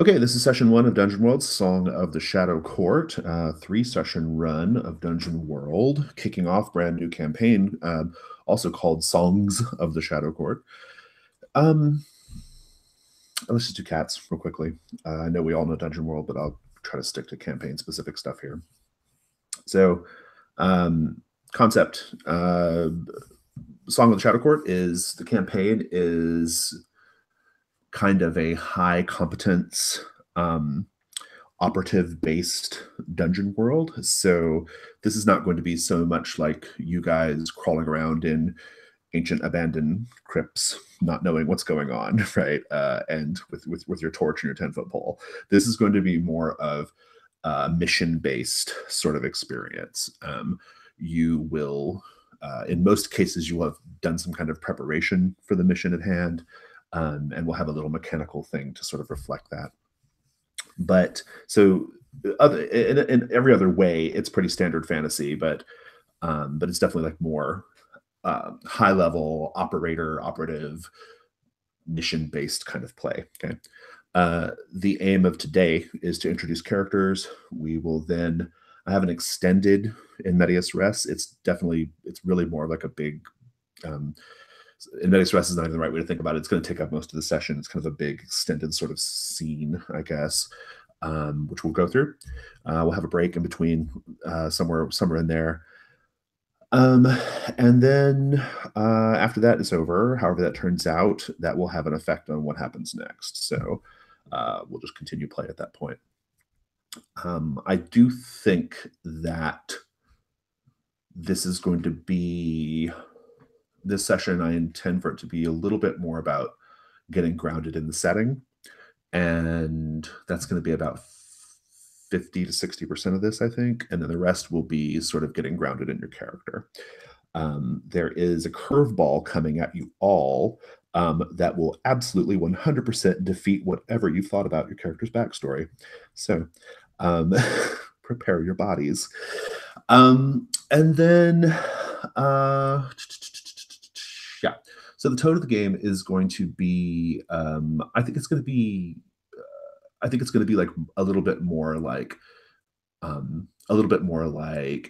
Okay, this is session one of Dungeon World, Song of the Shadow Court, three-session run of Dungeon World, kicking off brand new campaign, also called Songs of the Shadow Court. Let's just do cats real quickly. I know we all know Dungeon World, but I'll try to stick to campaign-specific stuff here. So, concept, Song of the Shadow Court is, the campaign is kind of a high competence operative based dungeon world. So this is not going to be so much like you guys crawling around in ancient abandoned crypts, not knowing what's going on, right? And with your torch and your 10-foot pole. This is going to be more of a mission based sort of experience. You will, in most cases, you will have done some kind of preparation for the mission at hand. And we'll have a little mechanical thing to sort of reflect that. But so in every other way, it's pretty standard fantasy, but it's definitely like more high level operative mission based kind of play. Okay. The aim of today is to introduce characters. We will then have an extended in Medias Res. It's really more like a big in Medias Res is not even the right way to think about it. It's going to take up most of the session. It's kind of a big extended sort of scene, I guess, which we'll go through. We'll have a break in between somewhere in there. And then after that is over, however that turns out, that will have an effect on what happens next. So we'll just continue play at that point. I do think that this is going to be, this session, I intend for it to be a little bit more about getting grounded in the setting. And that's going to be about 50 to 60% of this, I think. And then the rest will be sort of getting grounded in your character. There is a curveball coming at you all that will absolutely 100% defeat whatever you've thought about your character's backstory. So prepare your bodies. And then, yeah. So the tone of the game is going to be, I think it's going to be like a little bit more like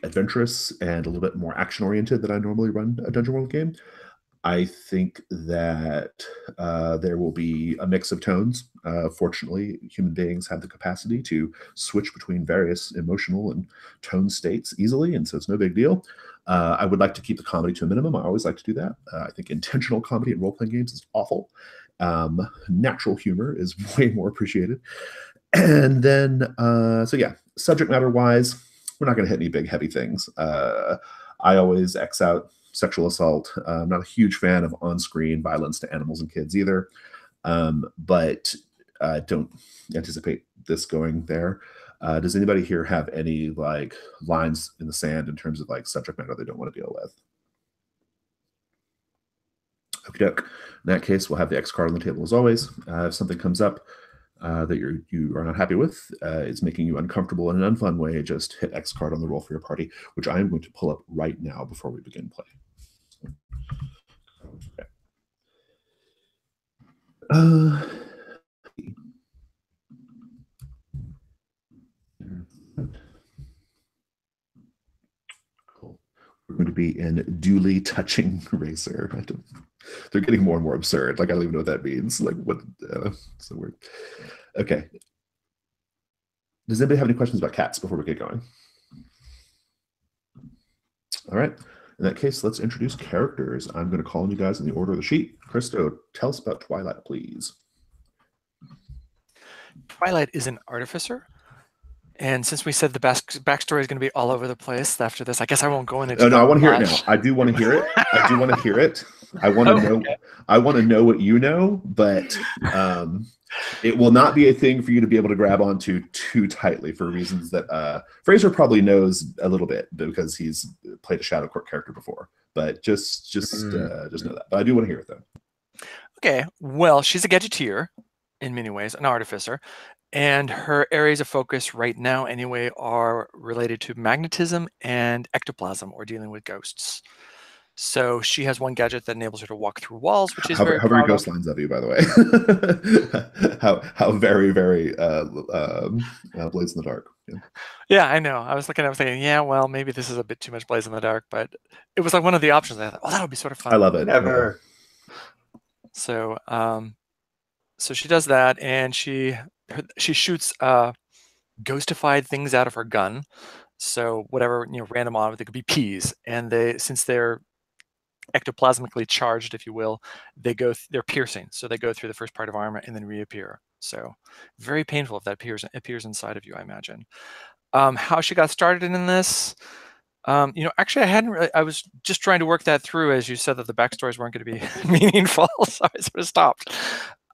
adventurous and a little bit more action oriented than I normally run a Dungeon World game. I think that there will be a mix of tones. Fortunately, human beings have the capacity to switch between various emotional and tone states easily, and so it's no big deal. I would like to keep the comedy to a minimum. I always like to do that. I think intentional comedy in role-playing games is awful. Natural humor is way more appreciated. And then, so yeah, subject matter-wise, we're not going to hit any big, heavy things. I always X out sexual assault. I'm not a huge fan of on-screen violence to animals and kids either, but don't anticipate this going there. Does anybody here have any like lines in the sand in terms of like subject matter they don't want to deal with? Okay, in that case, we'll have the X card on the table as always. If something comes up that you are not happy with, it's making you uncomfortable in an unfun way, just hit X card on the roll for your party, which I am going to pull up right now before we begin play. Okay. Cool. We're going to be in Duly Touching Racer. They're getting more and more absurd. Like, I don't even know what that means. Like, what? So weird. Okay. Does anybody have any questions about cats before we get going? All right. In that case, let's introduce characters. I'm going to call on you guys in the order of the sheet. Christo, tell us about Twilight, please. Twilight is an artificer. And since we said the backstory is going to be all over the place after this, I guess I won't go into. No, I want to hear it now. I do want to hear it. I do want to hear it. I want to know. Okay. I want to know what you know, but it will not be a thing for you to be able to grab onto too tightly for reasons that Fraser probably knows a little bit because he's played a Shadow Court character before. But just know that. But I do want to hear it though. Okay. Well, she's a gadgeteer in many ways, an artificer. And her areas of focus right now, anyway, are related to magnetism and ectoplasm, or dealing with ghosts. So she has one gadget that enables her to walk through walls, which she's very How very proud of. ghost lines of you, by the way. How very very Blades in the Dark. Yeah. Yeah, I know. I was thinking, yeah, well, maybe this is a bit too much Blaze in the Dark, but it was like one of the options. I thought, oh, that'll be sort of fun. I love it. Never. So, so she does that, and she shoots ghostified things out of her gun. So whatever, random on, they could be peas, and since they're ectoplasmically charged, if you will, they're piercing. So they go through the first part of armor and then reappear. So very painful if that appears inside of you, I imagine. How she got started in this, actually, I was just trying to work that through as you said that the backstories weren't going to be meaningful, so I sort of stopped.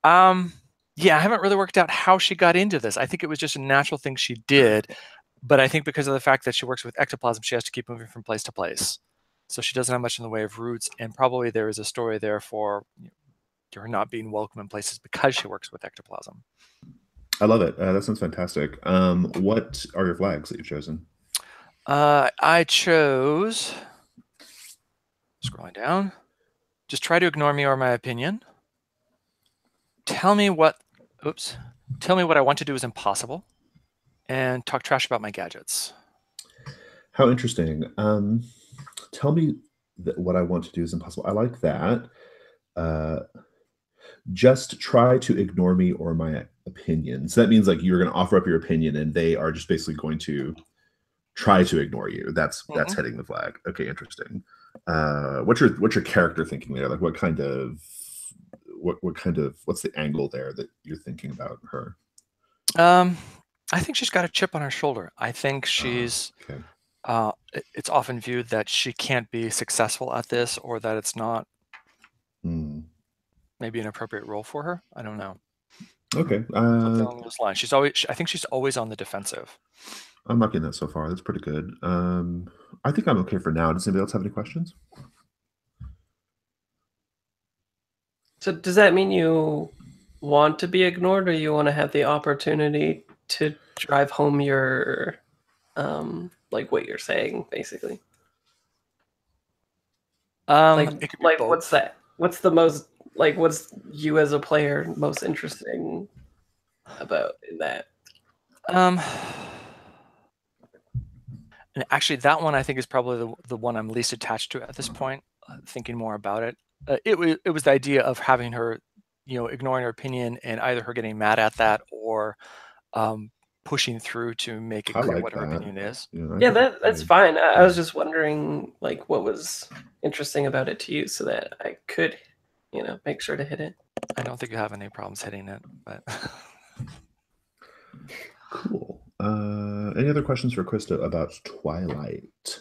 Yeah, I haven't really worked out how she got into this. I think it was just a natural thing she did, but I think because of the fact that she works with ectoplasm, she has to keep moving from place to place. So she doesn't have much in the way of roots, and probably there is a story there for her not being welcome in places because she works with ectoplasm. I love it. That sounds fantastic. What are your flags that you've chosen? I chose, scrolling down, just try to ignore me or my opinion. Tell me what I want to do is impossible, and talk trash about my gadgets. How interesting. Tell me what I want to do is impossible. I like that. Just try to ignore me or my opinion. So that means like you're going to offer up your opinion and they are just basically going to try to ignore you. That's hitting the flag. Okay, interesting. What's your character thinking there? Like what's the angle there that you're thinking about her? I think she's got a chip on her shoulder. I think she's okay. It's often viewed that she can't be successful at this, or that it's not maybe an appropriate role for her. I don't know. Okay. Along those lines. I think she's always on the defensive. I'm not getting that so far. That's pretty good. I think I'm okay for now. Does anybody else have any questions? So does that mean you want to be ignored, or you want to have the opportunity to drive home your like what you're saying, basically? What's that? What's the most what's you as a player most interesting about that? And actually, that one I think is probably the one I'm least attached to at this point. Thinking more about it, it was the idea of having her, ignoring her opinion, and either her getting mad at that or pushing through to make it clear what her opinion is. Yeah, that's fine. I was just wondering what was interesting about it to you, so that I could, make sure to hit it. I don't think you have any problems hitting it, but cool. Any other questions for Krista about Twilight?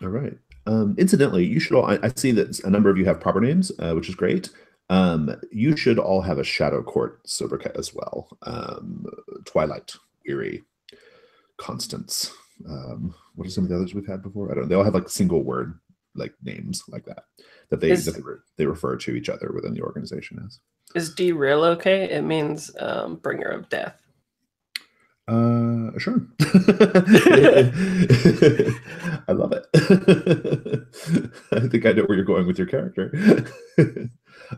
All right. Incidentally, you should all, I see that a number of you have proper names, which is great. You should all have a Shadow Court sobriquet as well. Twilight, Eerie, Constance. What are some of the others we've had before? I don't know. They all have single word names like that they refer to each other within the organization as. Is D real okay? It means bringer of death. Sure. I love it. I think I know where you're going with your character.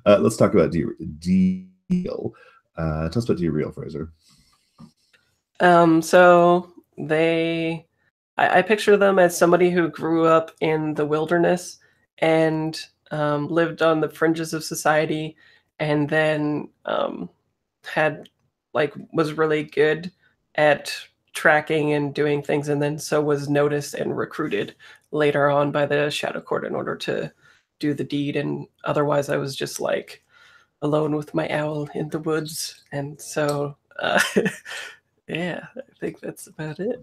Let's talk about D-Real. Tell us about D-Real, Fraser. So I picture them as somebody who grew up in the wilderness and lived on the fringes of society, and then was really good at tracking and doing things, and then so was noticed and recruited later on by the Shadow Court in order to do the deed. And otherwise I was just alone with my owl in the woods. And so yeah, I think that's about it.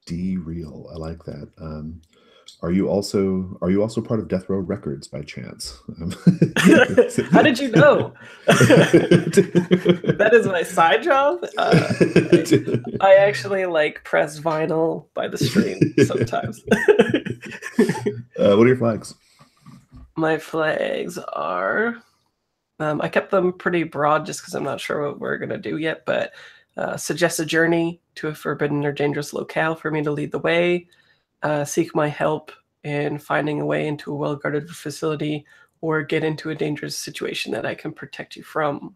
D-Real, I like that. Are you also part of Death Row Records by chance? How did you know? That is my side job. I actually press vinyl by the stream sometimes. What are your flags? My flags are, I kept them pretty broad just because I'm not sure what we're going to do yet, but suggest a journey to a forbidden or dangerous locale for me to lead the way. Seek my help in finding a way into a well-guarded facility or get into a dangerous situation that I can protect you from.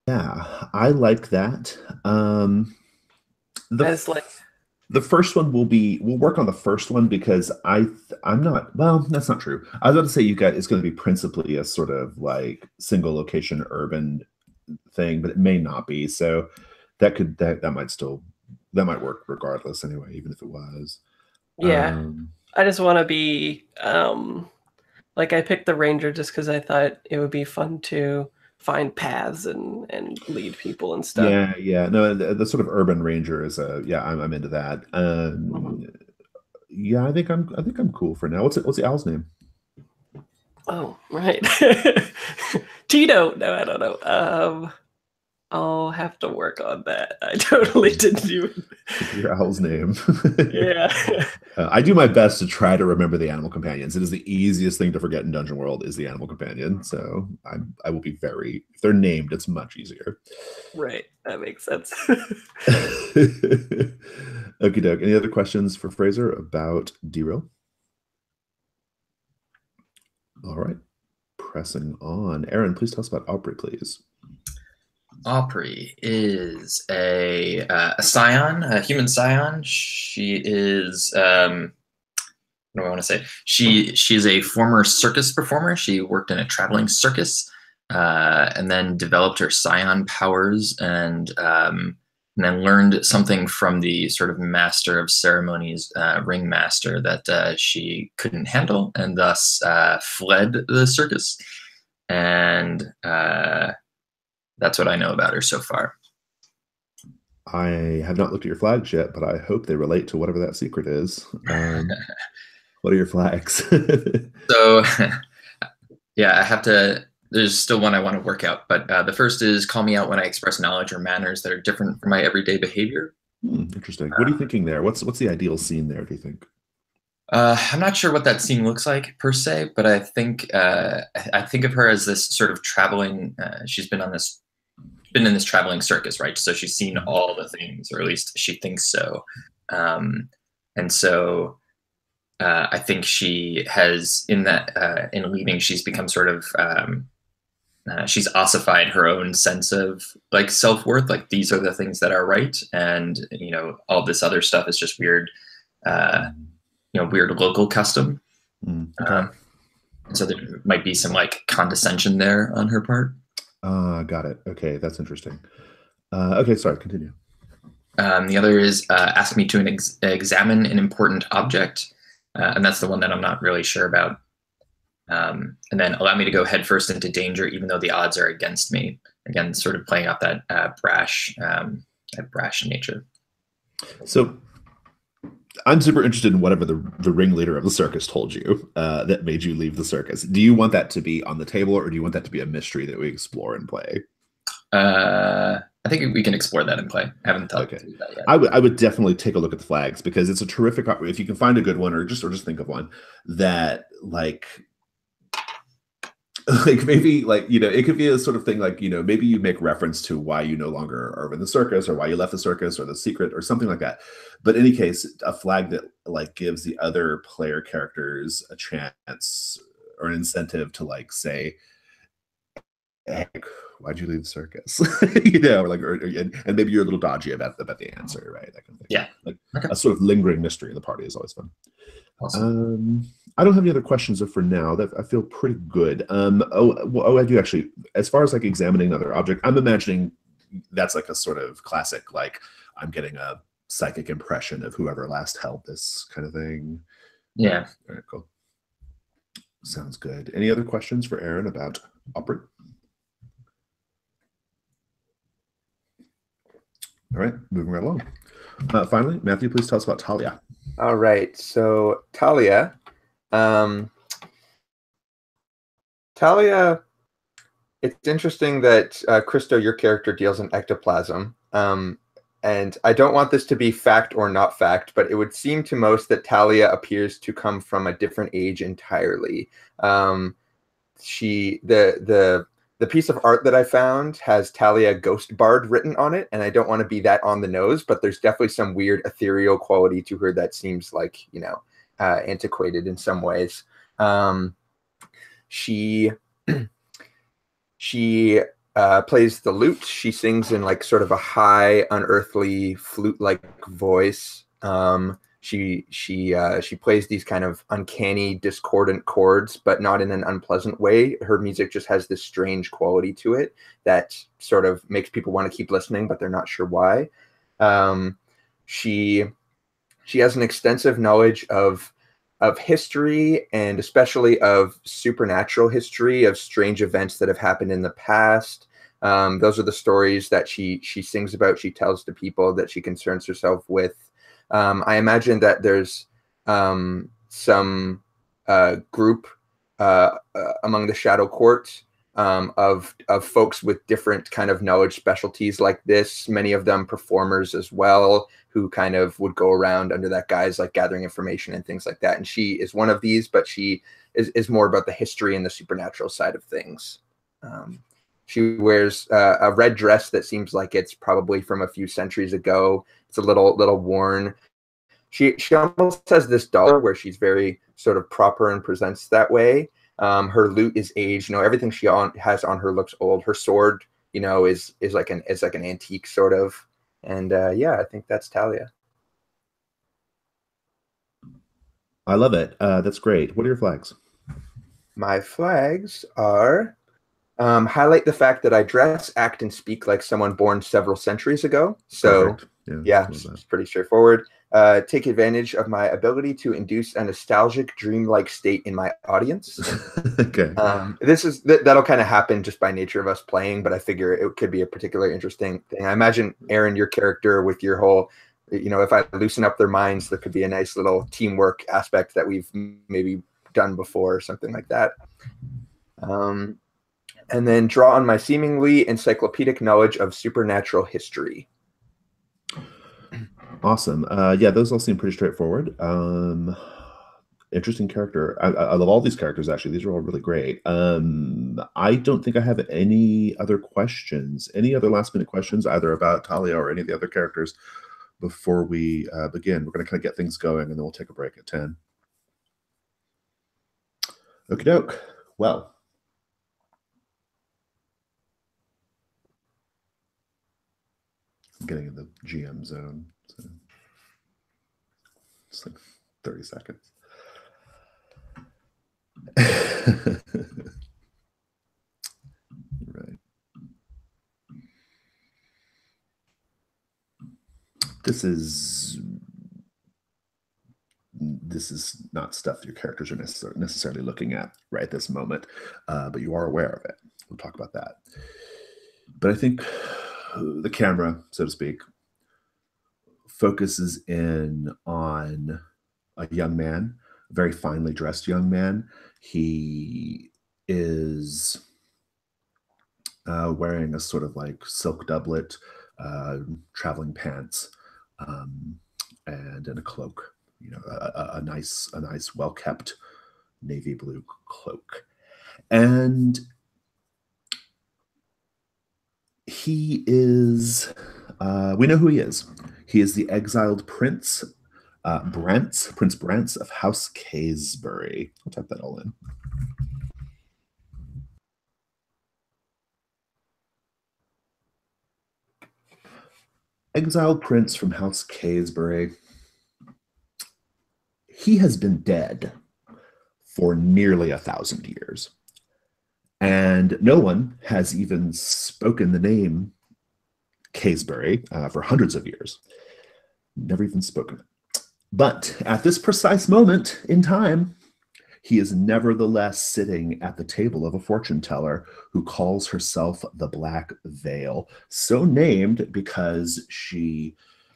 Yeah, I like that. As like The first one we'll work on the first one because I'm not, well, that's not true. I was about to say it's going to be principally a sort of like single location urban thing, but it may not be. So that might work regardless anyway, even if it was. Yeah. I just want to be like, I picked the ranger just because I thought it would be fun to find paths and lead people and stuff. Yeah. No, the sort of urban ranger is I'm into that. Yeah, I think I'm cool for now. What's the owl's name? Oh, right. Tito. No, I don't know. I'll have to work on that. I totally didn't even. Your owl's name. Yeah. I do my best to try to remember the animal companions. It is the easiest thing to forget in Dungeon World is the animal companion. So I will be if they're named, it's much easier. Right. That makes sense. Okie doke. Any other questions for Fraser about Derail? All right. Pressing on. Aaron, please tell us about Aubrey, please. Aubrey is a scion, a human scion. She is what do I want to say? She is a former circus performer. She worked in a traveling circus, and then developed her scion powers, and then learned something from the sort of master of ceremonies, ringmaster, that she couldn't handle, and thus fled the circus. And that's what I know about her so far. I have not looked at your flags yet, but I hope they relate to whatever that secret is. What are your flags? So, yeah, I have to. There's still one I want to work out, but the first is call me out when I express knowledge or manners that are different from my everyday behavior. Interesting. What are you thinking there? What's the ideal scene there, do you think? I'm not sure what that scene looks like per se, but I think of her as this sort of traveling. She's been in this traveling circus, right? So she's seen all the things, or at least she thinks so. And so I think she has, in leaving, she's become sort of she's ossified her own sense of like self-worth. Like, these are the things that are right, and all this other stuff is just weird. Weird local custom. Okay. So there might be some like condescension there on her part. Got it. Okay, that's interesting. Okay, sorry, continue. The other is ask me to examine an important object, and that's the one that I'm not really sure about. And then allow me to go headfirst into danger, even though the odds are against me. Again, sort of playing out that brash nature. So I'm super interested in whatever the ringleader of the circus told you that made you leave the circus. Do you want that to be on the table, or do you want that to be a mystery that we explore and play? I think we can explore that and play. I haven't thought okay. that yet. I would definitely take a look at the flags, because it's a terrific, if you can find a good one, or just think of one that like maybe it could be a sort of thing like, maybe you make reference to why you no longer are in the circus, or why you left the circus, or the secret, or something like that. But in any case, a flag that like gives the other player characters a chance or an incentive to like say, hey, why'd you leave the circus? And maybe you're a little dodgy about the answer, right? That kind of thing. Yeah. Like a sort of lingering mystery in the party is always fun. Awesome. I don't have any other questions for now. That I feel pretty good. I do actually. As far as like examining another object, I'm imagining that's like a sort of classic, like I'm getting a psychic impression of whoever last held this kind of thing. Yeah. All right, cool. Sounds good. Any other questions for Aaron about Aubrey? All right, moving right along. Finally, Matthew, please tell us about Talia. All right, so Talia, it's interesting that Christo, your character, deals in ectoplasm. And I don't want this to be fact or not fact, but it would seem to most that Talia appears to come from a different age entirely. The the piece of art that I found has Talia Ghost Bard written on it, and I don't want to be that on the nose, but there's definitely some weird ethereal quality to her that seems like, you know, antiquated in some ways. She plays the lute. She sings in like sort of a high, unearthly flute-like voice. She plays these kind of uncanny, discordant chords, but not in an unpleasant way. Her music just has this strange quality to it that sort of makes people want to keep listening, but they're not sure why. She has an extensive knowledge of history, and especially of supernatural history, of strange events that have happened in the past. Those are the stories that she sings about, she tells to people, that she concerns herself with. I imagine that there's some group among the Shadow Court of folks with different kind of knowledge specialties like this, many of them performers as well, who kind of would go around under that guise, like gathering information and things like that. And she is one of these, but she is more about the history and the supernatural side of things. She wears a red dress that seems like it's probably from a few centuries ago. It's a little worn. She almost has this doll where she's very sort of proper and presents that way. Her lute is aged. You know, everything she has on her looks old. Her sword, you know, is like an antique sort of. And yeah, I think that's Talia. I love it. That's great. What are your flags? My flags are highlight the fact that I dress, act, and speak like someone born several centuries ago. So yeah, it's pretty straightforward. Take advantage of my ability to induce a nostalgic, dreamlike state in my audience. Okay. That'll kind of happen just by nature of us playing, but I figure it could be a particularly interesting thing. I imagine, Aaron, your character with your whole, you know, if I loosen up their minds, there could be a nice little teamwork aspect that we've maybe done before or something like that. And then draw on my seemingly encyclopedic knowledge of supernatural history. Awesome. Yeah, those all seem pretty straightforward. Interesting character. I love all these characters, actually. These are all really great. I don't think I have any other questions. Any other last-minute questions, either about Talia or any of the other characters before we begin? We're going to kind of get things going, and then we'll take a break at 10. Okie doke. Well, I'm getting in the GM zone. So it's like 30 seconds. Right. This is not stuff your characters are necessarily looking at right this moment, but you are aware of it. We'll talk about that. But I think the camera, so to speak, focuses in on a young man, a very finely dressed young man. He is wearing a sort of like silk doublet, traveling pants, and in a cloak. You know, a nice, well-kept navy blue cloak, and he is. We know who he is. He is the exiled Prince Prince Brantz of House Caysbury. I'll type that all in. Exiled prince from House Caysbury. He has been dead for nearly 1,000 years. And no one has even spoken the name Caysbury for hundreds of years. Never even spoken it. But at this precise moment in time, he is nevertheless sitting at the table of a fortune teller who calls herself the Black Veil, so named because she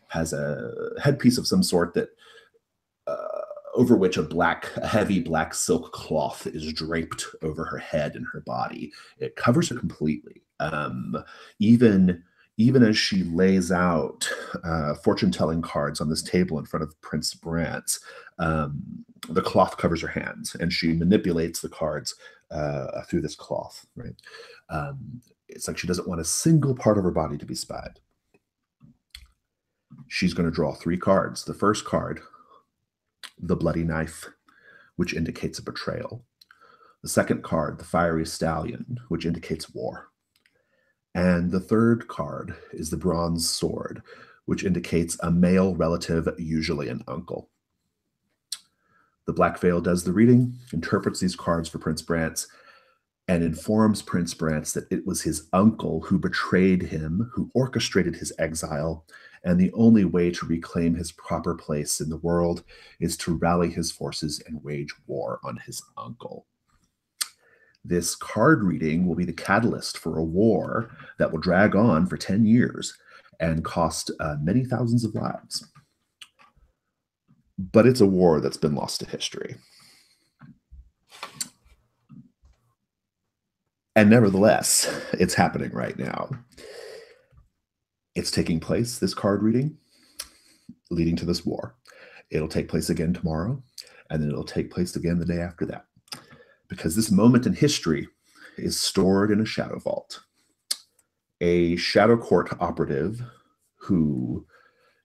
has a headpiece of some sort that over which a heavy black silk cloth is draped over her head and her body. It covers her completely. Even as she lays out fortune-telling cards on this table in front of Prince Brantz, the cloth covers her hands, and she manipulates the cards through this cloth, right? It's like she doesn't want a single part of her body to be spied. She's going to draw 3 cards. The first card, the bloody knife, which indicates a betrayal. The second card, the fiery stallion, which indicates war. And the third card is the bronze sword, which indicates a male relative, usually an uncle. The Black Veil does the reading, interprets these cards for Prince Brantz, and informs Prince Brantz that it was his uncle who betrayed him, who orchestrated his exile, and the only way to reclaim his proper place in the world is to rally his forces and wage war on his uncle. This card reading will be the catalyst for a war that will drag on for 10 years and cost many thousands of lives. But it's a war that's been lost to history. And nevertheless, it's happening right now. It's taking place, this card reading, leading to this war. It'll take place again tomorrow, and then it'll take place again the day after that. Because this moment in history is stored in a shadow vault. A Shadow Court operative who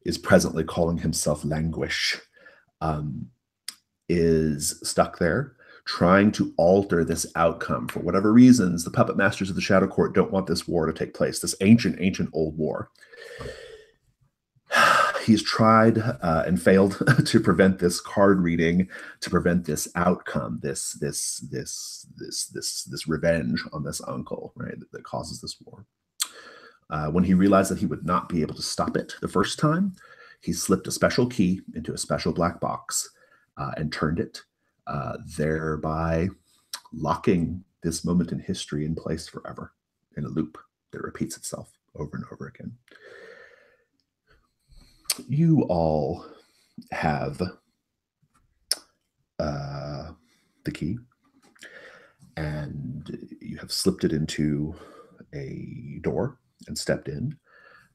is presently calling himself Languish is stuck there, trying to alter this outcome. For whatever reasons, the puppet masters of the Shadow Court don't want this war to take place, this ancient old war. He's tried and failed to prevent this card reading, to prevent this outcome, this revenge on this uncle, right, that causes this war. When he realized that he would not be able to stop it the first time, he slipped a special key into a special black box and turned it, thereby locking this moment in history in place forever, in a loop that repeats itself over and over again. You all have the key, and you have slipped it into a door and stepped in.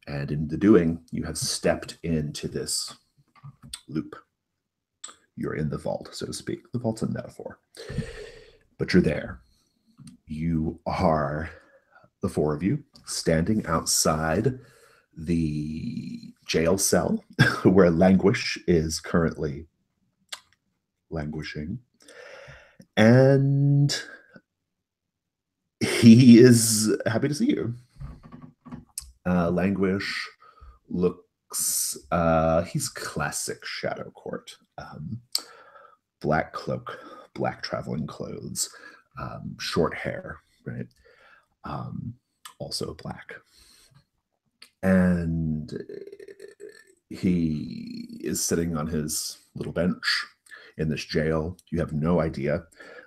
And in the doing, you have stepped into this loop. You're in the vault, so to speak. The vault's a metaphor. But you're there. You are, the 4 of you, standing outside the jail cell where Languish is currently languishing. And he is happy to see you. Languish looks, he's classic Shadow Court. Black cloak, black traveling clothes, short hair, right? Also black. And he is sitting on his little bench in this jail. You have no idea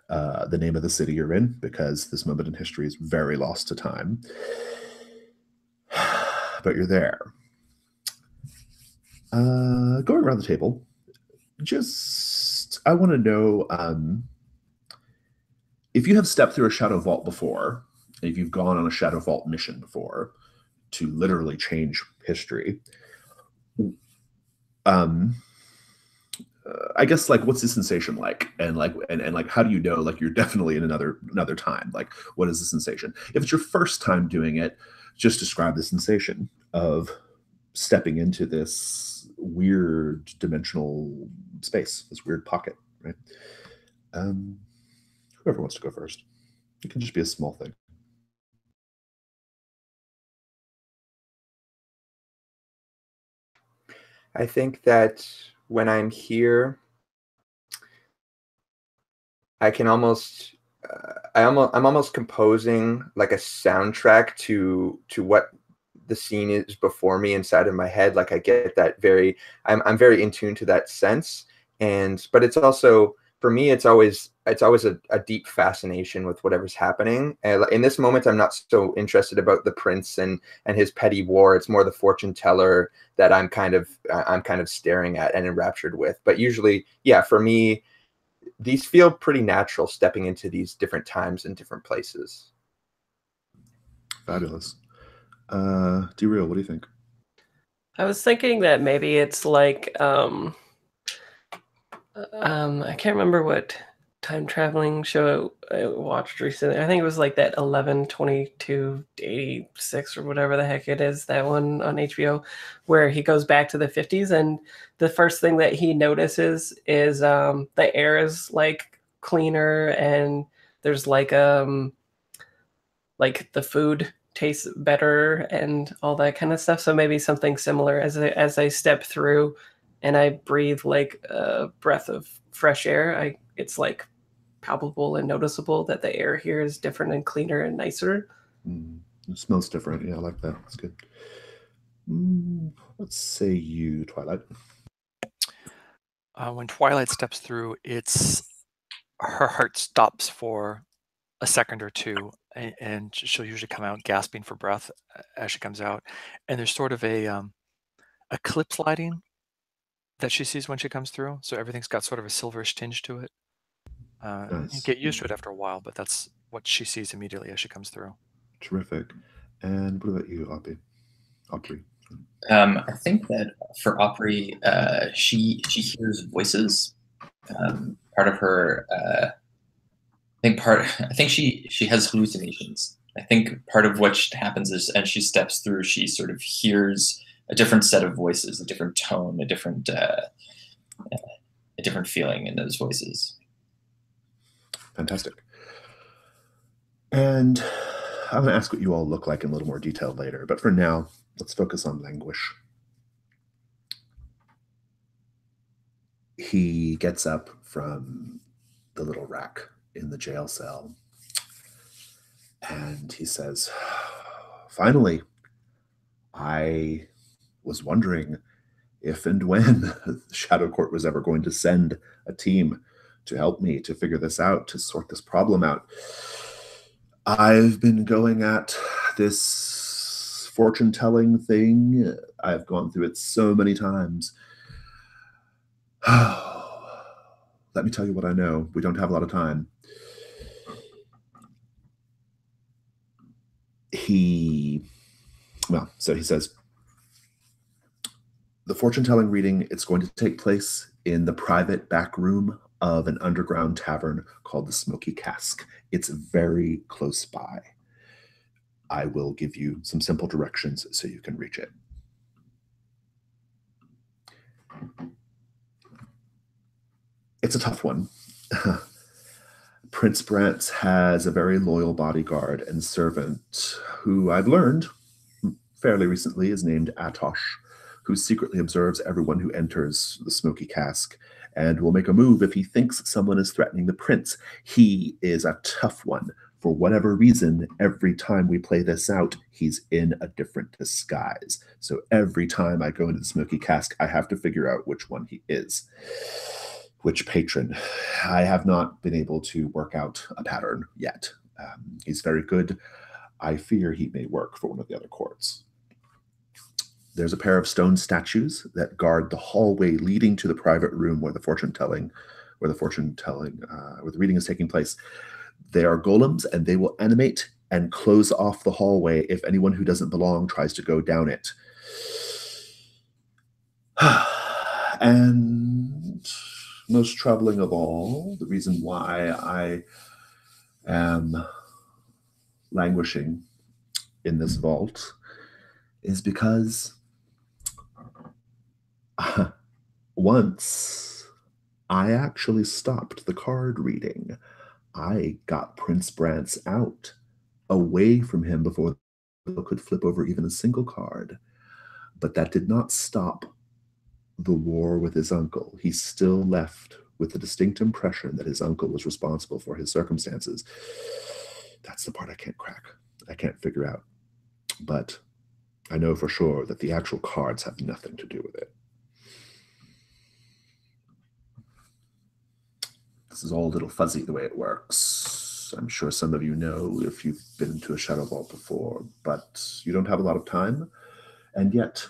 the name of the city you're in, because this moment in history is very lost to time. But you're there. Going around the table, I want to know if you have stepped through a Shadow Vault before, if you've gone on a Shadow Vault mission before to literally change history. I guess, like, what's the sensation like, and how do you know, like, you're definitely in another time? Like, what is the sensation? If it's your first time doing it, just describe the sensation of stepping into this weird dimensional space, this weird pocket, right? Whoever wants to go first. It can just be a small thing. I think that when I'm here, I can almost, I'm almost composing like a soundtrack to what the scene is before me inside of my head. Like, I get that I'm very in tune to that sense. But it's also, for me, it's always a deep fascination with whatever's happening. And in this moment, I'm not so interested about the prince and his petty war. It's more the fortune teller that I'm kind of staring at and enraptured with. But usually, yeah, for me, these feel pretty natural, stepping into these different times and different places. Fabulous. D-Real, what do you think? I was thinking that maybe it's like I can't remember what time traveling show I watched recently. I think it was like that 11/22/86 or whatever the heck it is, that one on HBO, where he goes back to the 50s, and the first thing that he notices is the air is like cleaner, and there's like the food tastes better and all that kind of stuff. So maybe something similar as I step through and I breathe like a breath of fresh air, it's like palpable and noticeable that the air here is different and cleaner and nicer. It smells different. Yeah, I like that. That's good. Let's say you, Twilight. When Twilight steps through, her heart stops for a second or two, and she'll usually come out gasping for breath as she comes out. And there's sort of a eclipse lighting that she sees when she comes through. So everything's got sort of a silverish tinge to it. Nice. You get used to it after a while, but that's what she sees immediately as she comes through. Terrific. And what about you, Aubrey? I think that for Aubrey, she hears voices. Part of her, I think she has hallucinations. I think part of what happens is, as she steps through, she sort of hears a different set of voices, a different tone, a different feeling in those voices. Fantastic. And I'm going to ask what you all look like in a little more detail later, but for now, let's focus on Languish. He gets up from the little rack in the jail cell, and he says, finally, I was wondering if and when the Shadow Court was ever going to send a team to help me to figure this out, to sort this problem out. I've been going at this fortune-telling thing. I've gone through it so many times. Let me tell you what I know. We don't have a lot of time. He says, the fortune-telling reading, it's going to take place in the private back room of an underground tavern called the Smoky Cask. It's very close by. I will give you some simple directions so you can reach it. It's a tough one. Prince Brantz has a very loyal bodyguard and servant who I've learned fairly recently is named Atosh, who secretly observes everyone who enters the Smoky Cask and will make a move if he thinks someone is threatening the prince. He is a tough one. For whatever reason, every time we play this out, he's in a different disguise. So every time I go into the Smoky Cask, I have to figure out which one he is. Which patron. I have not been able to work out a pattern yet. He's very good. I fear he may work for one of the other courts. There's a pair of stone statues that guard the hallway leading to the private room where the reading is taking place. They are golems, and they will animate and close off the hallway if anyone who doesn't belong tries to go down it. And most troubling of all, the reason why I am languishing in this vault is because once I actually stopped the card reading. I got Prince Brantz out, away from him before he could flip over even a single card. But that did not stop the war with his uncle. He still left with the distinct impression that his uncle was responsible for his circumstances. That's the part I can't crack. I can't figure out. But I know for sure that the actual cards have nothing to do with it. This is all a little fuzzy the way it works. I'm sure some of you know if you've been to a Shadow Vault before, but you don't have a lot of time. And yet,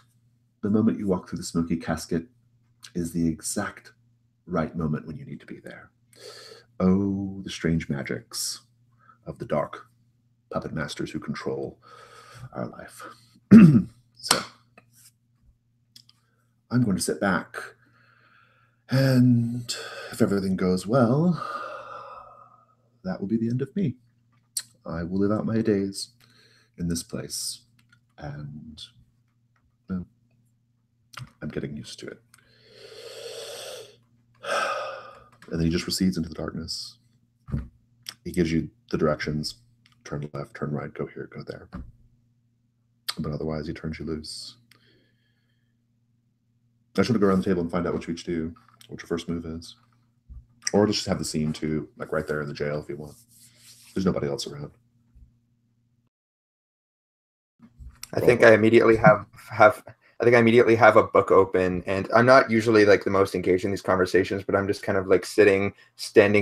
the moment you walk through the Smoky Casket is the exact right moment when you need to be there. Oh, the strange magics of the dark puppet masters who control our life. So, I'm going to sit back, and if everything goes well, that will be the end of me. I will live out my days in this place, and well, I'm getting used to it. And then he just recedes into the darkness. He gives you the directions: turn left, turn right, go here, go there. But otherwise, he turns you loose. I should go around the table and find out what you each do, what your first move is. Or just have the scene too, like right there in the jail if you want. There's nobody else around. I think I immediately have a book open, and I'm not usually like the most engaged in these conversations, but I'm just kind of like standing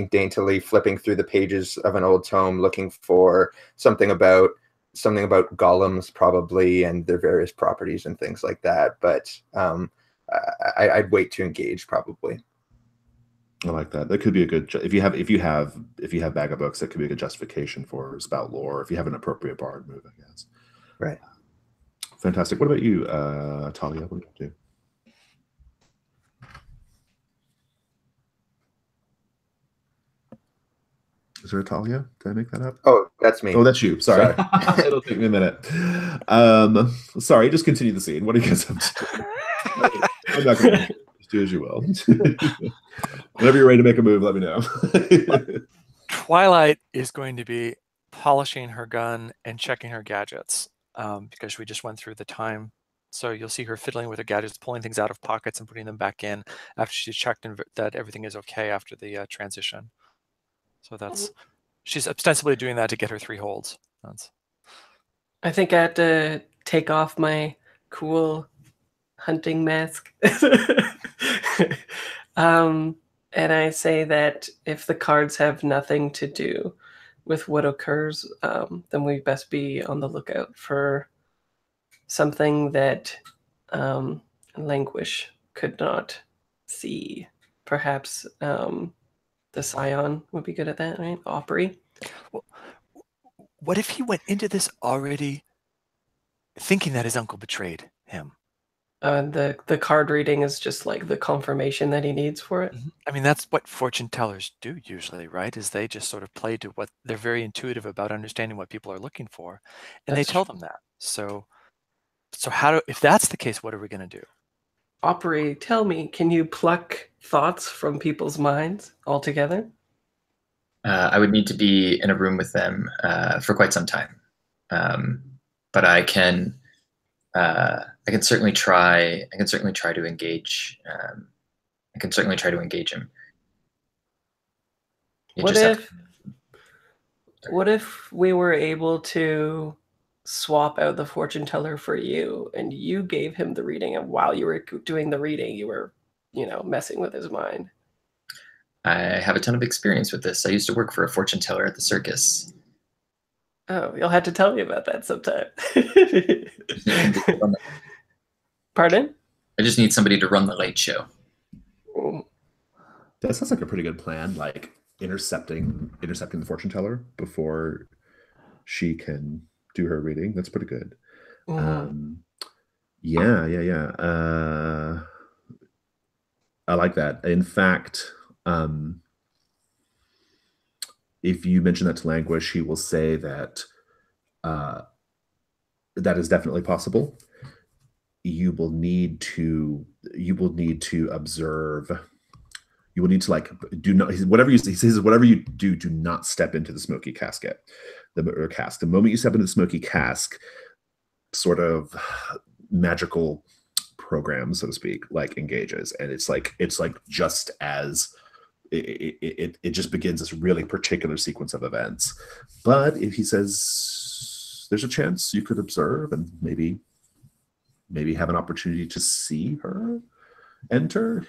daintily, flipping through the pages of an old tome, looking for something about golems probably and their various properties and things like that. But I'd wait to engage probably. I like that. That could be a good if you have bag of books. That could be a good justification for spout lore if you have an appropriate bard move, I guess. Right. Fantastic. What about you, Talia? What do you do? Is there a Talia? Did I make that up? Oh, that's me. Oh, that's you. Sorry. It'll take me a minute. Sorry, just continue the scene. What are you guys up to? I'm not going to just do as you will. Whenever you're ready to make a move, let me know. Twilight is going to be polishing her gun and checking her gadgets because we just went through the time. So you'll see her fiddling with her gadgets, pulling things out of pockets and putting them back in after she's checked that everything is okay after the transition. So she's ostensibly doing that to get her 3 holds. I think I had to take off my cool hunting mask. And I say that if the cards have nothing to do with what occurs, then we best be on the lookout for something that Languish could not see. Perhaps the Scion would be good at that, right? Opry. Well, what if he went into this already thinking that his uncle betrayed him? The card reading is just like the confirmation that he needs for it. I mean, that's what fortune tellers do usually, right? Is they just sort of play to what they're very intuitive about understanding what people are looking for, and they tell them that. So if that's the case, what are we going to do? Opry, tell me, can you pluck thoughts from people's minds altogether? I would need to be in a room with them for quite some time, but I can certainly try. I can certainly try to engage. I can certainly try to engage him. What if we were able to swap out the fortune teller for you, and you gave him the reading, and while you were doing the reading, you were, messing with his mind? I have a ton of experience with this. I used to work for a fortune teller at the circus. Oh, you'll have to tell me about that sometime. Pardon? I just need somebody to run the late show. That sounds like a pretty good plan, like intercepting the fortune teller before she can do her reading. That's pretty good. Yeah. I like that. In fact, if you mention that to Languish, he will say that that is definitely possible. You will need to observe. You will need to he says whatever you do not step into the smoky casket, or cask. The moment you step into the smoky cask, sort of magical program, so to speak, like engages, and it's like just as it just begins this really particular sequence of events. But if he says there's a chance you could observe and maybe have an opportunity to see her enter,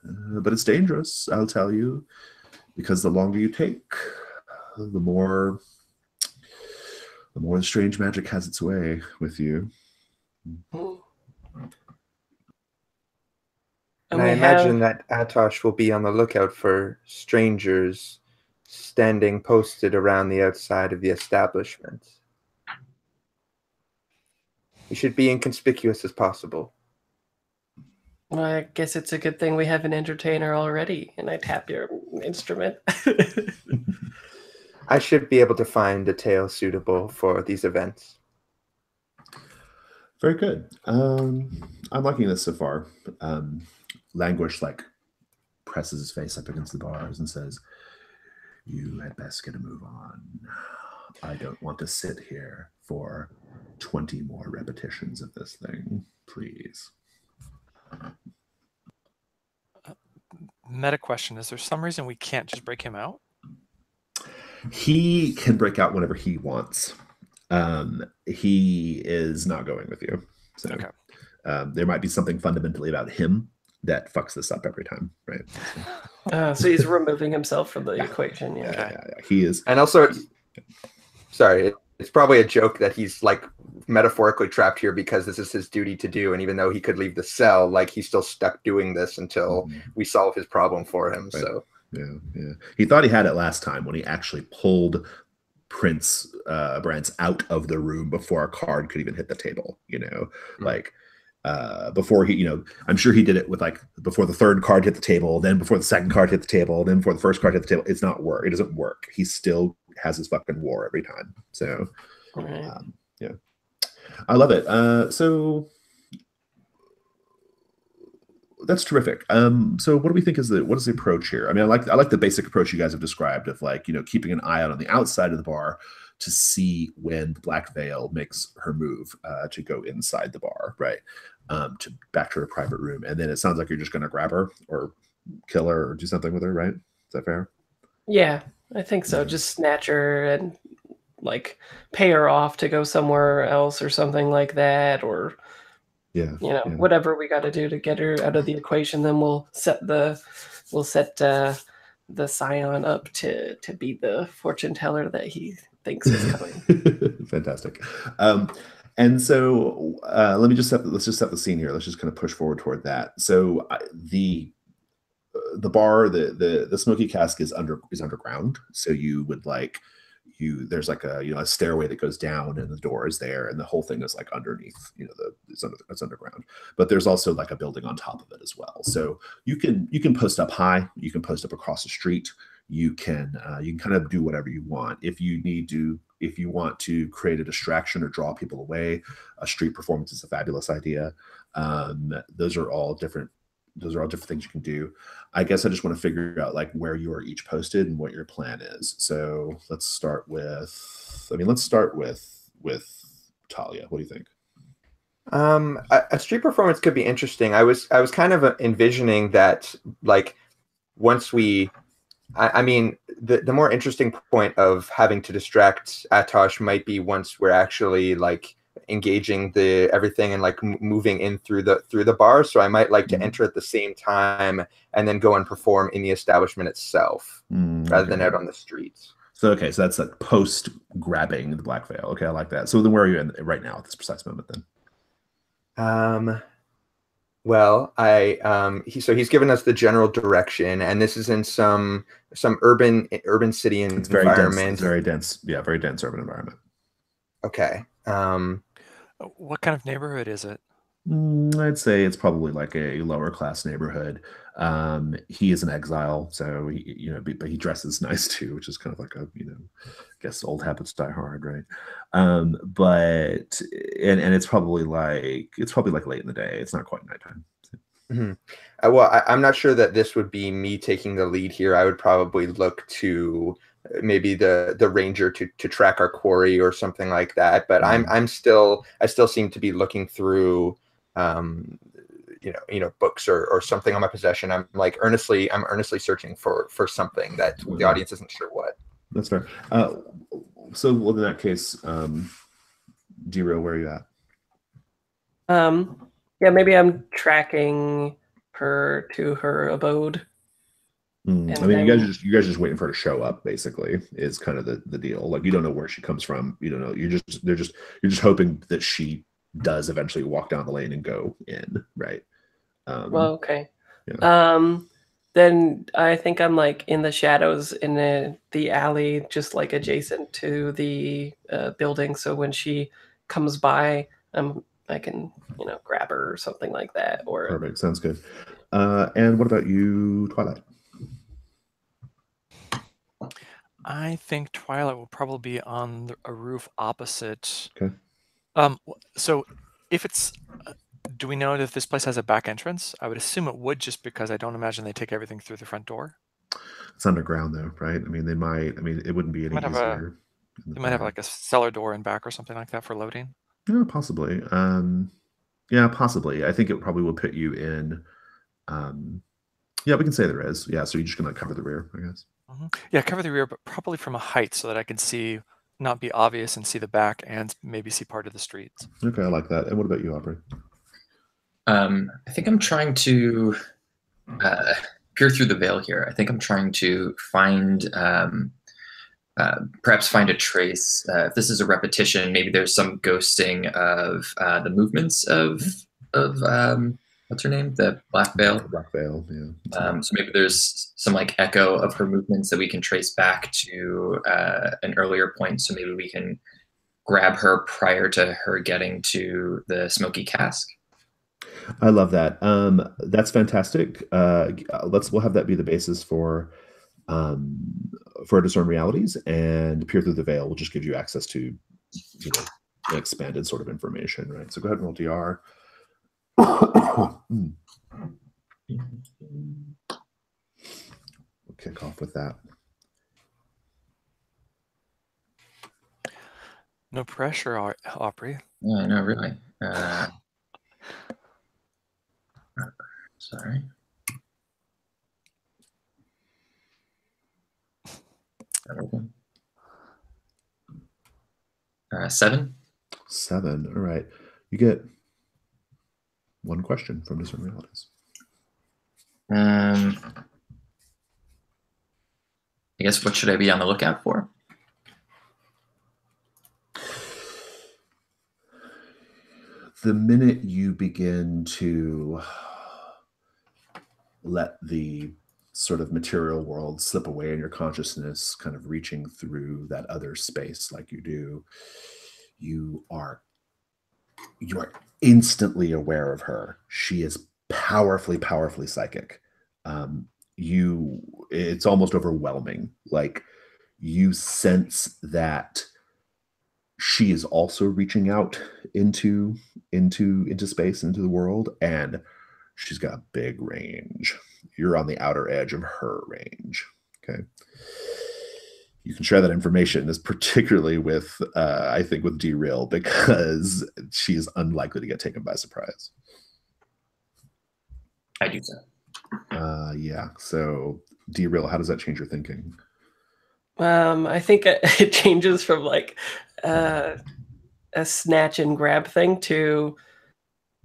but it's dangerous, I'll tell you, because the longer you take, the more the strange magic has its way with you. And I imagine that Atosh will be on the lookout for strangers standing posted around the outside of the establishment. You should be inconspicuous as possible. Well, I guess it's a good thing we have an entertainer already, and I tap your instrument. I should be able to find a tale suitable for these events. Very good. I'm liking this so far. Languish like presses his face up against the bars and says, "You had best get a move on. I don't want to sit here for 20 more repetitions of this thing, please." Meta question: is there some reason we can't just break him out? He can break out whenever he wants. He is not going with you. So Okay. there might be something fundamentally about him that fucks this up every time, right? So he's removing himself from the equation. Yeah. Okay. Yeah. He is. And also, sorry, it's probably a joke that he's like metaphorically trapped here because this is his duty to do. And even though he could leave the cell, like he's still stuck doing this until we solve his problem for him. Right. So yeah. He thought he had it last time when he actually pulled Prince Brance out of the room before a card could even hit the table, like before he, I'm sure he did it with like before the third card hit the table, then before the second card hit the table, then before the first card hit the table. It's not work. It doesn't work. He still has his fucking war every time. So yeah, I love it. So that's terrific. So what do we think what is the approach here? I mean, I like the basic approach you guys have described of like, keeping an eye out on the outside of the bar to see when the Black Veil makes her move to go inside the bar, right? To back to her private room. And then it sounds like you're just going to grab her or kill her or do something with her, right? Is that fair? Yeah, I think so. Just snatch her and like pay her off to go somewhere else or something like that, or whatever we got to do to get her out of the equation. Then we'll set the scion up to be the fortune teller that he thinks is coming. Fantastic. And so let's just set the scene here. Let's just kind of push forward toward that. So the bar, the smoky cask is underground. So you would there's like a stairway that goes down and the door is there and the whole thing is like underneath, it's underground, but there's also like a building on top of it as well. So you can post up high, you can post up across the street, you can kind of do whatever you want. If you want to create a distraction or draw people away, a street performance is a fabulous idea. Those are all different things you can do. I guess I just want to figure out like where you are each posted and what your plan is. So let's start with Talia. What do you think? A street performance could be interesting. I was kind of envisioning that like once we, I mean, the more interesting point of having to distract Atosh might be once we're actually like engaging everything and like moving in through the bar. So I might like to enter at the same time and then go and perform in the establishment itself rather than out on the streets. So so that's like post grabbing the Black Veil. Okay, I like that. So then where are you right now at this precise moment then? Well, he's given us the general direction, and this is in some urban city environment. It's very dense. Yeah, very dense urban environment. Okay. What kind of neighborhood is it? I'd say it's probably like a lower class neighborhood. He is an exile, so but he dresses nice too, which is kind of like I guess old habits die hard, right? But it's probably like late in the day. It's not quite nighttime. Mm-hmm. Well, I'm not sure that this would be me taking the lead here. I would probably look to maybe the ranger to track our quarry or something like that. But I still seem to be looking through books or something on my possession. I'm earnestly searching for something that the audience isn't sure what. That's fair. So in that case, Jiro, where are you at? Yeah, maybe I'm tracking her to her abode. I mean, you guys are just waiting for her to show up. Basically, is kind of the deal. Like you don't know where she comes from. You don't know. You're just hoping that she does eventually walk down the lane and go in, right? Well, okay. Yeah. Then I think I'm like in the shadows in the alley, just like adjacent to the building. So when she comes by, I can grab her or something like that. Or perfect. Sounds good. And what about you, Twilight? I think Twilight will probably be on a roof opposite. Okay. So if it's, do we know if this place has a back entrance? I would assume it would, just because I don't imagine they take everything through the front door. It's underground though, right? I mean, they might. I mean, it wouldn't be any Might have easier. They might have like a cellar door in back or something like that for loading. Yeah, possibly. Yeah, possibly. I think it probably will put you in. Yeah, we can say there is. Yeah, so you're just gonna cover the rear, I guess. Yeah, cover the rear, but probably from a height so that I can see, not be obvious, and see the back and maybe see part of the streets. Okay, I like that. And what about you, Aubrey? I think I'm trying to peer through the veil here. I think I'm trying to find, perhaps find a trace. If this is a repetition, maybe there's some ghosting of the movements of what's her name? The Black Veil. Black Veil, yeah. So maybe there's some like echo of her movements that we can trace back to an earlier point. So maybe we can grab her prior to her getting to the smoky cask. I love that. That's fantastic. We'll have that be the basis for Discern Realities, and Peer Through the Veil will just give you access to, expanded sort of information, right? So go ahead and roll DR. We'll kick off with that. No pressure, Aubrey. Yeah, no, really. Sorry. Seven. 7. All right. You get one question from Discern Realities. I guess, what should I be on the lookout for? The minute you begin to let the sort of material world slip away in your consciousness, kind of reaching through that other space like you do, you are instantly aware of her. She is powerfully psychic. It's almost overwhelming. Like, you sense that she is also reaching out into space, into the world, and she's got a big range. You're on the outer edge of her range. Okay. You can share that information, is particularly with, I think, with D-Real, because she is unlikely to get taken by surprise. I do so. Yeah. So, D-Real, how does that change your thinking? I think it changes from like a snatch and grab thing to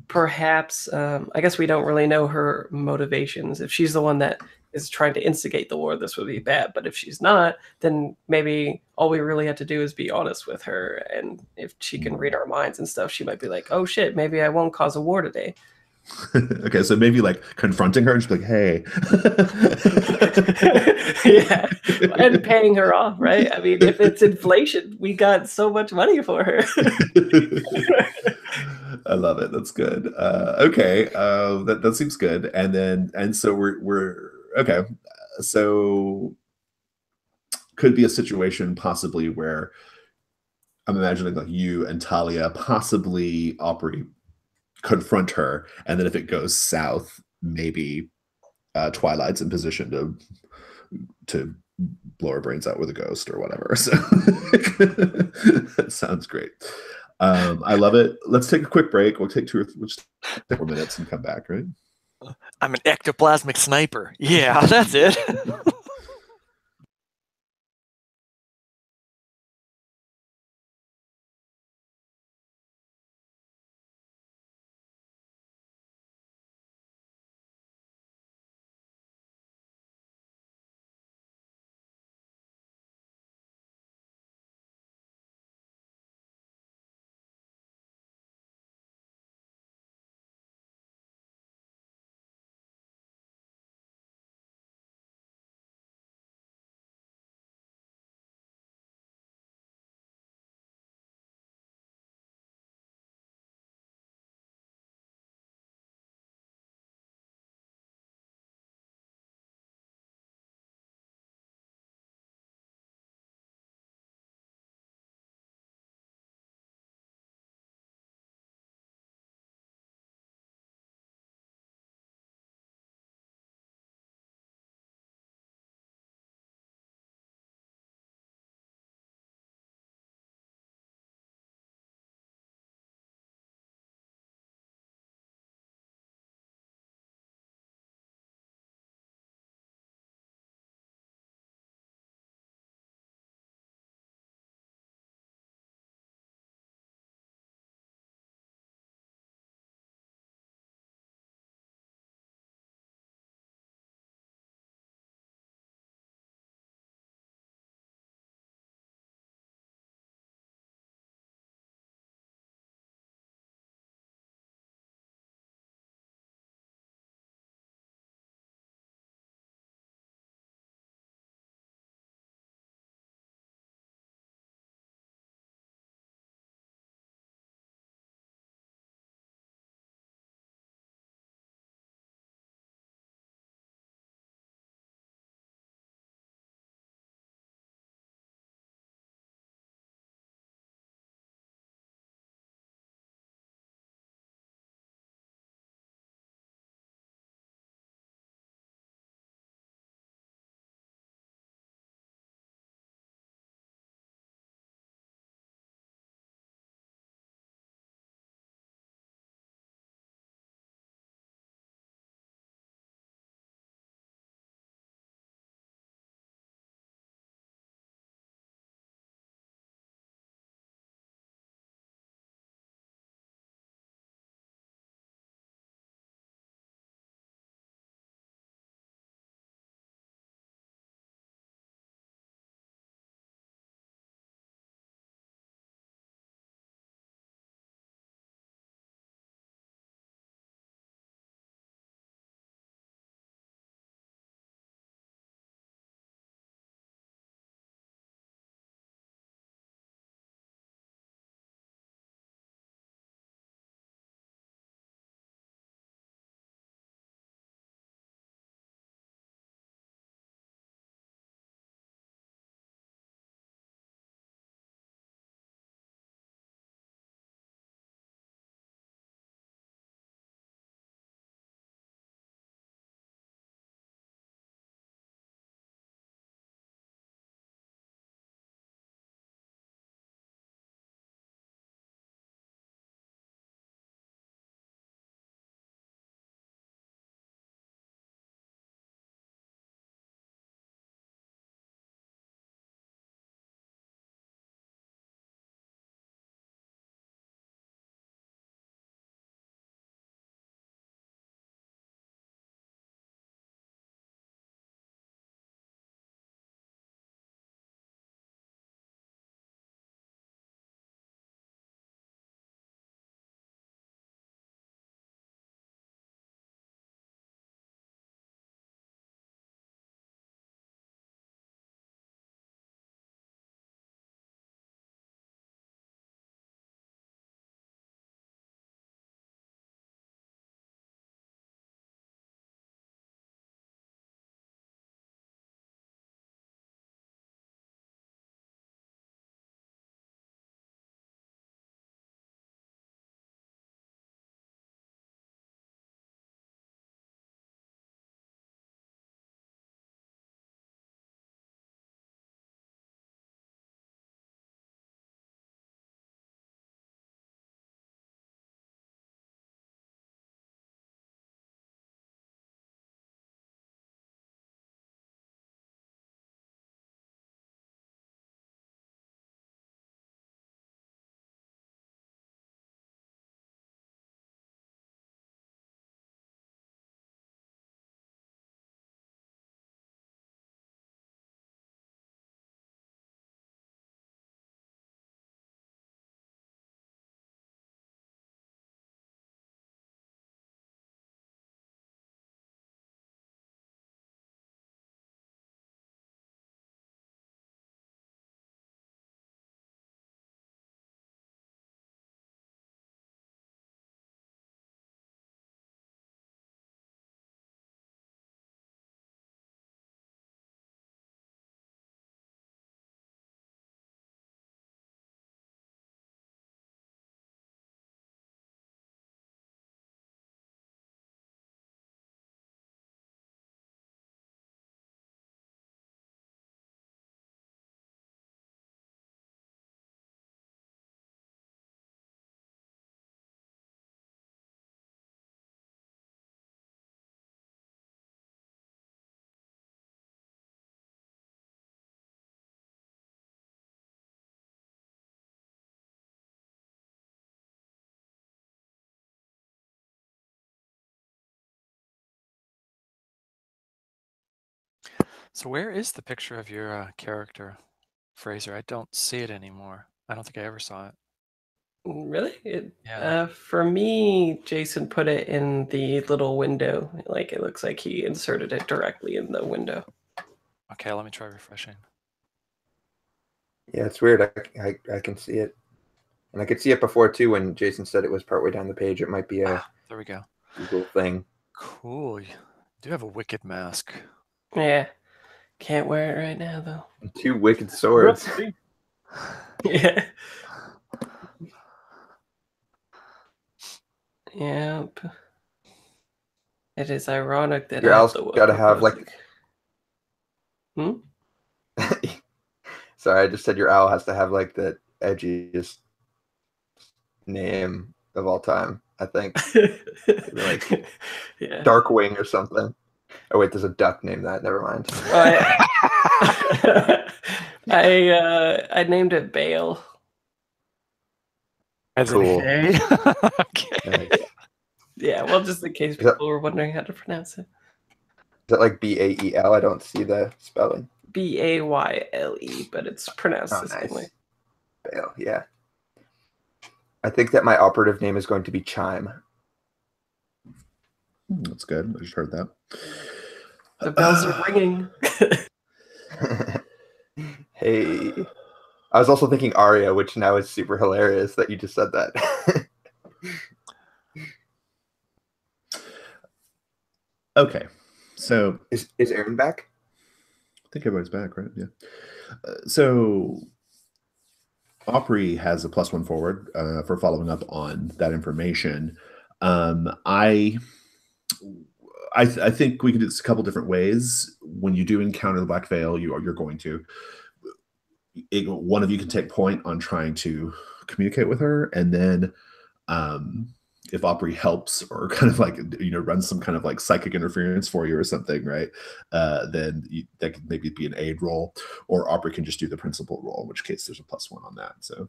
perhaps, I guess we don't really know her motivations. If she's the one that is trying to instigate the war, this would be bad. But if she's not, then maybe all we really have to do is be honest with her. And if she can read our minds and stuff, she might be like, oh shit, maybe I won't cause a war today. Okay, so maybe like confronting her and just be like, hey. Yeah, and paying her off, right? I mean, if it's inflation, we got so much money for her. I love it. That's good. Okay, that seems good. And so we're okay. So could be a situation possibly where I'm imagining like you and Talia, possibly Aubrey, confront her, and then if it goes south, maybe Twilight's in position to blow her brains out with a ghost or whatever. So that sounds great. I love it. Let's take a quick break. We'll take 2 more minutes and come back, right? I'm an ectoplasmic sniper. Yeah, that's it. So where is the picture of your character, Fraser? I don't see it anymore. I don't think I ever saw it. Really? Yeah. For me, Jason put it in the little window. Like it looks like he inserted it directly in the window. Okay, let me try refreshing. Yeah, it's weird. I can see it. And I could see it before too when Jason said it was partway down the page. It might be a There we go. Google thing. Cool. You do have a wicked mask. Yeah. Can't wear it right now though. And 2 wicked swords. Yeah. Yep. It is ironic that Your I have owl's the got to have like. Sorry, I just said your owl has to have like the edgiest name of all time. I think like yeah. Darkwing or something. Oh wait, there's a duck named that. Never mind. I named it Bale. As Cool. in okay. Nice. Yeah, well, just in case people were wondering how to pronounce it. Is that like Bael? I don't see the spelling. Bayle, but it's pronounced the same way. Bale, yeah. I think that my operative name is going to be Chime. That's good. I just heard that. The bells are ringing. Hey. I was also thinking Aria, which now is super hilarious that you just said that. Okay. So is Aaron back? I think everybody's back, right? Yeah. So Opry has a +1 forward for following up on that information. I think we can do this a couple different ways. When you do encounter the Black Veil, you're going to. One of you can take point on trying to communicate with her, and then if Opry helps or kind of like runs some kind of like psychic interference for you or something, right? Then that could maybe be an aid roll, or Opry can just do the principal roll, in which case there's a +1 on that. So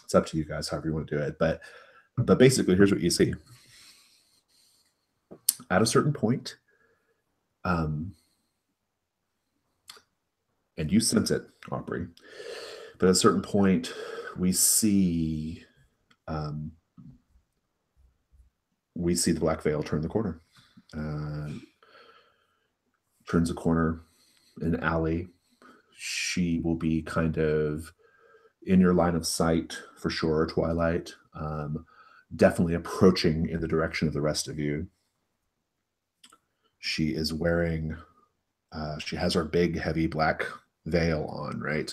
it's up to you guys, however you want to do it. But basically, here's what you see. At a certain point, and you sense it, Opry, but at a certain point, we see the Black Veil turn the corner. Turns a corner, an alley. She will be kind of in your line of sight for sure, Twilight. Definitely approaching in the direction of the rest of you. She is wearing, she has her big, heavy black veil on, right?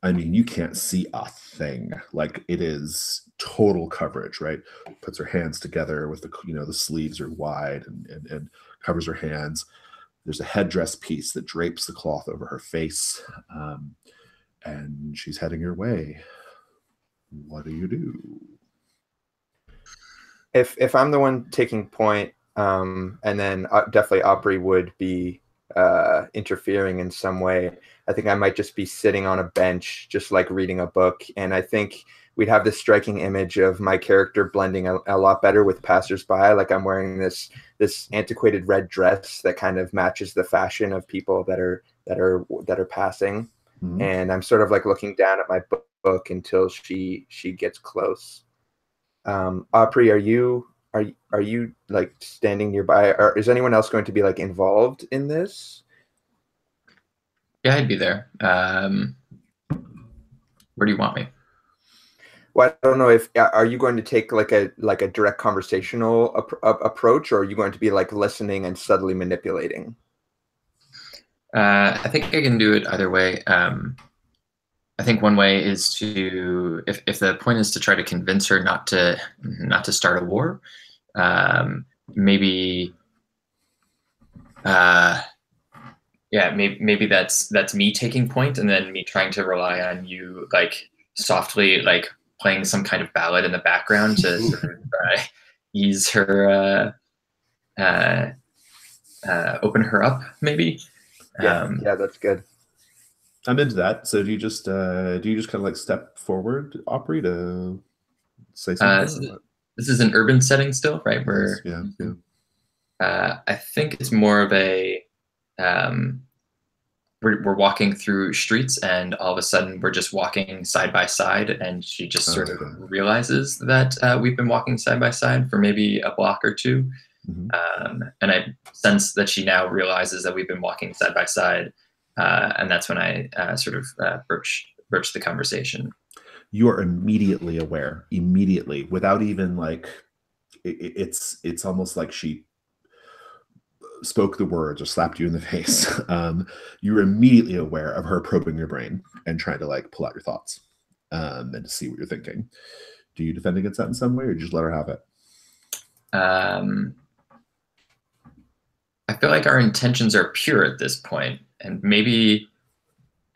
I mean, you can't see a thing. Like, it is total coverage, right? Puts her hands together with the sleeves are wide and covers her hands. There's a headdress piece that drapes the cloth over her face, and she's heading your way. What do you do? If I'm the one taking point, and then definitely Opry would be interfering in some way, I think I might just be sitting on a bench, just like reading a book. And I think we'd have this striking image of my character blending a lot better with passersby. Like I'm wearing this antiquated red dress that kind of matches the fashion of people that are passing. Mm-hmm. And I'm sort of like looking down at my book until she gets close. Opry, are you like standing nearby, or is anyone else going to be like involved in this? Yeah, I'd be there. Where do you want me? Well, I don't know if are you going to take like a direct conversational approach, or are you going to be like listening and subtly manipulating? I think I can do it either way. I think one way is to, if the point is to try to convince her not to start a war, maybe that's me taking point, and then me trying to rely on you, like softly, like playing some kind of ballad in the background to sort of ease her, open her up, maybe. Yeah, that's good. I'm into that. So do you just kind of like step forward, Opry, to say something? This is an urban setting still, right? Where yeah. I think it's more of a we're walking through streets, and all of a sudden we're just walking side by side, and she just sort of realizes that we've been walking side by side for maybe a block or two. And I sense that she now realizes that we've been walking side by side, and that's when I sort of broach the conversation. You are immediately aware, immediately, without even like, it's almost like she spoke the words or slapped you in the face. You're immediately aware of her probing your brain and trying to like pull out your thoughts and to see what you're thinking. Do you defend against that in some way, or just let her have it? I feel like our intentions are pure at this point, and maybe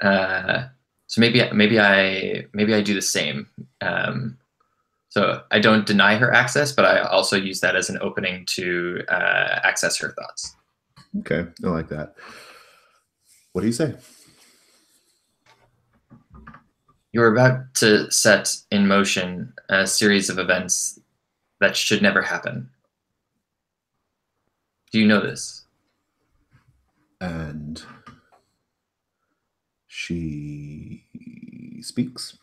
so maybe I do the same. So I don't deny her access, but I also use that as an opening to access her thoughts. Okay, I like that. What do you say? You're about to set in motion a series of events that should never happen. Do you know this? And she speaks.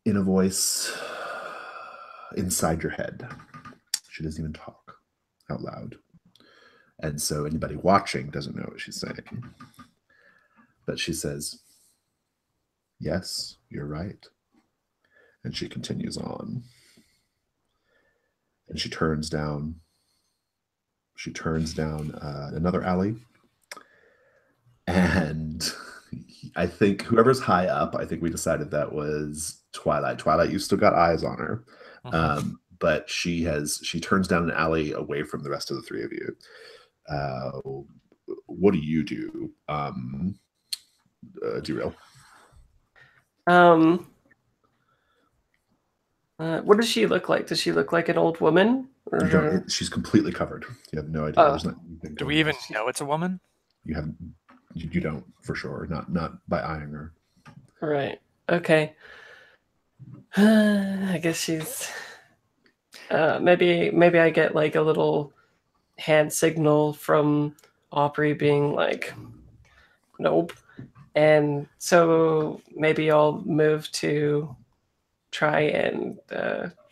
In a voice inside your head. She doesn't even talk out loud. And so anybody watching doesn't know what she's saying. But she says, yes, you're right. And she continues on. And she turns down another alley. And I think whoever's high up, I think we decided that was Twilight. Twilight, you still got eyes on her. But she turns down an alley away from the rest of the three of you. What do you do, Derail? What does she look like? Does she look like an old woman? She's completely covered. You have no idea. Do we even know it's a woman? You haven't. You don't, for sure. Not by eyeing her. Right. Okay. I guess she's. Maybe I get like a little hand signal from Aubrey being like, nope. And so maybe I'll move to try and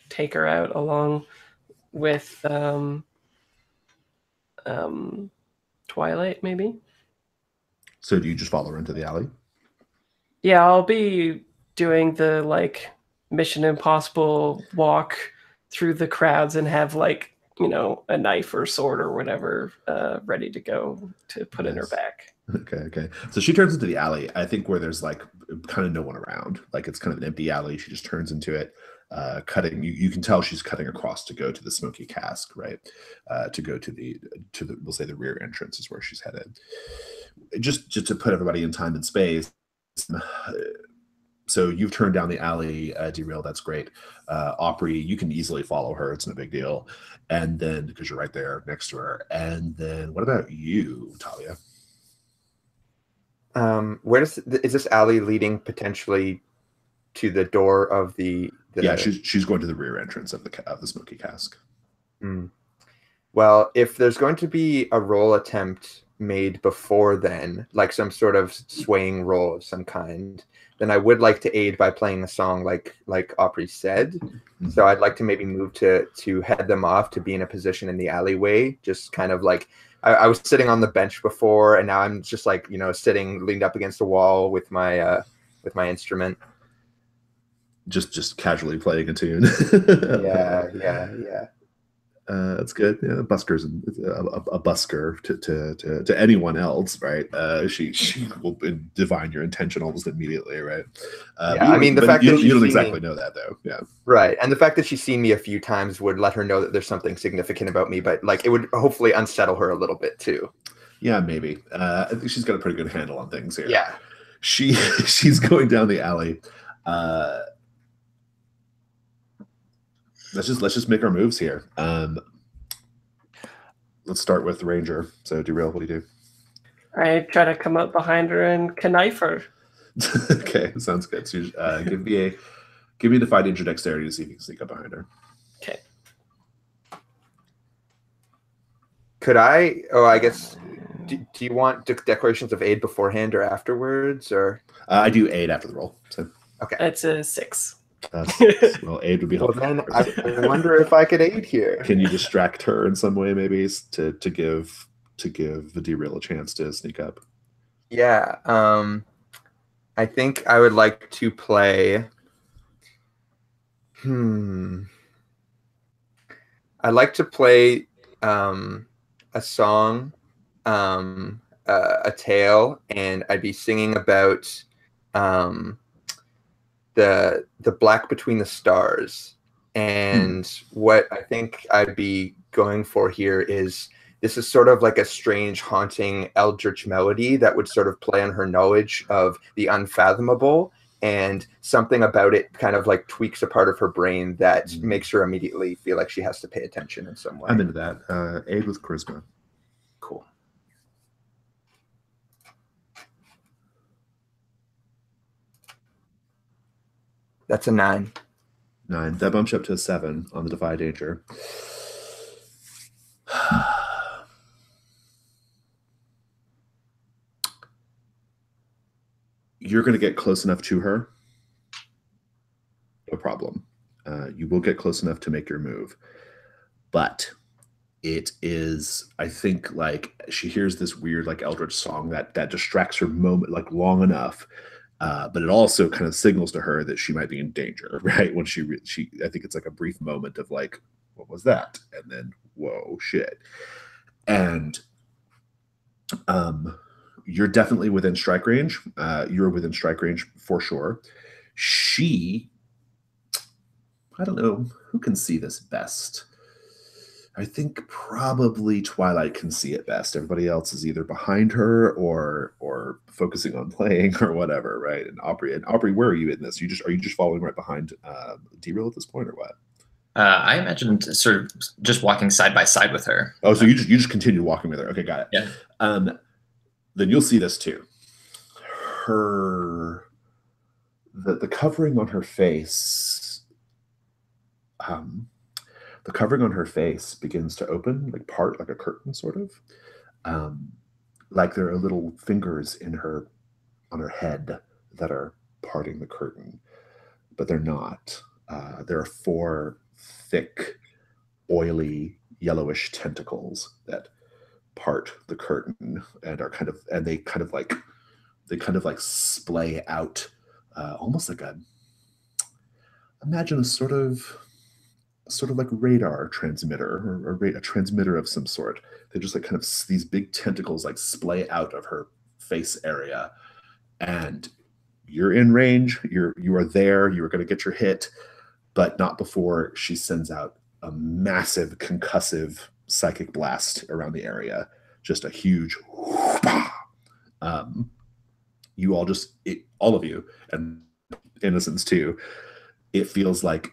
take her out along with Twilight, maybe. So do you just follow her into the alley? Yeah, I'll be doing the like Mission Impossible walk through the crowds and have like, you know, a knife or sword or whatever ready to go to put in her back. Okay. So she turns into the alley, I think, where there's like kind of no one around. Like it's kind of an empty alley. She just turns into it, cutting. You can tell she's cutting across to go to the Smoky Cask, right? To go to the we'll say the rear entrance is where she's headed. Just to put everybody in time and space. So you've turned down the alley, Derail. That's great. Aubrey, you can easily follow her. It's no big deal. And then because you're right there next to her. And then what about you, Talia? Where is this alley leading potentially to the door of the Yeah, she's going to the rear entrance of the Smoky Cask. Well, if there's going to be a roll attempt made before then, like some sort of swaying roll of some kind, then I would like to aid by playing a song like Aubrey said. So I'd like to maybe move to head them off to be in a position in the alleyway, just kind of like I was sitting on the bench before, and now I'm just like, you know, sitting leaned up against the wall with my instrument. Just casually playing a tune. Yeah. That's good. Yeah, a busker's a busker to anyone else, right? She will divine your intention almost immediately, right? I mean, the fact you that don't exactly know that, though. Yeah, right. And the fact that she's seen me a few times would let her know that there's something significant about me, but like it would hopefully unsettle her a little bit too. Yeah, maybe. I think she's got a pretty good handle on things here. Yeah, she's going down the alley. Let's just make our moves here. Let's start with the Ranger. So, Derail, what do you do? I try to come up behind her and knife her. Okay, sounds good. So, give me a fighting dexterity to see if you can sneak up behind her. Okay. Could I? Oh, I guess. Do you want declarations of aid beforehand or afterwards, or? I do aid after the roll. So Okay. It's a 6. well, aid would be Well, helpful. then I wonder if I could aid here. Can you distract her in some way, maybe, to give the derail a chance to sneak up? Yeah. I think I would like to play. I'd like to play a song, a tale, and I'd be singing about the black between the stars. And what I think I'd be going for here is, this is sort of like a strange, haunting eldritch melody that would sort of play on her knowledge of the unfathomable, and something about it kind of like tweaks a part of her brain that makes her immediately feel like she has to pay attention in some way. I'm into that. Aid with charisma. Cool. That's a 9. 9. That bumps you up to a 7 on the Defy Danger. You're going to get close enough to her. No problem. You will get close enough to make your move. But it is, I think, like, she hears this weird, like, eldritch song that distracts her moment, like, long enough. But it also kind of signals to her that she might be in danger, right? When she I think it's like a brief moment of like, what was that? And then, whoa, shit. And you're definitely within strike range. You're within strike range for sure. She, I don't know, who can see this best? I think probably Twilight can see it best. Everybody else is either behind her or focusing on playing or whatever, right? And Aubrey, where are you in this? Are you just following right behind Derail at this point, or what? I imagined sort of just walking side by side with her. Oh, so you just continue walking with her. Okay, got it. Yeah. Then you'll see this too. The covering on her face. The covering on her face begins to open, like part like a curtain, sort of. Like there are little fingers on her head that are parting the curtain, but they're not. There are 4 thick, oily, yellowish tentacles that part the curtain and they kind of like splay out, almost like imagine a sort of like radar transmitter or a transmitter of some sort. They just like kind of these big tentacles like splay out of her face area, and you're in range. You are there. You are going to get your hit, but not before she sends out a massive concussive psychic blast around the area. Just a huge you all of you, and Innocence too, it feels like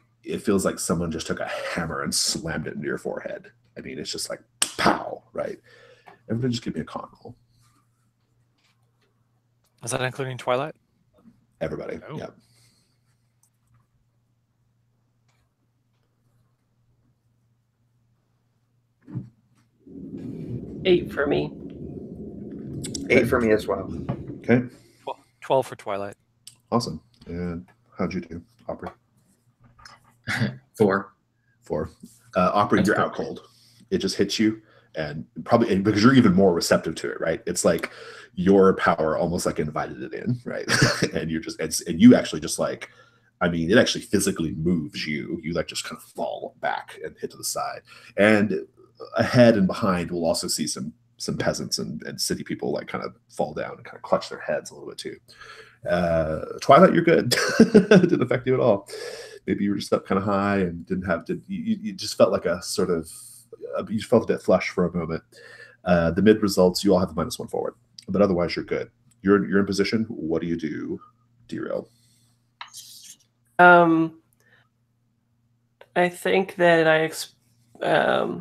someone just took a hammer and slammed it into your forehead. I mean, it's just like pow, right? Everybody just give me a con roll. Is that including Twilight? Everybody. Oh. Yeah. Eight for me. 8 for me as well. Okay. 12 for Twilight. Awesome. And how'd you do, Aubrey? 4. 4. Aubrey, That's you're cool. out cold. It just hits you, and probably because you're even more receptive to it, right? It's like your power almost like invited it in, right? And you actually just like, I mean, it actually physically moves you. You like just kind of fall back and hit to the side. And ahead and behind we'll also see some peasants and city people like kind of fall down and kind of clutch their heads a little bit too. Twilight, you're good. It didn't affect you at all. Maybe you were just up kind of high and you just felt like a sort of, you felt a bit flush for a moment. The mid results, you all have the -1 forward, but otherwise you're good. You're in position. What do you do, Derail? I think that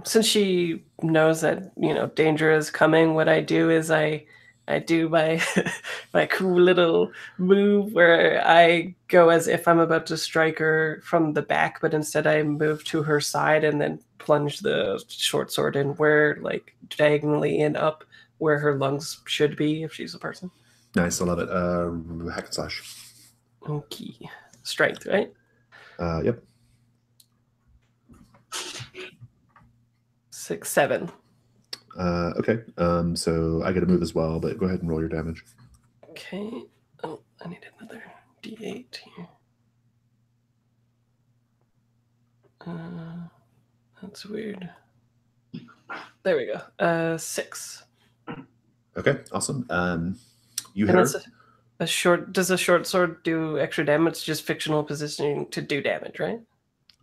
since she knows that danger is coming, what I do is I I do my my cool little move where I go as if I'm about to strike her from the back, but instead I move to her side and then plunge the short sword in where, like, diagonally and up where her lungs should be if she's a person. Nice, I love it. Hack and slash. Okay. Strength, right? Yep. 6, 7. Okay. So I get a move as well, but go ahead and roll your damage. Okay. Oh, I need another D8 here. That's weird. There we go. 6. Okay, awesome. You hit And her. that's a short. Does a short sword do extra damage? Just fictional positioning to do damage, right?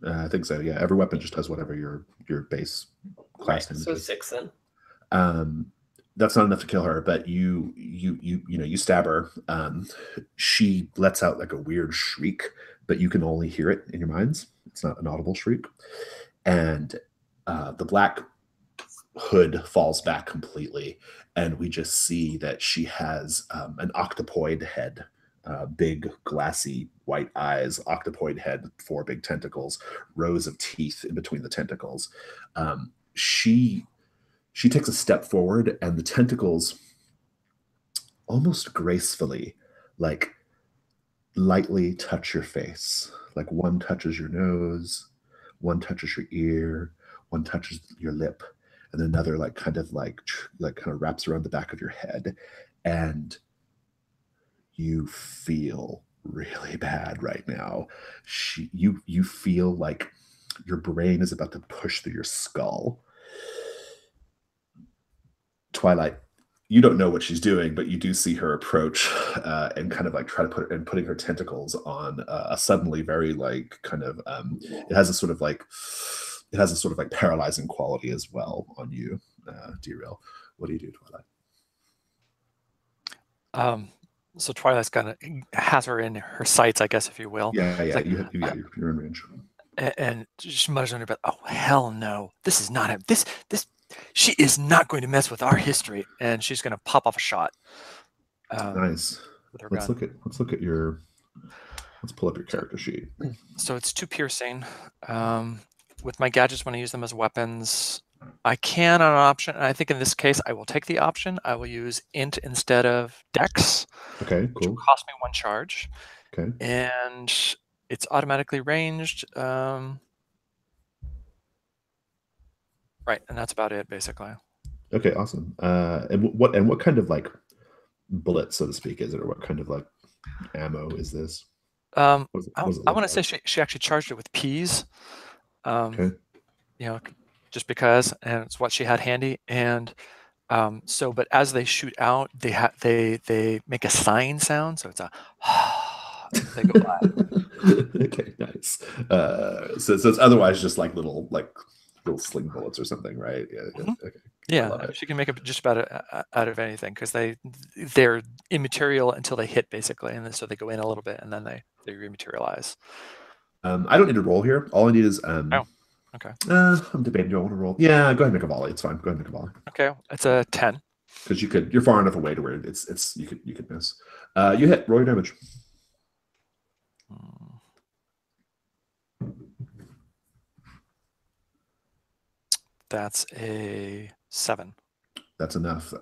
I think so. Yeah, every weapon just does whatever your base class Right. damage So is. 6 then. That's not enough to kill her, but you stab her. She lets out like a weird shriek, but you can only hear it in your minds. It's not an audible shriek, and the black hood falls back completely, and we just see that she has an octopoid head, big glassy white eyes, octopoid head, 4 big tentacles, rows of teeth in between the tentacles. She takes a step forward, and the tentacles almost gracefully, like, lightly touch your face. Like, one touches your nose, one touches your ear, one touches your lip, and another kind of wraps around the back of your head. And you feel really bad right now. You feel like your brain is about to push through your skull. Twilight, you don't know what she's doing, but you do see her approach and kind of like try to putting her tentacles on a suddenly very like kind of it has a sort of like paralyzing quality as well on you, Derail. What do you do, Twilight? So Twilight's has her in her sights, I guess, if you will. Yeah, like, you're in range. And she mutters under her breath, "Oh hell no! This is not him. This she is not going to mess with our history." And she's going to pop off a shot. Nice. With her Let's gun. let's pull up your character sheet. So it's 2 piercing. With my gadgets, when I use them as weapons, I can on an option. And I think in this case, I will take the option. I will use int instead of dex. Okay, Which cool. will cost me 1 charge. Okay. And it's automatically ranged. Right, and that's about it, basically. Okay, awesome. And what kind of like bullet, so to speak, is it, or what kind of like ammo is this? I want to say she actually charged it with peas. Okay. Just because, and it's what she had handy. And but as they shoot out, they make a sighing sound, so it's a they go by. Okay, nice. So it's otherwise just like little sling bullets or something, right? Yeah. Mm-hmm. Okay. Yeah, she can make it just about out of anything, because they're immaterial until they hit, basically, and then so they go in a little bit and then they rematerialize. I don't need to roll here. All I need is okay. I'm debating. Do I want to roll? Yeah, go ahead and make a volley. It's fine. Go ahead and make a volley. Okay, it's a 10. Because you're far enough away to where you could miss. You hit. Roll your damage. That's a 7. That's enough.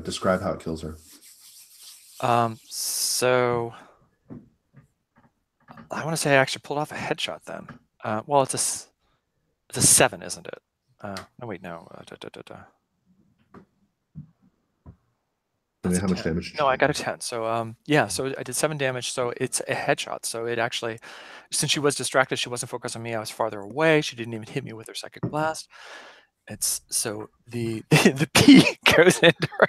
Describe how it kills her. So I want to say I actually pulled off a headshot then. Well, it's a 7, isn't it? No, wait, no. How much damage? No, I got a 10. So yeah, so I did 7 damage. So it's a headshot. So it actually, since she was distracted, she wasn't focused on me. I was farther away. She didn't even hit me with her psychic blast. So the pea goes into her.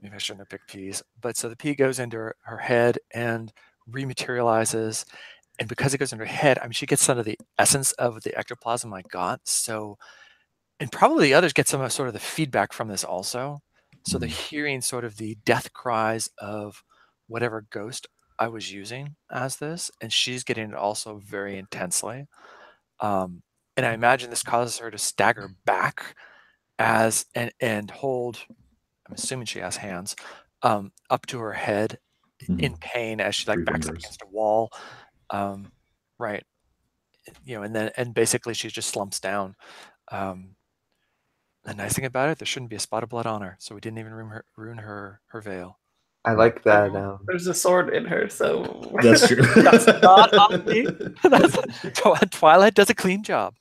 Maybe I shouldn't have picked peas, but so the pea goes into her head and rematerializes. And because it goes in her head, I mean, she gets some of the essence of the ectoplasm I got. So, and probably the others get some of sort of the feedback from this also. So they're hearing sort of the death cries of whatever ghost I was using as this, and she's getting it also very intensely. And I imagine this causes her to stagger back and hold, I'm assuming she has hands, up to her head in pain as she like 3 backs up fingers. against a wall. Right. And basically she just slumps down. The nice thing about it, there shouldn't be a spot of blood on her, so we didn't even ruin her veil. I like that. There's a sword in her, so That's true. That's not on me. Twilight does a clean job.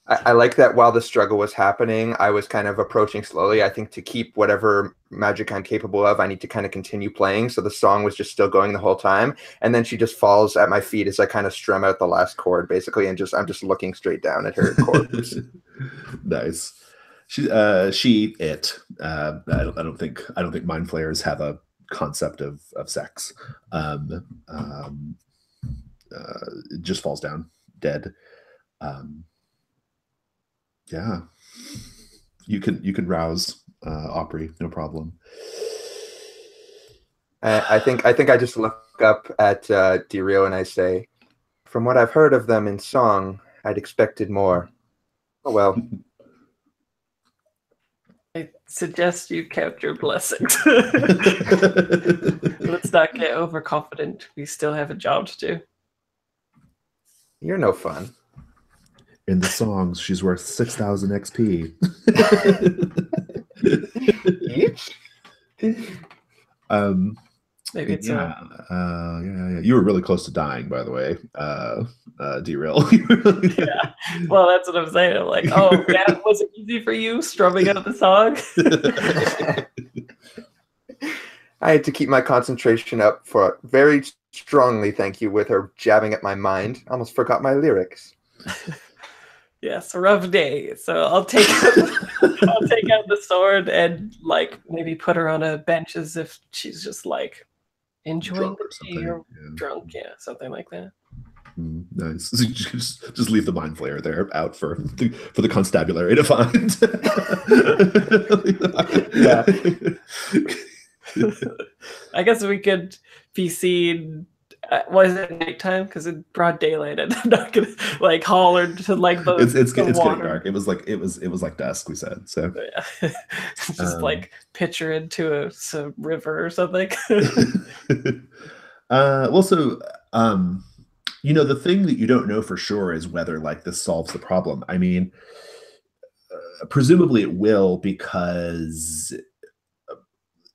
I like that while the struggle was happening, I was kind of approaching slowly. I think to keep whatever magic I'm capable of, I need to kind of continue playing. So the song was just still going the whole time. And then she just falls at my feet as I kind of strum out the last chord, basically, and I'm just looking straight down at her corpse. Nice. I don't think mind flayers have a concept of sex. It just falls down dead. Yeah, you can rouse Opry, no problem. I think I just look up at Diriel and I say, from what I've heard of them in song, I'd expected more. Oh well. I suggest you count your blessings. Let's not get overconfident. We still have a job to do. You're no fun. In the songs, she's worth 6,000 XP. Maybe it's yeah. You were really close to dying, by the way, Derail. yeah. Well, that's what I'm saying. I'm like, oh, yeah, was it easy for you strumming out the song? I had to keep my concentration up for very strongly, thank you, with her jabbing at my mind. Almost forgot my lyrics. Yes, a rough day. So I'll take out the sword and like maybe put her on a bench as if she's just like enjoying the tea or drunk, something like that. Nice. Just leave the mind flayer there out for the constabulary to find. I guess we could be seen. Was it nighttime? Because in broad daylight, and I'm not gonna like holler to like the. It's getting dark. It was like dusk. We said so. Yeah. Just like picture into a river or something. The thing that you don't know for sure is whether like this solves the problem. I mean, presumably it will, because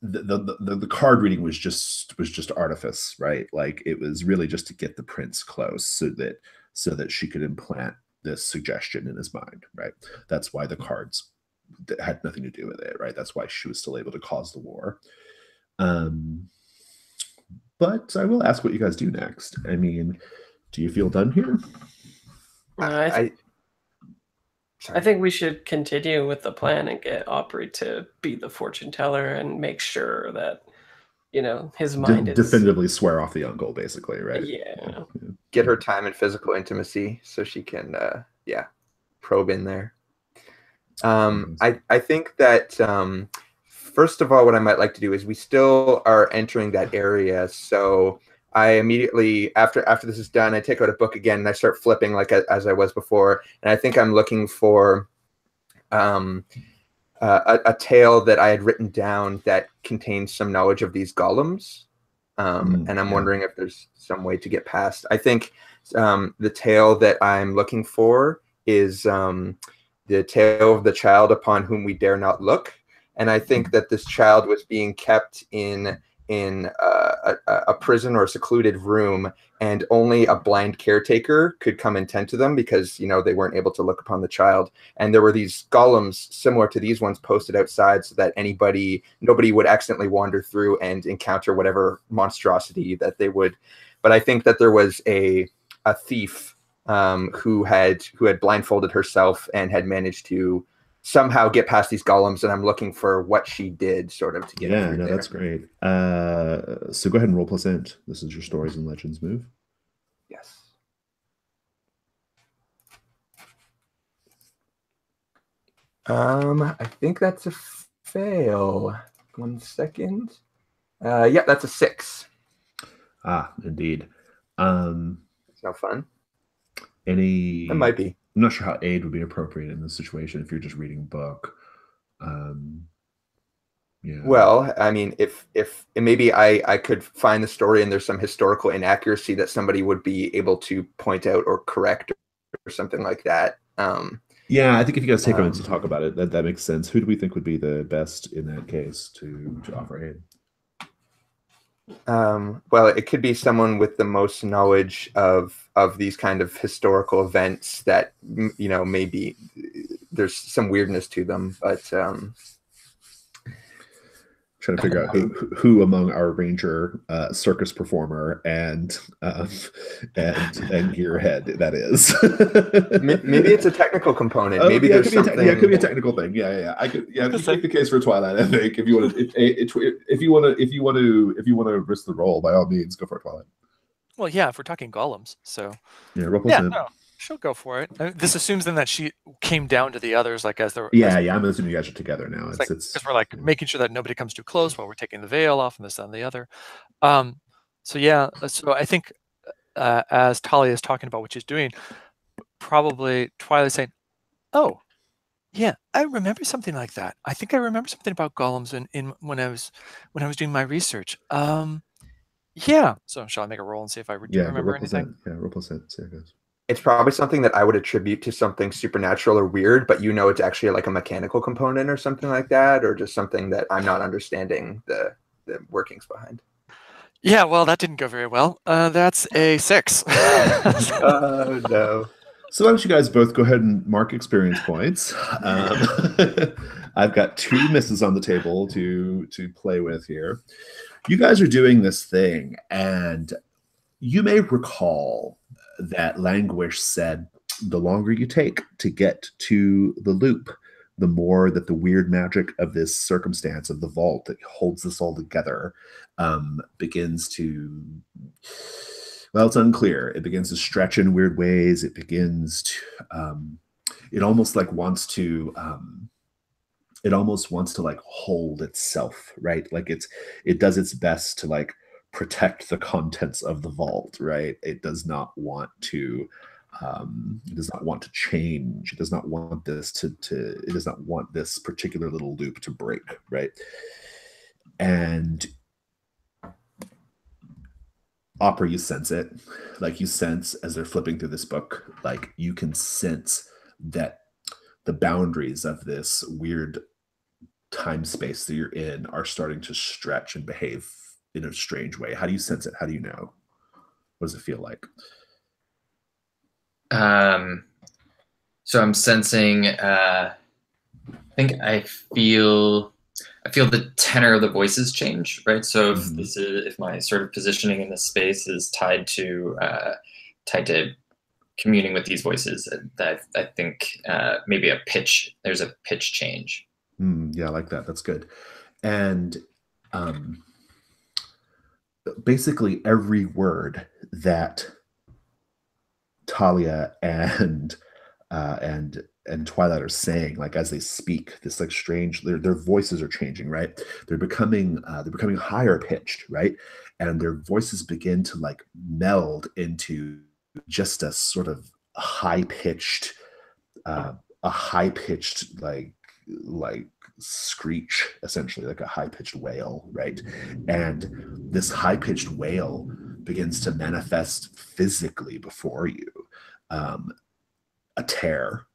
the card reading was just artifice, right? Like it was really just to get the prince close so that she could implant this suggestion in his mind, right? That's why the cards had nothing to do with it, right? That's why she was still able to cause the war. But I will ask what you guys do next. I mean, do you feel done here? I think we should continue with the plan and get Opry to be the fortune teller and make sure that, his mind is... Definitively swear off the uncle, basically, right? Yeah. Get her time and physical intimacy so she can, probe in there. I think that, first of all, what I might like to do is we still are entering that area, so... I immediately, after this is done, I take out a book again and I start flipping like as I was before. And I think I'm looking for a tale that I had written down that contains some knowledge of these golems. And I'm wondering if there's some way to get past. I think the tale that I'm looking for is the tale of the child upon whom we dare not look. And I think that this child was being kept in a prison or a secluded room, and only a blind caretaker could come and tend to them because they weren't able to look upon the child. And there were these golems similar to these ones posted outside so that nobody would accidentally wander through and encounter whatever monstrosity that they would. But I think that there was a thief who had blindfolded herself and had managed to somehow get past these golems, and I'm looking for what she did sort of to get through there. That's great. So go ahead and roll plus int. This is your stories and legends move. Yes. I think that's a fail. 1 second. That's a 6. Indeed. It's no fun. It might be. I'm not sure how aid would be appropriate in this situation if you're just reading a book. Yeah. Well, I mean, if and maybe I could find the story and there's some historical inaccuracy that somebody would be able to point out or correct or something like that. Yeah, I think if you guys take a minute to talk about it, that makes sense. Who do we think would be the best in that case to offer aid? Well, it could be someone with the most knowledge of these kind of historical events that, you know, maybe there's some weirdness to them, but Trying to figure out who among our ranger, circus performer, and gearhead that is. Maybe it's a technical component. Oh, maybe yeah, there's something. It could be a technical thing. Yeah. I could. Yeah, take the case for Twilight. I think if you want to, if you want to risk the roll, by all means, go for Twilight. Well, yeah, if we're talking golems, so yeah, roll yeah, no, she'll go for it. This assumes then that she came down to the others, like as they're I'm assuming you guys are together now. It's because we're like making sure that nobody comes too close while we're taking the veil off and this and the other. So yeah, so I think as Talia is talking about what she's doing, probably Twilight's saying, "Oh, yeah, I remember something like that. I think I remember something about golems in when I was doing my research. Yeah. So shall I make a roll and see if I do remember anything? Yeah, roll plus it. See how it goes. It's probably something that I would attribute to something supernatural or weird, but you know it's actually like a mechanical component or something like that, or just something that I'm not understanding the workings behind. Yeah, well, that didn't go very well. That's a 6. Oh, no. So why don't you guys both go ahead and mark experience points? I've got 2 misses on the table to play with here. You guys are doing this thing, and you may recall that Languish said, the longer you take to get to the loop, the more that the weird magic of this circumstance of the vault that holds this all together begins to, well, it's unclear. It begins to stretch in weird ways. It begins to, it almost like wants to, it almost wants to like hold itself, right? Like it does its best to like protect the contents of the vault, right? It does not want to change. It does not want this it does not want this particular little loop to break, right? And Opera, you sense it. Like you sense as they're flipping through this book, like you can sense that the boundaries of this weird time space that you're in are starting to stretch and behave in a strange way. How do you sense it? How do you know? What does it feel like? So I'm sensing, I think I feel the tenor of the voices change, right? So if my sort of positioning in this space is tied to communing with these voices, that I think maybe there's a pitch change. Yeah, I like that. That's good. And basically every word that Talia and Twilight are saying, like as they speak, this like strange, their voices are changing, right? They're becoming higher pitched, right? And their voices begin to like meld into just a sort of high pitched like screech, essentially, like a high pitched wail, right? And this high pitched wail begins to manifest physically before you. A tear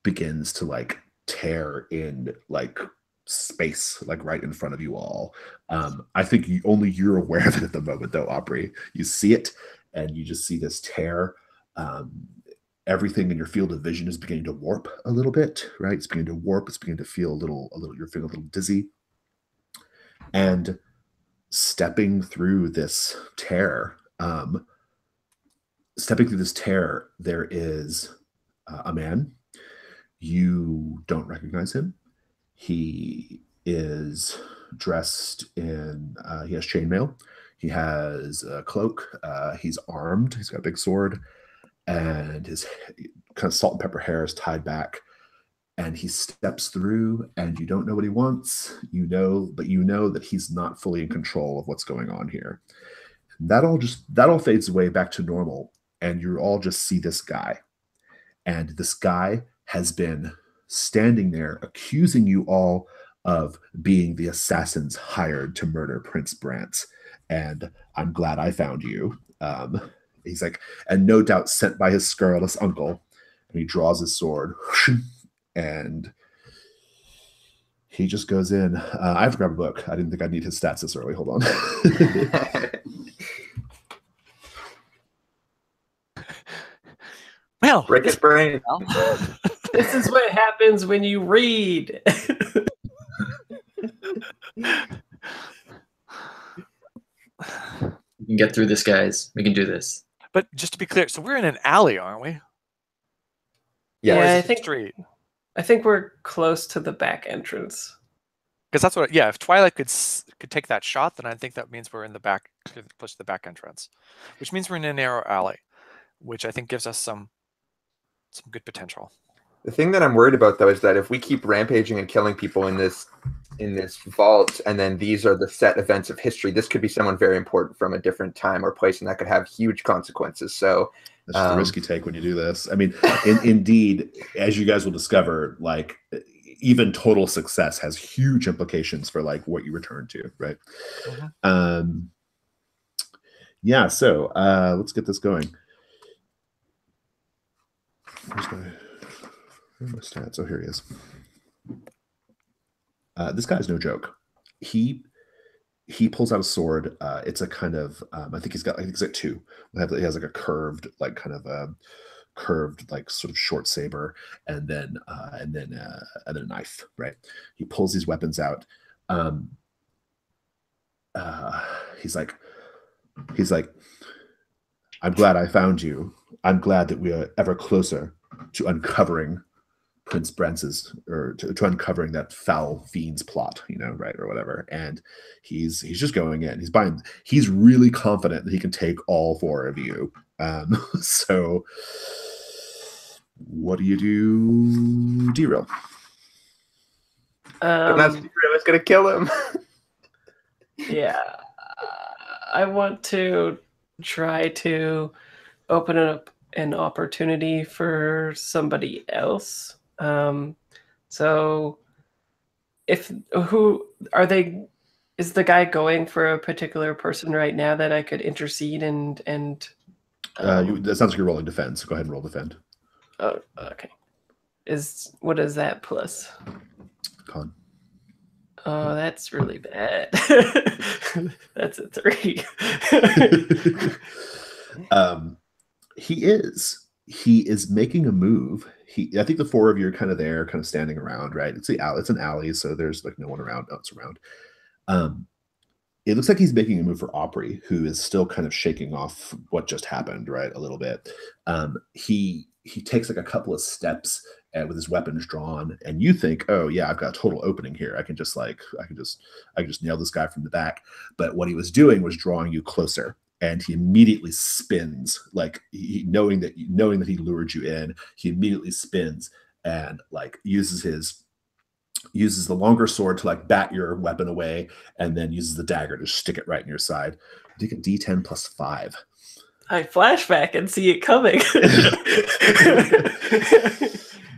begins to like tear in like space, like right in front of you all. I think only you're aware of it at the moment, though, Aubrey. You see it, and you just see this tear. Everything in your field of vision is beginning to warp a little bit, right? It's beginning to warp. It's beginning to feel a little. You're feeling a little dizzy, and stepping through this tear. There is a man. You don't recognize him. He is dressed in, he has chainmail. He has a cloak. He's armed. He's got a big sword. And his kind of salt and pepper hair is tied back. And he steps through, and you don't know what he wants. But you know that he's not fully in control of what's going on here. That all fades away back to normal. And you all just see this guy. And this guy has been standing there accusing you all of being the assassins hired to murder Prince Brant. And I'm glad I found you. He's like, and no doubt sent by his scurrilous uncle. And he draws his sword and he just goes in. I have to grab a book. I didn't think I'd need his stats this early. Hold on. Well, Break his brain. This is what happens when you read. We can get through this, guys. We can do this. but just to be clear, so we're in an alley, aren't we? Yeah. Or is I it think street. I think we're close to the back entrance. Because that's what, yeah. If Twilight could take that shot, then I think that means we're in the back, close to the back entrance, which means we're in a narrow alley, which I think gives us some good potential. The thing that I'm worried about, though, is that if we keep rampaging and killing people in this vault, and then these are the set events of history, this could be someone very important from a different time or place, and that could have huge consequences. So that's just a risk you take when you do this. I mean, indeed, as you guys will discover, like even total success has huge implications for like what you return to, right? Mm-hmm. Yeah. So let's get this going. Where's my stats? Oh, here he is. This guy's no joke. He pulls out a sword. It's a kind of I think he's got two. He has like a curved, like kind of a curved, like sort of short saber, and then a knife. Right. He pulls these weapons out. He's like, I'm glad I found you. I'm glad that we are ever closer to uncovering Prince Brant's, or to uncovering that foul fiend's plot, right, or whatever. And he's just going in. He's really confident that he can take all four of you. So what do you do, Derail? that's Derail is gonna kill him. Yeah, I want to try to open up an opportunity for somebody else. So is the guy going for a particular person right now that I could intercede and that sounds like you're rolling defend, so go ahead and roll defend. Oh, okay. What is that plus? Con. Oh, that's really bad. That's a 3. He is making a move. I think the four of you are kind of there, kind of standing around, right? It's an alley, so there's like no one else around. It looks like he's making a move for Opry, who is still kind of shaking off what just happened, right? A little bit. He takes like a couple of steps with his weapons drawn, and you think, oh yeah, I've got a total opening here. I can just nail this guy from the back. But what he was doing was drawing you closer. And he immediately spins, like knowing that he lured you in. He immediately spins and like uses the longer sword to like bat your weapon away, and then uses the dagger to stick it right in your side. You get a D10 plus 5. I flashback and see it coming.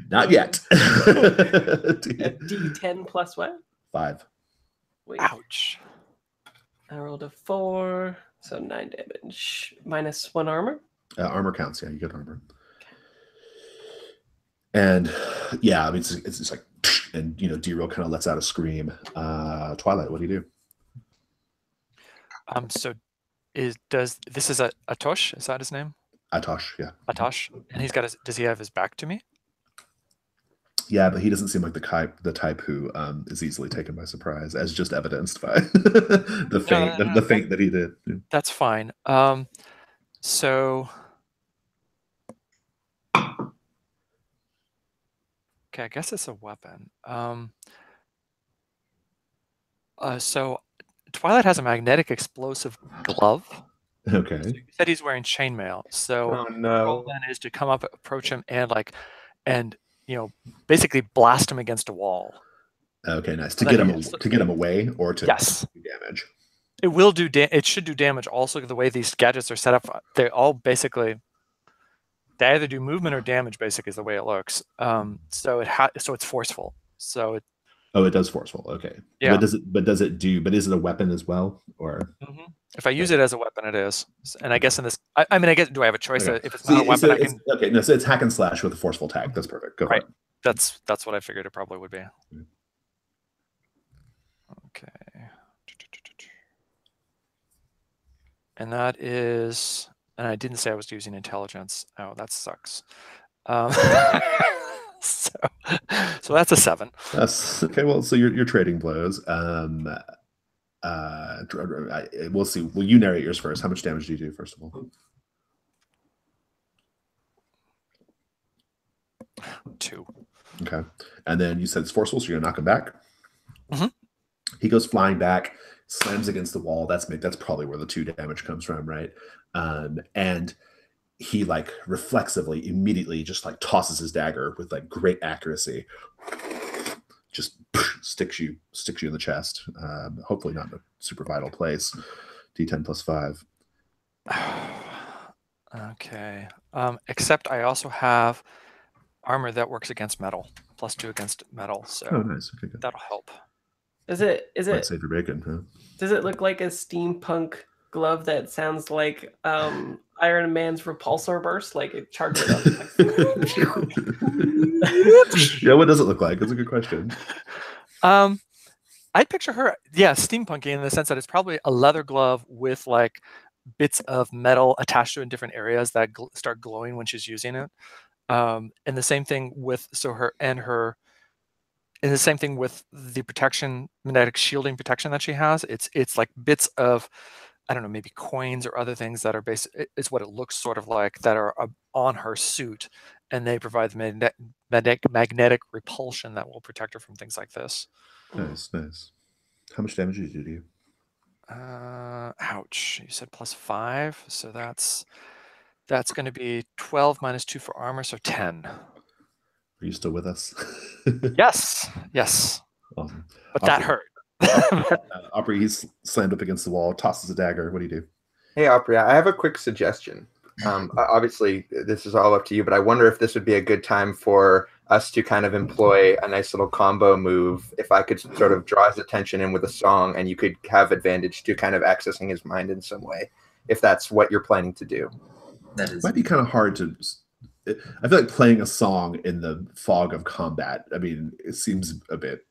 Not yet. A D10 plus what? 5. Wait. Ouch. I rolled a 4. So 9 damage. Minus 1 armor? Armor counts, yeah, you get armor. And yeah, I mean, it's just like, and Derail kind of lets out a scream. Twilight, what do you do? So this is Atosh? Is that his name? Atosh, yeah. Atosh, and does he have his back to me? Yeah, but he doesn't seem like the type who is easily taken by surprise, as just evidenced by the feint that he did. Yeah. That's fine. So okay, I guess it's a weapon. So Twilight has a magnetic explosive glove. Okay. So you said he's wearing chainmail. So Oh the no. goal then is to come up, approach him, and basically blast him against a wall. Okay, nice. To get him away, or to do damage. It will do. It should do damage. Also, the way these gadgets are set up, they all basically they either do movement or damage. Basically, is the way it looks. So it's forceful. So Oh, it does forceful. Okay. Yeah. But does it do? But is it a weapon as well, or? If I use it as a weapon, it is. And I guess in this, I mean, I guess, do I have a choice? Okay. If it's not a weapon, I can. Okay. No, so it's hack and slash with a forceful tag. That's perfect. Go Right. for it. That's what I figured it probably would be. Okay. And that is, and I didn't say I was using intelligence. Oh, that sucks. So that's a 7. That's okay. Well, so you're trading blows. We'll see. Will you narrate yours first? How much damage do you do first of all? 2. Okay, and then you said it's forceful, so you're gonna knock him back. Mhm. He goes flying back, slams against the wall. That's probably where the 2 damage comes from, right? And he like reflexively, immediately, just like tosses his dagger with like great accuracy. Just sticks you in the chest. Hopefully not in a super vital place. D10 plus 5. Okay. Except I also have armor that works against metal, +2 against metal. So Oh, nice. Okay, good. that'll help. Is it Might save your bacon, huh? does it look like a steampunk glove that sounds like Iron Man's repulsor burst, like it charges up? Yeah, what does it look like? That's a good question. I'd picture her, yeah, steampunky in the sense that it's probably a leather glove with like bits of metal attached to it in different areas that start glowing when she's using it. And the same thing with and the same thing with the protection, magnetic shielding protection that she has. It's like bits of, I don't know, maybe coins or other things that are it's what it looks sort of like, that are on her suit, and they provide the magnetic repulsion that will protect her from things like this. Nice. How much damage did you do? Ouch! You said +5, so that's going to be 12 minus 2 for armor, so 10. Are you still with us? Yes. Awesome. But that hurt. Aubrey, he's slammed up against the wall, tosses a dagger. What do you do? Hey, Aubrey, I have a quick suggestion. Obviously, this is all up to you, but I wonder if this would be a good time for us to kind of employ a nice little combo move. If I could sort of draw his attention in with a song, and you could have advantage to kind of accessing his mind in some way, if that's what you're planning to do. That is Might be kind of hard to. I feel like playing a song in the fog of combat. I mean, it seems a bit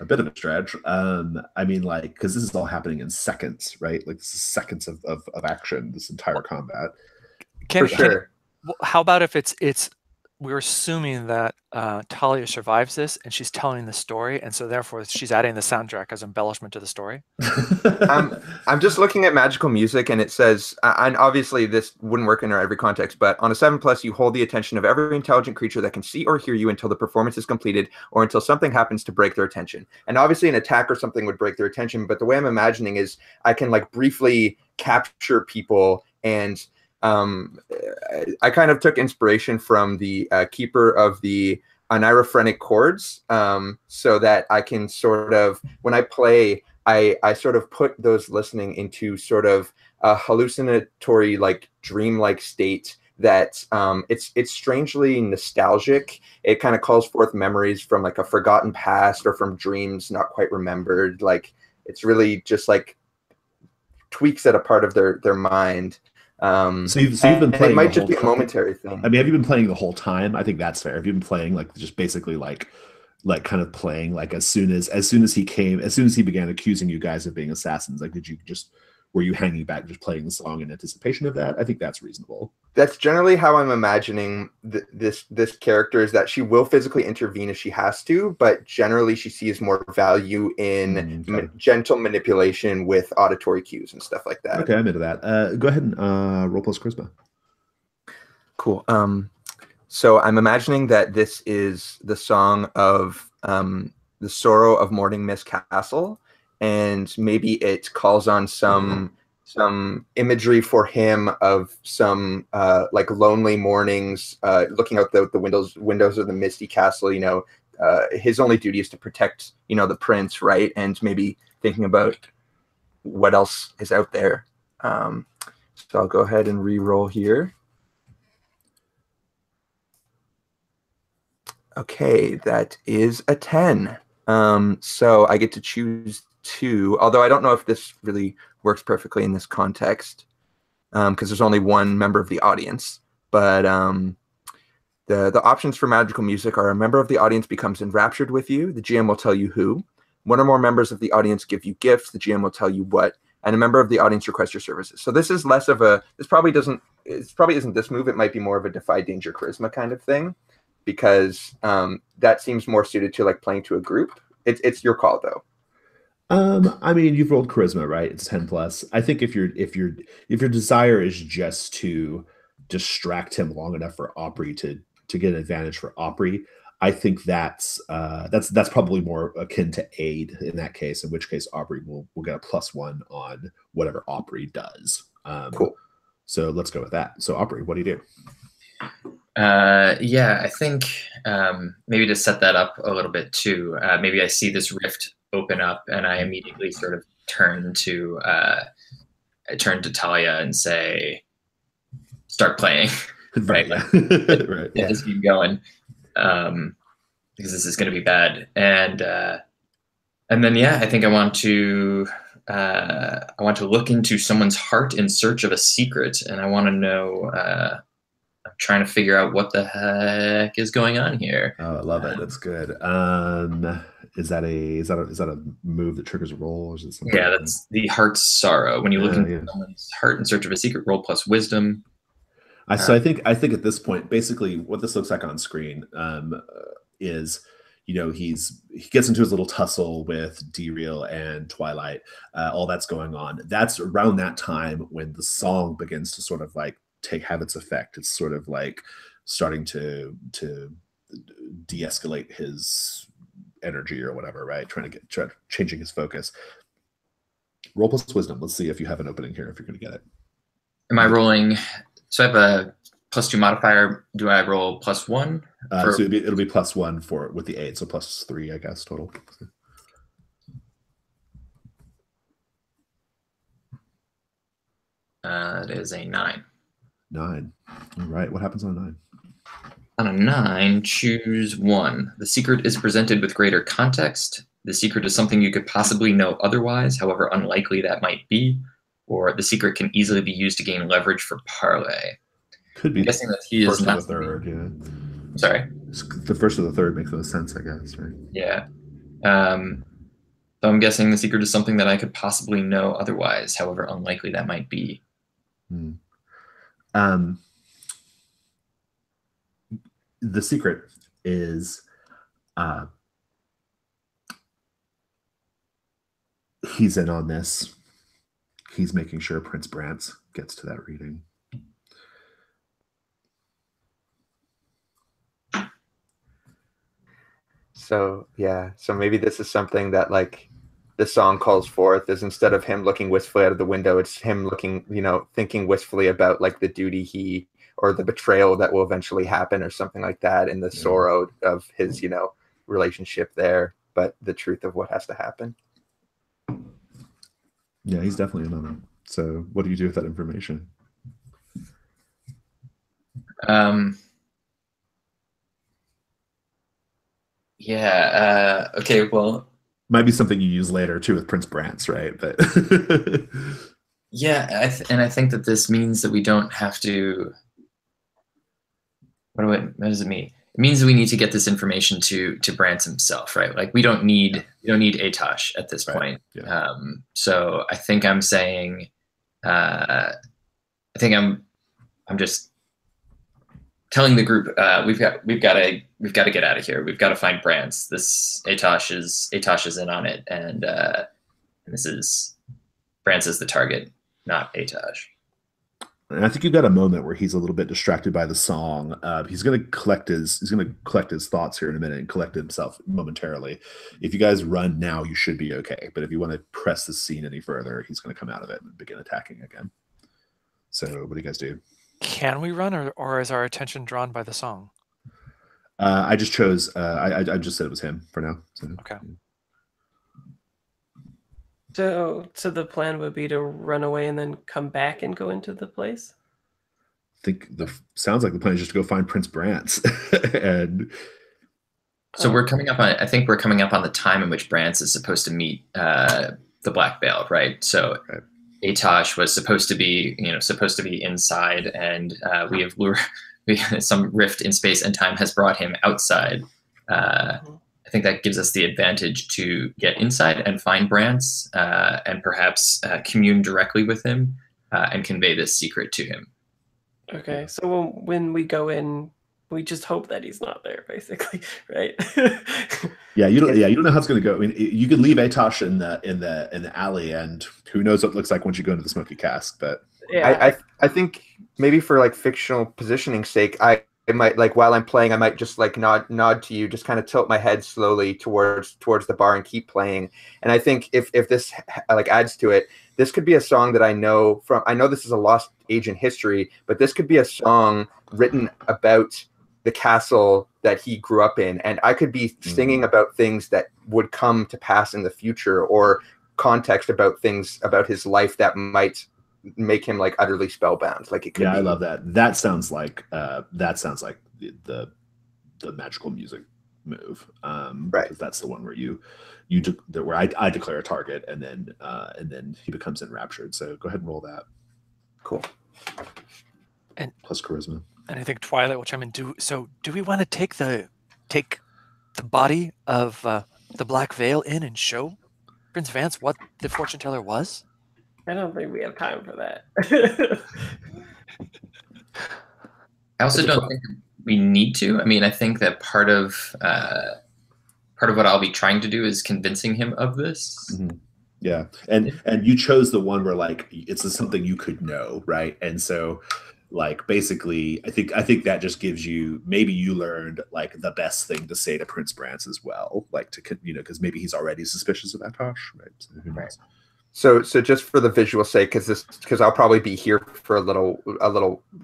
of a stretch. I mean, like, because this is all happening in seconds, right? Like, this is seconds of action, this entire combat. For sure. How about if it's we're assuming that Talia survives this, and she's telling the story, and so therefore she's adding the soundtrack as embellishment to the story? I'm just looking at magical music, and it says, and obviously this wouldn't work in every context, but on a 7+, you hold the attention of every intelligent creature that can see or hear you until the performance is completed, or until something happens to break their attention. And obviously an attack or something would break their attention, but the way I'm imagining is I can like briefly capture people, and I kind of took inspiration from the Keeper of the Oneirophrenic Chords, so that I can sort of, when I play, I sort of put those listening into sort of a hallucinatory, like dreamlike state that it's strangely nostalgic. It kind of calls forth memories from like a forgotten past or from dreams not quite remembered. Like, it's really just like tweaks at a part of their mind. So you've been playing. It might just be a momentary thing. I mean, have you been playing the whole time? I think that's fair. Have you been playing like just basically like kind of playing like as soon as he began accusing you guys of being assassins? Like, were you hanging back just playing the song in anticipation of that? I think that's reasonable. That's generally how I'm imagining this character, is that she will physically intervene if she has to, but generally she sees more value in gentle manipulation with auditory cues and stuff like that. Okay, I'm into that. Go ahead and roll plus charisma. Cool. So I'm imagining that this is the song of the sorrow of mourning Miss Castle, and maybe it calls on some imagery for him of some like lonely mornings, looking out the windows of the misty castle. You know, his only duty is to protect, the prince, right? And maybe thinking about what else is out there. So I'll go ahead and re-roll here. Okay, that is a 10. So I get to choose 2, although I don't know if this really works perfectly in this context, because there's only one member of the audience. But the options for magical music are: a member of the audience becomes enraptured with you. The GM will tell you who. One or more members of the audience give you gifts. The GM will tell you what. And a member of the audience requests your services. So this is less of a. This probably isn't this move. It might be more of a defy danger charisma kind of thing, because that seems more suited to like playing to a group. It's your call though. I mean, you've rolled charisma, right? It's 10 plus. I think if your desire is just to distract him long enough for Opry to get an advantage for Opry, I think that's probably more akin to aid in that case. In which case, Opry will get a +1 on whatever Opry does. Cool. So let's go with that. So Opry, what do you do? Yeah, I think maybe to set that up a little bit too. Maybe I see this rift open up, and I immediately sort of turn to Talia and say, "Start playing." Right. Yeah. Right. Yeah, just keep going, because this is going to be bad. And then yeah, I think I want to look into someone's heart in search of a secret, and I want to know. I'm trying to figure out what the heck is going on here. Oh, I love it. That's good. Is that a move that triggers a roll, or is it something? Yeah, that's the heart's sorrow. When you look into someone's heart in search of a secret, roll plus wisdom. So I think at this point, basically, what this looks like on screen is, he gets into his little tussle with D-Real and Twilight. All that's going on. That's around that time when the song begins to sort of like have its effect. It's sort of like starting to de-escalate his energy or whatever, right? Changing his focus. Roll plus wisdom. Let's see if you have an opening here, if you're going to get it. Am I rolling? So I have a +2 modifier. Do I roll +1? So it'll be +1 with the aid, so +3, I guess, total. It is a 9. 9. All right. What happens on a 9? On a 9, choose 1. The secret is presented with greater context. The secret is something you could possibly know otherwise, however unlikely that might be. Or the secret can easily be used to gain leverage for parlay. Could be. I'm guessing that he is not the third. Yeah. Sorry. The first or the third makes no sense, I guess. Right. Yeah. So I'm guessing the secret is something that I could possibly know otherwise, however unlikely that might be. The secret is he's in on this. He's making sure Prince Brantz gets to that reading. So yeah, so maybe this is something that like the song calls forth, is instead of him looking wistfully out of the window, it's him looking, thinking wistfully about like the duty or the betrayal that will eventually happen or something like that, and the sorrow of his, relationship there, but the truth of what has to happen. Yeah, he's definitely in on it. So what do you do with that information? Okay, well, might be something you use later too with Prince Brantz, right? But yeah, I think that this means that we don't have to. What does it mean? It means that we need to get this information to Brantz himself, right? Like we don't need Atosh at this point. Yeah. So I think I'm saying, I'm just telling the group we've got to get out of here. We've got to find Brantz. This Atosh is in on it, and this is Brantz is the target, not Atosh. And I think you've got a moment where he's a little bit distracted by the song. He's going to collect his thoughts here in a minute and collect himself momentarily. If you guys run now, you should be okay. But if you want to press the scene any further, he's going to come out of it and begin attacking again. So what do you guys do? Can we run, or is our attention drawn by the song? I just chose. I just said it was him for now. So. Okay. So the plan would be to run away and then come back and go into the place? I think sounds like the plan is just to go find Prince Brantz. And So we're coming up on. I think we're coming up on the time in which Brance is supposed to meet the Black Veil, right? So Right. Atosh was supposed to be, inside, and we have some rift in space and time has brought him outside. I think that gives us the advantage to get inside and find Brance, and perhaps commune directly with him and convey this secret to him. Okay, so when we go in, we just hope that he's not there, basically, right? Yeah, you don't know how it's going to go. I mean, you could leave Atosh in the alley, and who knows what it looks like once you go into the smoky cask. But Yeah, I think maybe for like fictional positioning sake, I might, like, while I'm playing, I might just like nod to you, just kind of tilt my head slowly towards the bar and keep playing. And I think if this like adds to it, this could be a song that I know this is a lost age in history, but this could be a song written about the castle that he grew up in, and I could be singing about things that would come to pass in the future, or context about things about his life that might make him like utterly spellbound. Like, it could be. I love that. That sounds like the magical music move. Right. Because that's the one where where I declare a target, and then he becomes enraptured. So go ahead and roll that. Cool. And plus charisma. And I think Twilight, which I'm in, do we want to take the body of the Black Veil in and show Prince Vance what the fortune teller was? I don't think we have time for that. I also don't think we need to. I mean, I think that part of what I'll be trying to do is convincing him of this. Mm-hmm. Yeah, and you chose the one where like it's something you could know, right? And so, like, basically, I think that just gives you, maybe you learned like the best thing to say to Prince Brance as well, like to because maybe he's already suspicious of Atosh, right? So who knows? So just for the visual sake, because I'll probably be here for a little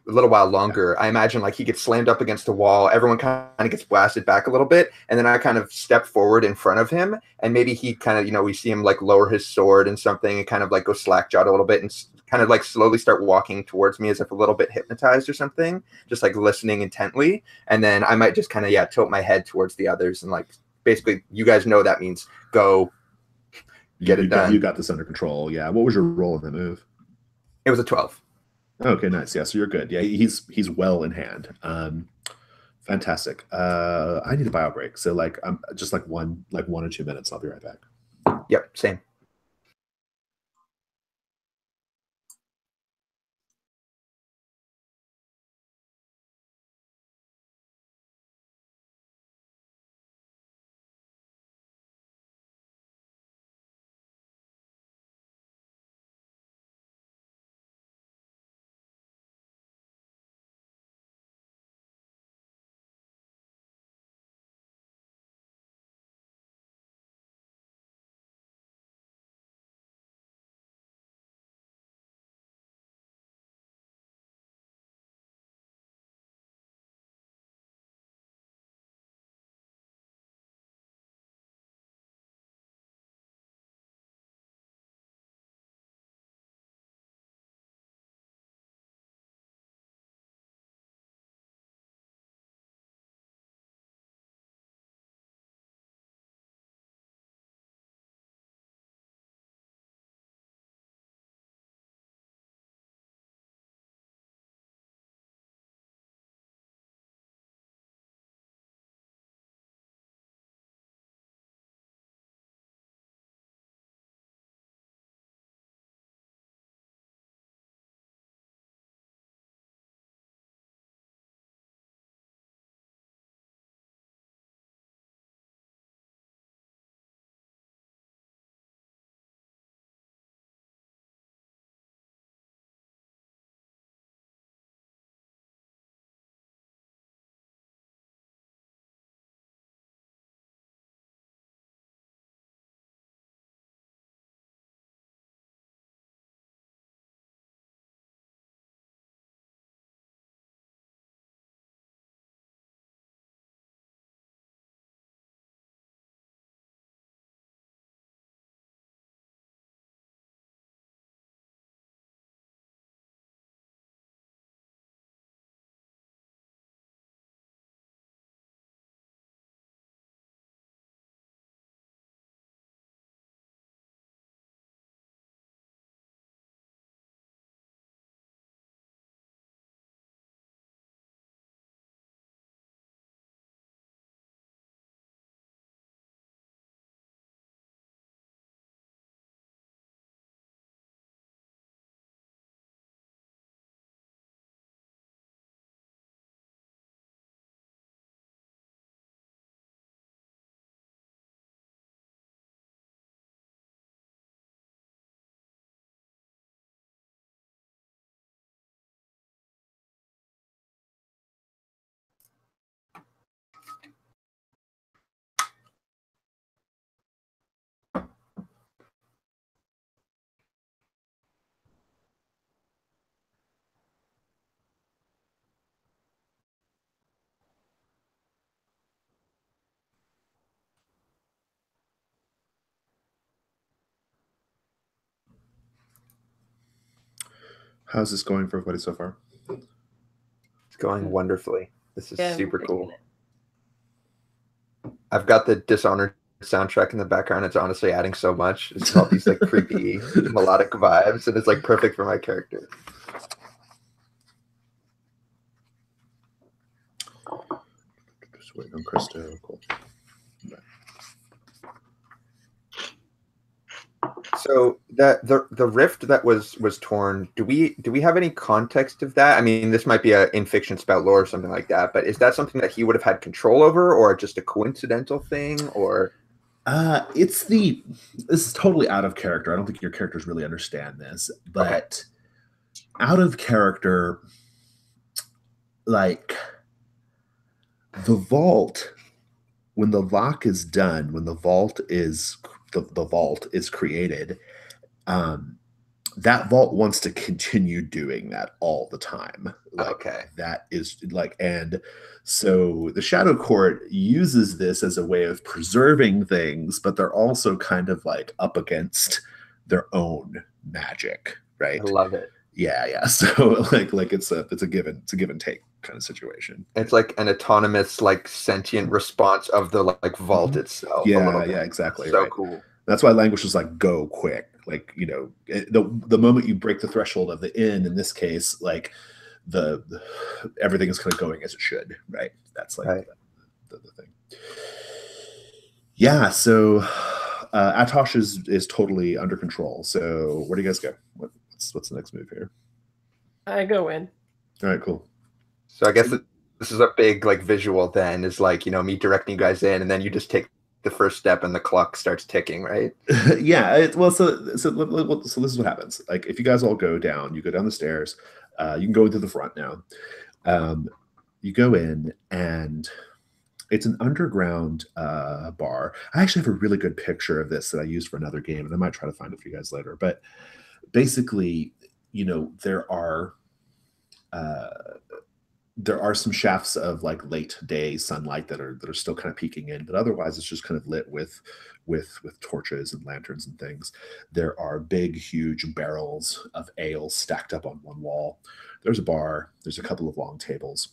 while longer. I imagine like he gets slammed up against the wall, everyone kind of gets blasted back a little bit, and then I kind of step forward in front of him, and maybe he kind of, we see him like lower his sword and something, and kind of like go slack-jawed a little bit, and kind of like slowly start walking towards me as if a little bit hypnotized or something, just like listening intently, and then I might just kind of tilt my head towards the others, and like basically, you guys know that means go. Get it done. You got this under control. Yeah. What was your role in the move? It was a 12. Okay, nice. Yeah, so you're good. Yeah, he's well in hand. Fantastic. I need a bio break. So like I'm just like 1 or 2 minutes. I'll be right back. Yep, same. How's this going for everybody so far? It's going wonderfully. This is Yeah, I'm super digging cool. it. I've got the Dishonored soundtrack in the background. It's honestly adding so much. It's all these like creepy melodic vibes, and it's like perfect for my character. Just waiting on Krista. Cool. So that the rift that was torn, do we have any context of that? I mean, this might be a in fiction spout lore or something like that, but is that something that he would have had control over, or just a coincidental thing, or? This is totally out of character. I don't think your characters really understand this, but out of character, like the vault, when the lock is done, when the vault is created, that vault wants to continue doing that all the time. That is like, and so the Shadow Court uses this as a way of preserving things, but they're also kind of like up against their own magic, right? I love it. Yeah. So like it's a give and take kind of situation. It's like an autonomous, like sentient response of the like vault itself. Yeah, exactly. So right. cool. That's why language is like go quick. Like, you know, the moment you break the threshold of the inn, in this case, like everything is kind of going as it should, right? That's like the thing. Yeah. So Atosh is totally under control. So where do you guys go? What's the next move here? I go in. All right, cool. So I guess this is a big like visual then, is like, you know, me directing you guys in, and then you just take the first step and the clock starts ticking, right? Yeah. So this is what happens. Like if you guys all go down, you go down the stairs, you can go into the front now. You go in, and it's an underground bar. I actually have a really good picture of this that I used for another game, and I might try to find it for you guys later. But basically, you know, there are some shafts of like late day sunlight that are still kind of peeking in, but otherwise it's just kind of lit with torches and lanterns and things. There are big, huge barrels of ale stacked up on one wall. There's a bar. There's a couple of long tables,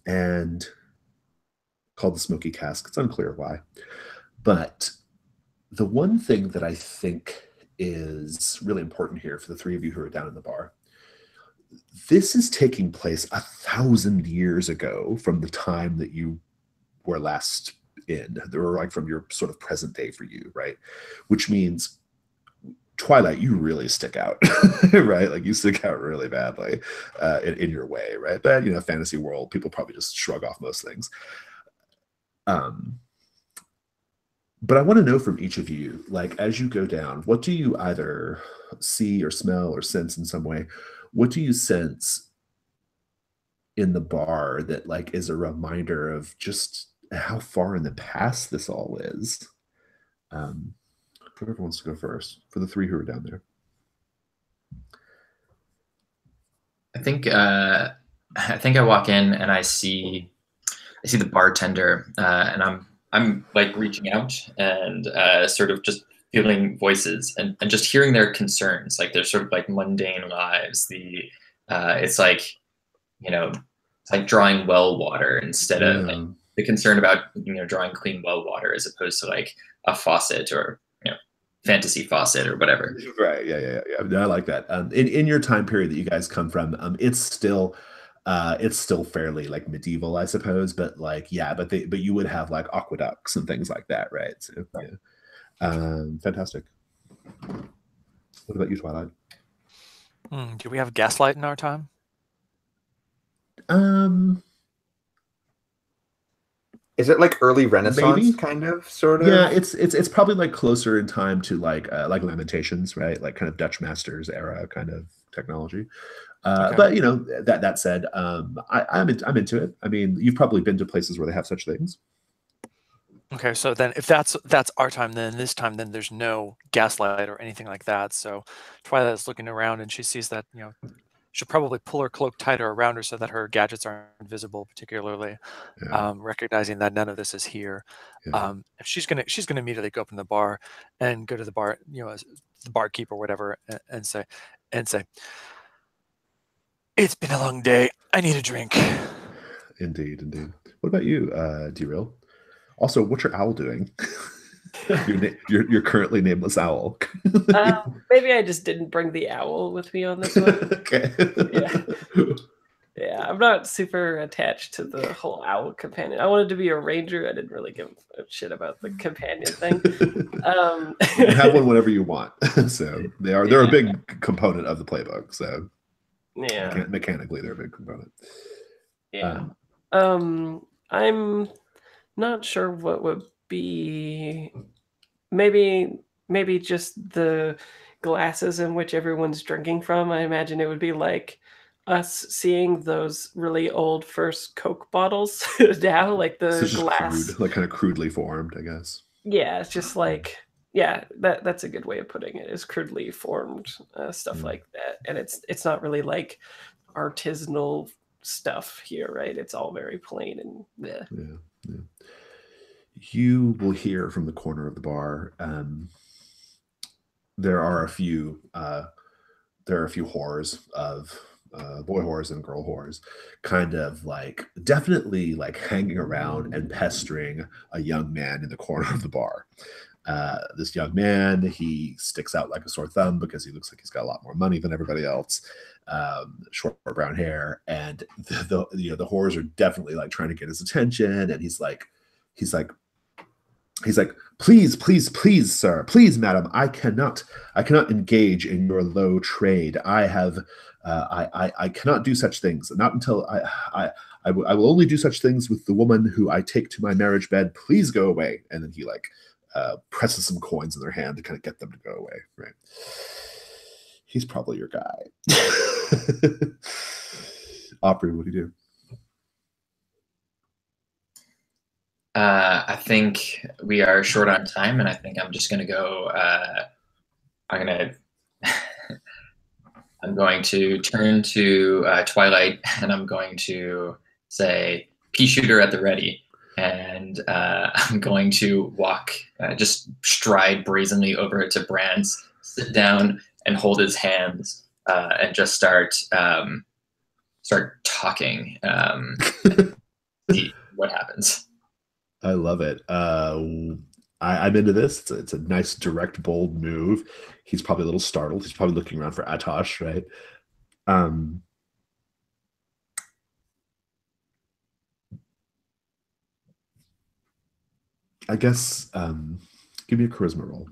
and called the Smoky Cask. It's unclear why, but the one thing that I think is really important here for the three of you who are down in the bar, this is taking place 1,000 years ago from the time that you were last in, or like from your sort of present day for you, right? Which means Twilight, you really stick out, right? Like you stick out really badly in your way, right? But you know, fantasy world, people probably just shrug off most things. But I want to know from each of you, like as you go down, what do you either see or smell or sense in some way? What do you sense in the bar that like is a reminder of just how far in the past this all is? Whoever wants to go first for the three who are down there. I think I walk in and I see the bartender, and I'm like reaching out and sort of just feeling voices and just hearing their concerns, like their sort of like mundane lives. It's like, you know, it's like drawing well water instead of like the concern about, you know, drawing clean well water as opposed to like a faucet or, you know, fantasy faucet or whatever. Right. Yeah. I like that. In your time period that you guys come from, it's still fairly like medieval, I suppose, but like, yeah, but you would have like aqueducts and things like that, right? So, yeah. Fantastic. What about you, Twilight? Do we have gaslight in our time? Is it like early Renaissance, maybe? Kind of, sort of? Yeah, it's probably like closer in time to like Lamentations, right? Like kind of Dutch masters era kind of technology. Okay. But you know, that said, I'm into it. I mean, you've probably been to places where they have such things. Okay, so then if that's our time, then this time, then there's no gaslight or anything like that. So Twilight is looking around and she sees that, you know, she'll probably pull her cloak tighter around her so that her gadgets aren't visible, particularly, recognizing that none of this is here. Yeah. She's gonna immediately go up in the bar and go to the bar, you know, the barkeep or whatever, and say, It's been a long day. I need a drink. Indeed, indeed. What about you, Derail? Also, what's your owl doing? You're currently nameless owl. Maybe I just didn't bring the owl with me on this one. Okay. Yeah, I'm not super attached to the whole owl companion. I wanted to be a ranger. I didn't really give a shit about the companion thing. You can have one whenever you want. So they're a big component of the playbook. So yeah, mechanically they're a big component. Yeah. I'm not sure what would be maybe just the glasses in which everyone's drinking from. I imagine it would be like us seeing those really old first Coke bottles now, like the It's just glass. crude, like kind of crudely formed, I guess. Yeah, it's just like that's a good way of putting it, is crudely formed stuff like that. And it's not really like artisanal stuff here, right? It's all very plain and Yeah. You will hear from the corner of the bar. There are a few whores of boy whores and girl whores, kind of like definitely like hanging around and pestering a young man in the corner of the bar. This young man, he sticks out like a sore thumb because he looks like he's got a lot more money than everybody else. Short brown hair, and the whores are definitely like trying to get his attention, and he's like, please, sir, please, madam, I cannot engage in your low trade. I cannot do such things. Not until I will only do such things with the woman who I take to my marriage bed. Please go away. And then he like presses some coins in their hand to kind of get them to go away. Right. He's probably your guy. Aubrey, what do you do? I think we are short on time, and I think I'm just going to go. I'm going to turn to Twilight, and I'm going to say, "Pea shooter at the ready," and I'm going to walk, just stride brazenly over to Brands, sit down, and hold his hands, and just start talking. See what happens. I love it. I'm into this. It's a nice, direct, bold move. He's probably a little startled. He's probably looking around for Atosh, right? I guess give me a charisma roll.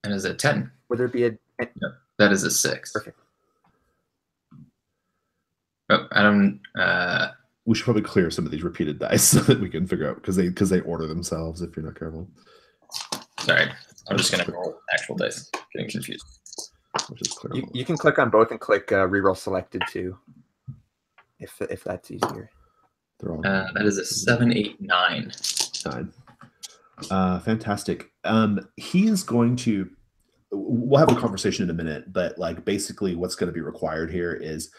And is it 10? Would there be a? No, that is a 6. Perfect. Oh, I don't. We should probably clear some of these repeated dice so that we can figure out because they order themselves if you're not careful. Sorry, I'm just gonna roll actual dice. Getting confused. Which is clear. You can click on both and click reroll selected too, if that's easier. They're all That is a 7, 8, 9. 9. Fantastic. He is going to. We'll have a conversation in a minute, but like basically, what's going to be required here is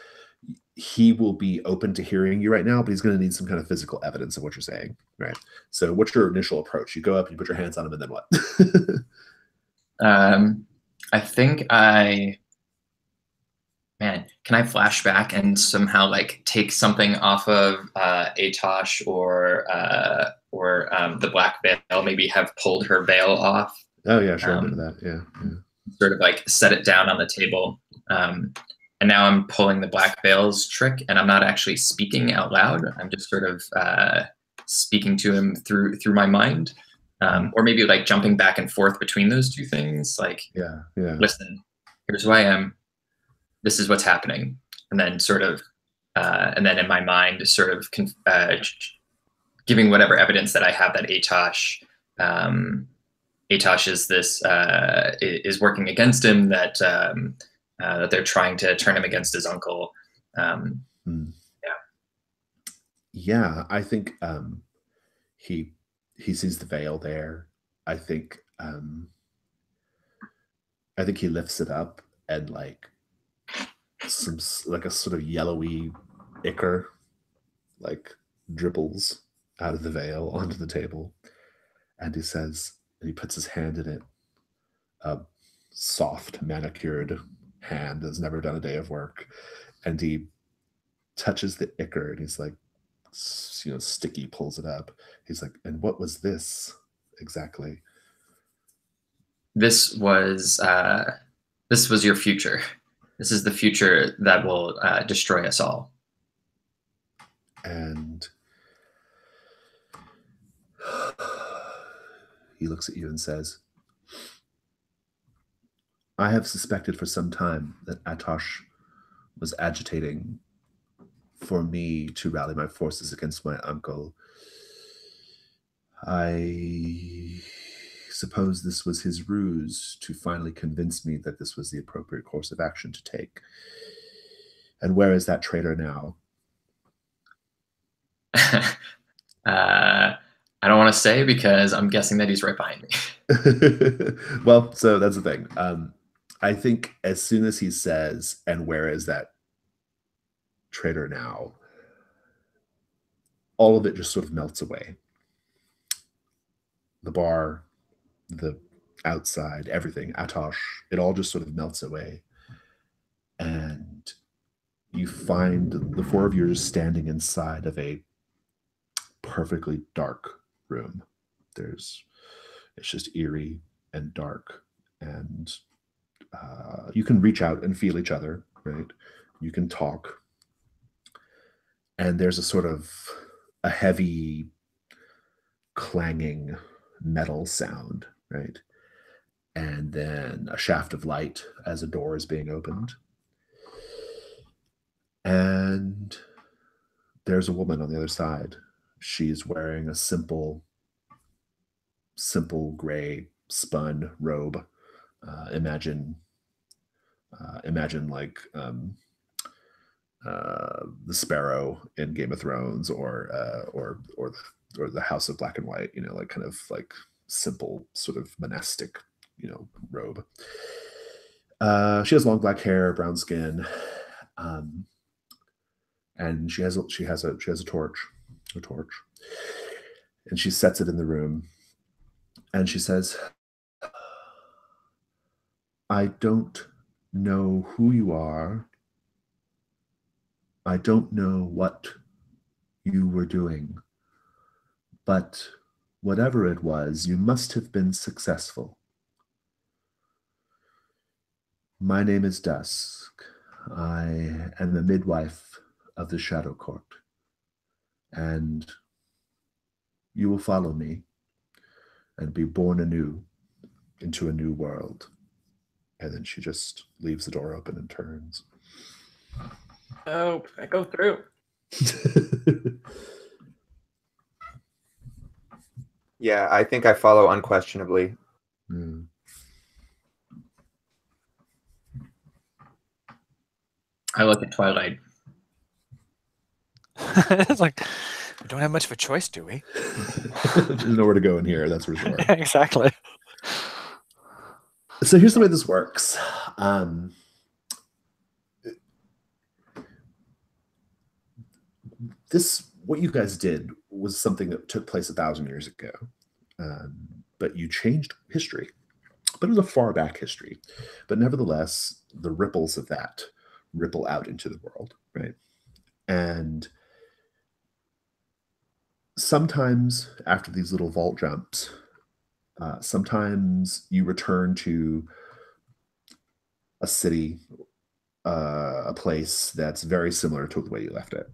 he will be open to hearing you right now, but he's going to need some kind of physical evidence of what you're saying, right? So, what's your initial approach? You go up, you put your hands on him, and then what? I think man, can I flash back and somehow like take something off of Atosh or the black veil? Maybe have pulled her veil off. Oh yeah, sure. I'm into that. Yeah. Sort of like set it down on the table. And now I'm pulling the black veils trick, and I'm not actually speaking out loud. I'm just sort of speaking to him through my mind, or maybe like jumping back and forth between those two things. Like, yeah. Listen, here's who I am. This is what's happening, and then sort of, and then in my mind, sort of giving whatever evidence that I have that Atosh is this is working against him. That they're trying to turn him against his uncle. Yeah, I think he sees the veil there. I think he lifts it up and like a sort of yellowy ichor like dribbles out of the veil onto the table, and he says, and he puts his hand in it, a soft, manicured hand that's never done a day of work, and he touches the ichor, and he's like, sticky, pulls it up. He's like, and what was this exactly? This was your future. This is the future that will destroy us all. And he looks at you and says, I have suspected for some time that Atosh was agitating for me to rally my forces against my uncle. I suppose this was his ruse to finally convince me that this was the appropriate course of action to take. And where is that traitor now? I don't want to say because I'm guessing that he's right behind me. Well, so that's the thing. I think as soon as he says, and where is that traitor now, all of it just sort of melts away. The bar, the outside, everything, Atosh, it all just sort of melts away. And you find the four of you are standing inside of a perfectly dark room. It's just eerie and dark, and you can reach out and feel each other, right? You can talk, and there's a sort of a heavy clanging metal sound, right? And then a shaft of light as a door is being opened, and there's a woman on the other side. She's wearing a simple gray spun robe. Imagine like the Sparrow in Game of Thrones, or the House of Black and White. Like kind of like simple sort of monastic, robe. She has long black hair, brown skin, and she has a torch. And she sets it in the room, and she says, I don't know who you are. I don't know what you were doing, but whatever it was, you must have been successful. My name is Dusk. I am the midwife of the Shadow Court, and you will follow me and be born anew into a new world. And then she just leaves the door open and turns. Oh, I go through. Yeah, I think I follow unquestionably. Mm. I look at Twilight. It's like, we don't have much of a choice, do we? There's nowhere to go in here, that's for sure. Yeah, exactly. So here's the way this works. What you guys did was something that took place 1,000 years ago, but you changed history. But it was a far back history. But nevertheless, the ripples of that ripple out into the world, right? And sometimes after these little vault jumps, sometimes you return to a city, a place that's very similar to the way you left it.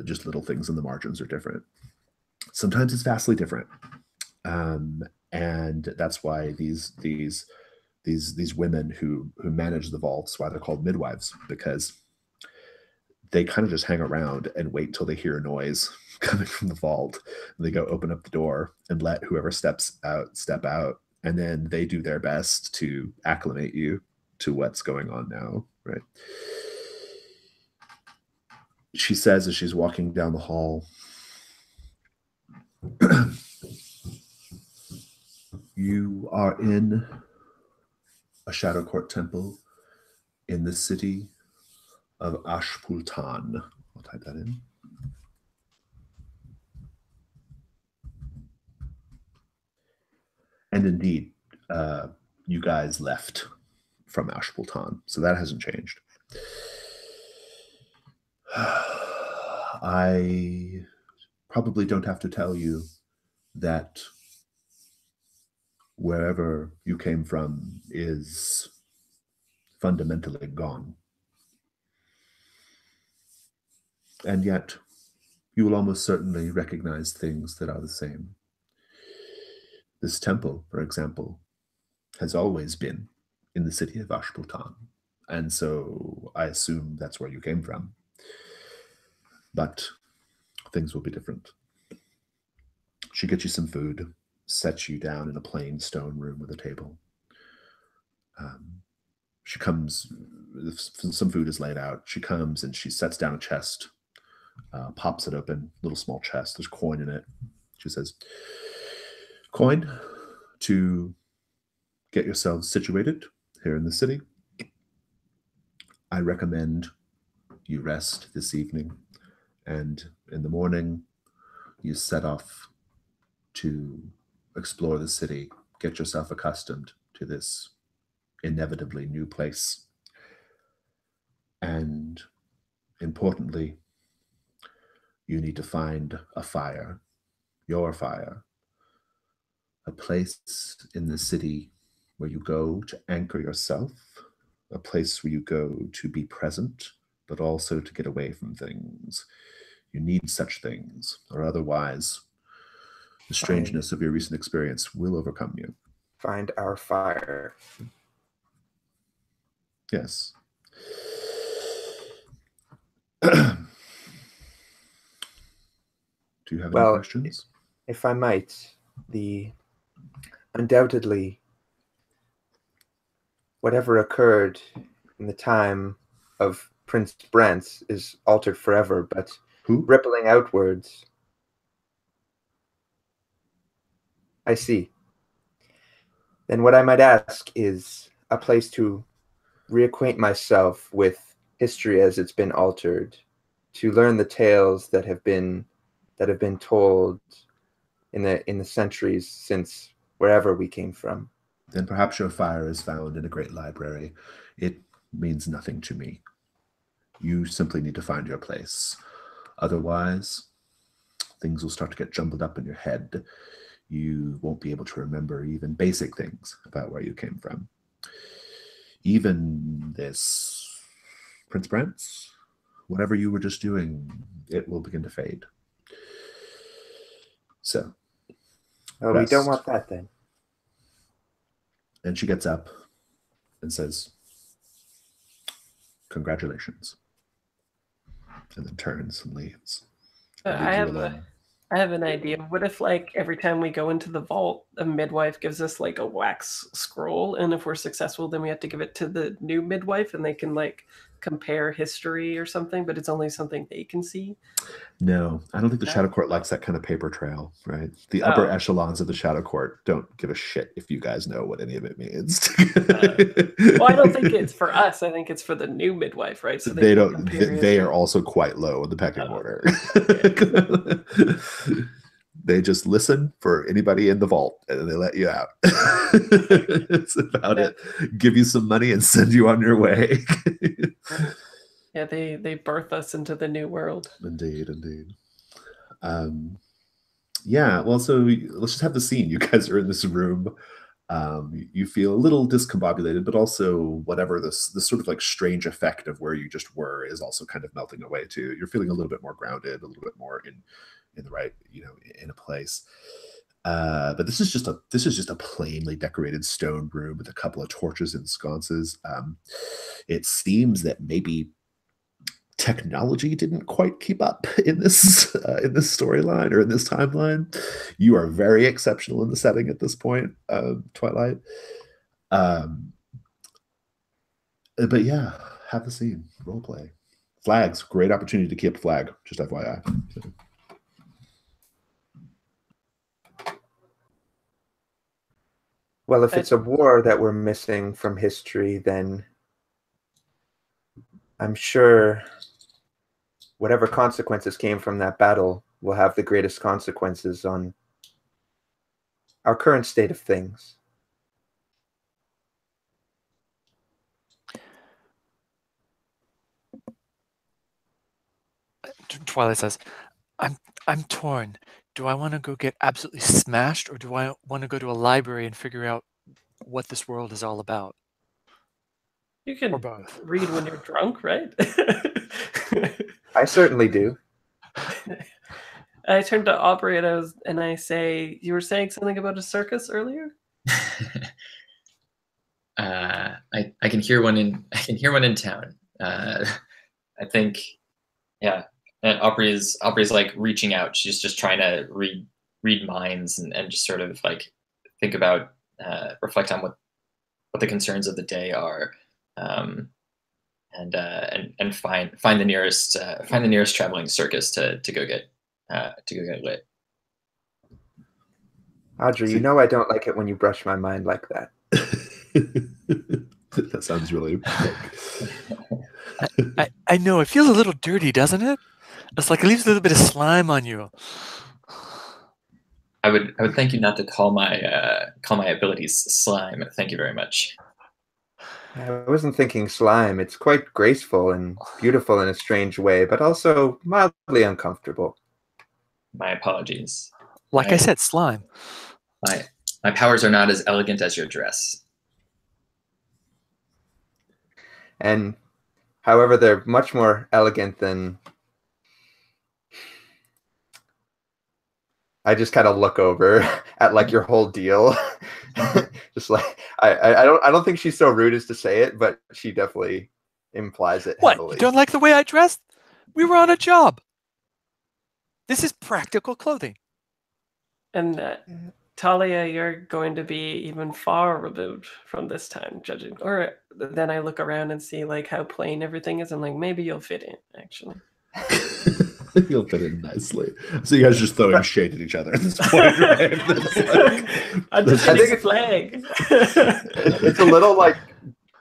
Just little things in the margins are different. Sometimes it's vastly different, and that's why these women who manage the vaults, why they're called midwives, because they kind of just hang around and wait till they hear a noise coming from the vault, and they go open up the door and let whoever step out, and then they do their best to acclimate you to what's going on now, right? She says as she's walking down the hall, you are in a Shadow Court temple in the city of Ashpultan. I'll type that in. And indeed, you guys left from Ashpultan, so that hasn't changed. I probably don't have to tell you that wherever you came from is fundamentally gone. And yet, you will almost certainly recognize things that are the same. This temple, for example, has always been in the city of Ashpultan, and so I assume that's where you came from. But things will be different. She gets you some food, sets you down in a plain stone room with a table. She comes, some food is laid out. She comes and she sets down a chest, pops it open, little small chest. There's coin in it. She says, "Coin, to get yourselves situated here in the city, I recommend you rest this evening, and in the morning you set off to explore the city, get yourself accustomed to this inevitably new place. And importantly, you need to find a fire, your fire, a place in the city where you go to anchor yourself, a place where you go to be present, but also to get away from things. You need such things, or otherwise the strangeness of your recent experience will overcome you." Find our fire. Yes. Do you have any questions? If I might, undoubtedly, whatever occurred in the time of Prince Brent is altered forever, but Who? rippling outwards. I see. Then what I might ask is a place to reacquaint myself with history as it's been altered, to learn the tales that have been told in the centuries since wherever we came from. Then perhaps your fire is found in a great library. It means nothing to me. You simply need to find your place. Otherwise, things will start to get jumbled up in your head. You won't be able to remember even basic things about where you came from. Even this Prince Brent, whatever you were just doing, it will begin to fade. So, well, we don't want that then. And she gets up and says, "Congratulations," and then turns and leaves. I have an idea. What if, like, every time we go into the vault, a midwife gives us like a wax scroll, and if we're successful, then we have to give it to the new midwife, and they can like compare history or something, but it's only something they can see? No, I don't think the Shadow Court likes that kind of paper trail, right? The upper echelons of the Shadow Court don't give a shit if you guys know what any of it means. Well, I don't think it's for us. I think it's for the new midwife, right? So they don't. They are also quite low in the pecking order. They just listen for anybody in the vault, and they let you out. It's about it. Give you some money and send you on your way. Yeah, they birth us into the new world. Indeed. Yeah, well, so let's just have the scene. You guys are in this room. You feel a little discombobulated, but also whatever this sort of like strange effect of where you just were is also kind of melting away too. You're feeling a little bit more grounded, a little bit more in the right, in a place. But this is just a plainly decorated stone room with a couple of torches and sconces. It seems that maybe technology didn't quite keep up in this storyline or in this timeline. You are very exceptional in the setting at this point, Twilight. But yeah, have the scene, role play. Flags, great opportunity to keep a flag, just FYI. Well, if it's a war that we're missing from history, then I'm sure whatever consequences came from that battle will have the greatest consequences on our current state of things. Twilight says, I'm torn. Do I want to go get absolutely smashed, or do I want to go to a library and figure out what this world is all about? You Or can both. read when you're drunk, right? I certainly do. I turn to Aubrey and I say, "You were saying something about a circus earlier?" I can hear one in town. I think, yeah. And Aubrey's like reaching out. She's just trying to read minds and just sort of like think about, reflect on what the concerns of the day are, and find the nearest traveling circus to go get lit. Audrey, you know I don't like it when you brush my mind like that. That sounds really I know, it feels a little dirty, doesn't it? It's like it leaves a little bit of slime on you. I would thank you not to call my abilities slime. Thank you very much. I wasn't thinking slime. It's quite graceful and beautiful in a strange way, but also mildly uncomfortable. My apologies. Like I said, slime. My powers are not as elegant as your dress. And however, they're much more elegant than... I just kind of look over at like your whole deal. Just like I don't think she's so rude as to say it, but she definitely implies it What? heavily. You don't like the way I dressed? We were on a job. This is practical clothing. And Talia, you're going to be even far removed from this time, judging. Or then I look around and see like how plain everything is, and like maybe you'll fit in, actually. You'll fit in nicely. So you guys are just throwing shade at each other at this point, right? I'm just hitting a flag. It's a little like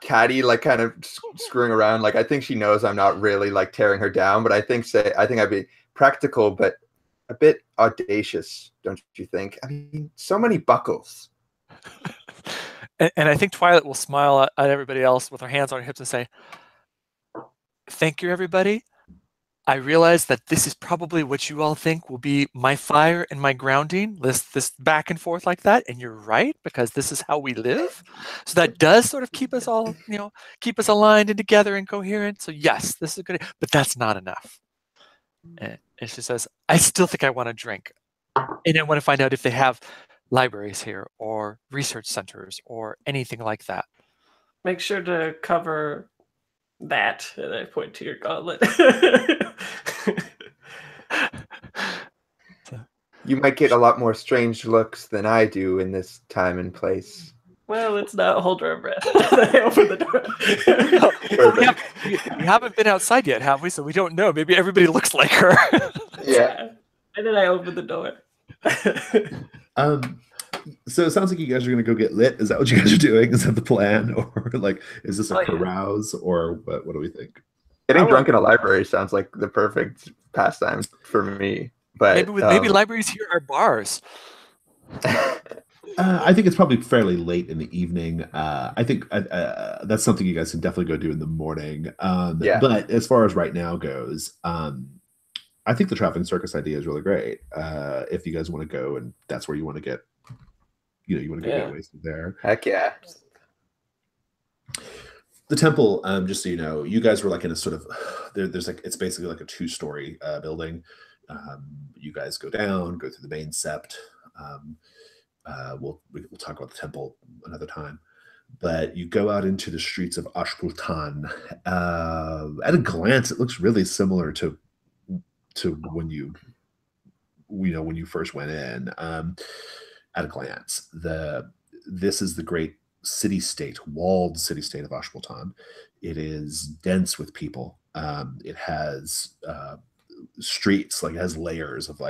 catty, like kind of screwing around. Like I think she knows I'm not really like tearing her down, but I think I'd be practical, but a bit audacious, don't you think? I mean, so many buckles. And I think Twilight will smile at everybody else with her hands on her hips and say, "Thank you, everybody. I realize that this is probably what you all think will be my fire and my grounding, this back and forth like that. And you're right, because this is how we live. So that does sort of keep us all, keep us aligned and together and coherent. So yes, this is good, but that's not enough." And she says, "I still think I want to drink. And I want to find out if they have libraries here or research centers or anything like that." Make sure to cover that, and I point to your gauntlet. You might get a lot more strange looks than I do in this time and place. Well, let's not hold our breath. I open the door. We haven't been outside yet, have we? So we don't know. Maybe everybody looks like her. Yeah. And then I open the door. So it sounds like you guys are going to go get lit. Is that what you guys are doing? Is that the plan? Or like, is this a carouse or what do we think? Getting drunk in a library sounds like the perfect pastime for me. But maybe libraries here are bars. I think it's probably fairly late in the evening. I think that's something you guys can definitely go do in the morning. Yeah. But as far as right now goes, I think the traveling circus idea is really great. If you guys want to go and that's where you want to get, you want to get wasted there. Heck yeah. The temple, just so you know, you guys were like in a sort of there's like, it's basically like a 2-story building. You guys go down, go through the main sept. We'll talk about the temple another time, but you go out into the streets of Ashpultan. At a glance, it looks really similar to when you first went in. At a glance, this is the great city-state, walled city-state of Ashpultan. It is dense with people. It has streets, like it has layers of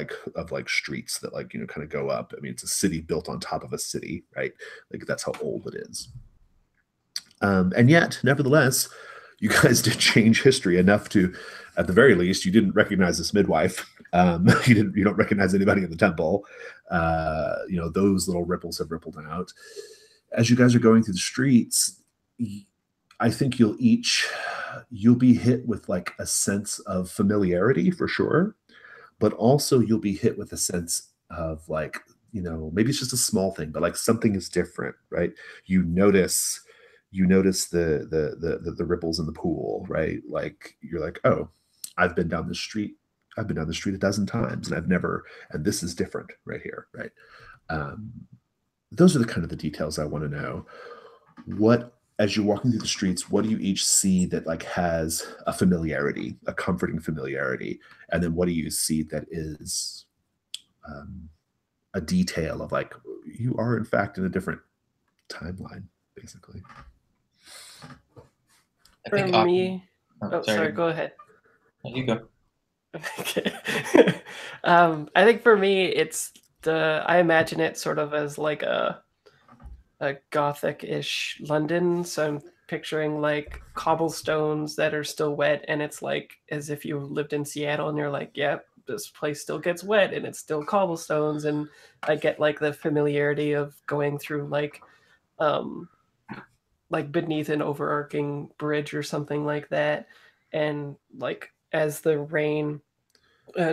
streets that kind of go up. I mean, it's a city built on top of a city, right? Like that's how old it is. And yet, nevertheless, you guys did change history enough to at the very least, you didn't recognize this midwife. You don't recognize anybody in the temple. Those little ripples have rippled out. As you guys are going through the streets, I think you'll be hit with like a sense of familiarity for sure, but also you'll be hit with a sense of like, maybe it's just a small thing, but like something is different, right? You notice the ripples in the pool, right? Like you're like, oh, I've been down the street a dozen times and this is different right here, right? Those are the kind of the details I want to know. As you're walking through the streets, what do you each see that like has a familiarity, a comforting familiarity? And then what do you see that is a detail of like, you are in fact in a different timeline, basically? For me, sorry, go ahead. You go. Okay. I think for me, it's I imagine it sort of as like a Gothic-ish London. So I'm picturing like cobblestones that are still wet, and it's like as if you lived in Seattle and you're like, yep, this place still gets wet and it's still cobblestones. And I get like the familiarity of going through like beneath an overarching bridge or something like that. And like as the rain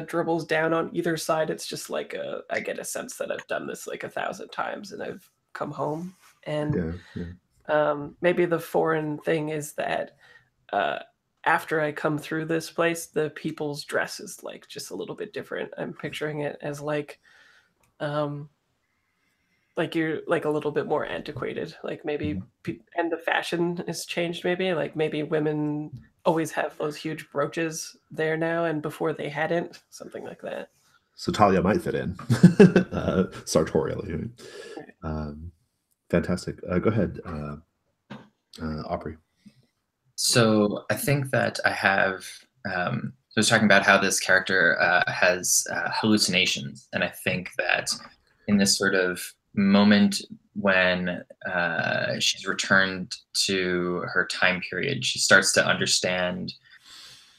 dribbles down on either side, it's just like I get a sense that I've done this like 1,000 times and I've come home. And maybe the foreign thing is that after I come through this place, the people's dress is like just a little bit different. I'm picturing it as like you're like a little bit more antiquated, like maybe and the fashion has changed. Maybe women always have those huge brooches there now, and before they hadn't, something like that. So Talia might fit in sartorially. Fantastic. Go ahead, Aubrey. So I think that I have, I was talking about how this character has hallucinations. And I think that in this sort of moment when she's returned to her time period, she starts to understand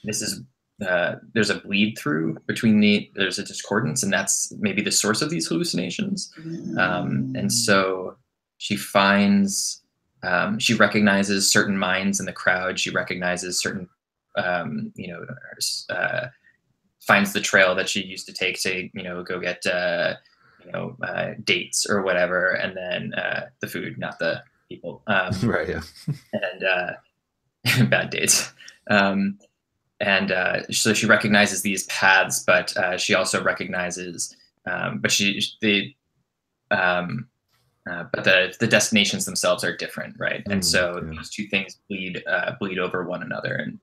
this is, there's a bleed through between there's a discordance, and that's maybe the source of these hallucinations. And so she finds, she recognizes certain minds in the crowd. She recognizes certain, finds the trail that she used to take to, go get, dates or whatever, and then the food, not the people. Right. Yeah. And bad dates. So she recognizes these paths, but she also recognizes, but the destinations themselves are different, right? And so those two things bleed over one another, and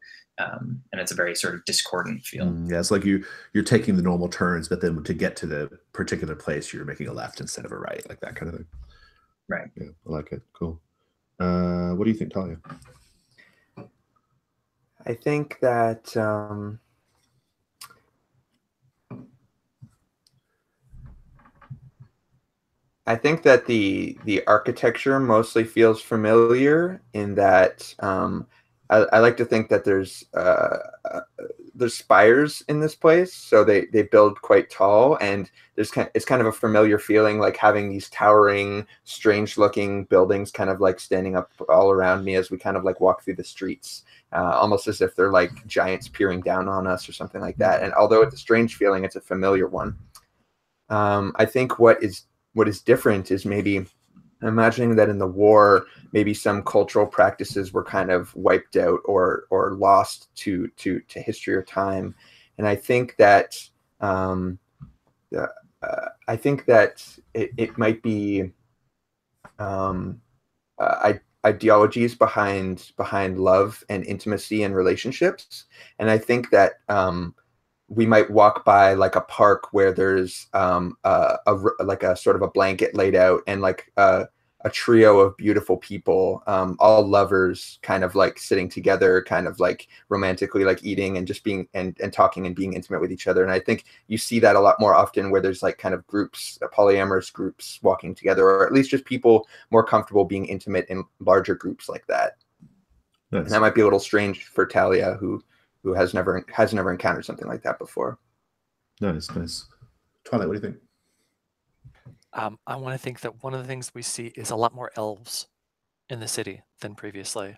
it's a very sort of discordant feel. Yeah, it's like you're taking the normal turns, but then to get to the particular place, you're making a left instead of a right, like that kind of thing. Right. Yeah, I like it. Cool. What do you think, Talia? I think that the architecture mostly feels familiar in that I like to think that there's spires in this place, so they build quite tall, and it's kind of a familiar feeling, like having these towering, strange-looking buildings kind of like standing up all around me as we kind of like walk through the streets, almost as if they're like giants peering down on us or something like that. And although it's a strange feeling, it's a familiar one. I think what is different is maybe imagining that in the war, maybe some cultural practices were kind of wiped out or lost to history or time. And I think that it might be ideologies behind love and intimacy and relationships. And I think that we might walk by like a park where there's like a sort of a blanket laid out, and like a trio of beautiful people, all lovers, kind of like sitting together, kind of like romantically, like eating and just being and talking and being intimate with each other. And I think you see that a lot more often where there's like kind of groups, polyamorous groups walking together, or at least just people more comfortable being intimate in larger groups like that. Nice. And that might be a little strange for Talia, who who has never encountered something like that before. Nice. Twilight, what do you think? I want to think that one of the things we see is a lot more elves in the city than previously,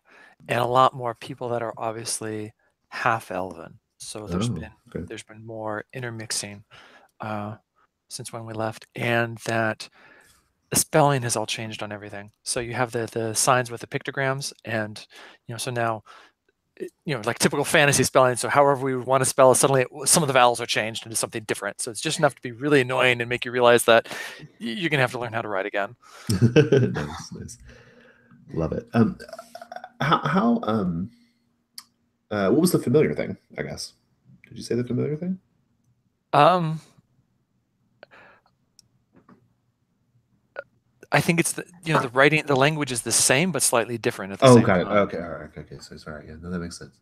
and a lot more people that are obviously half elven. So there's been more intermixing since when we left, and that the spelling has all changed on everything. So you have the signs with the pictograms, and so now, like typical fantasy spelling. So however we want to spell, suddenly some of the vowels are changed into something different. So it's just enough to be really annoying and make you realize that you're gonna have to learn how to write again. Nice. Love it. What was the familiar thing, I guess? Did you say the familiar thing? I think it's the writing, the language is the same but slightly different at the same time. Okay, all right, okay. So sorry, yeah, no, that makes sense.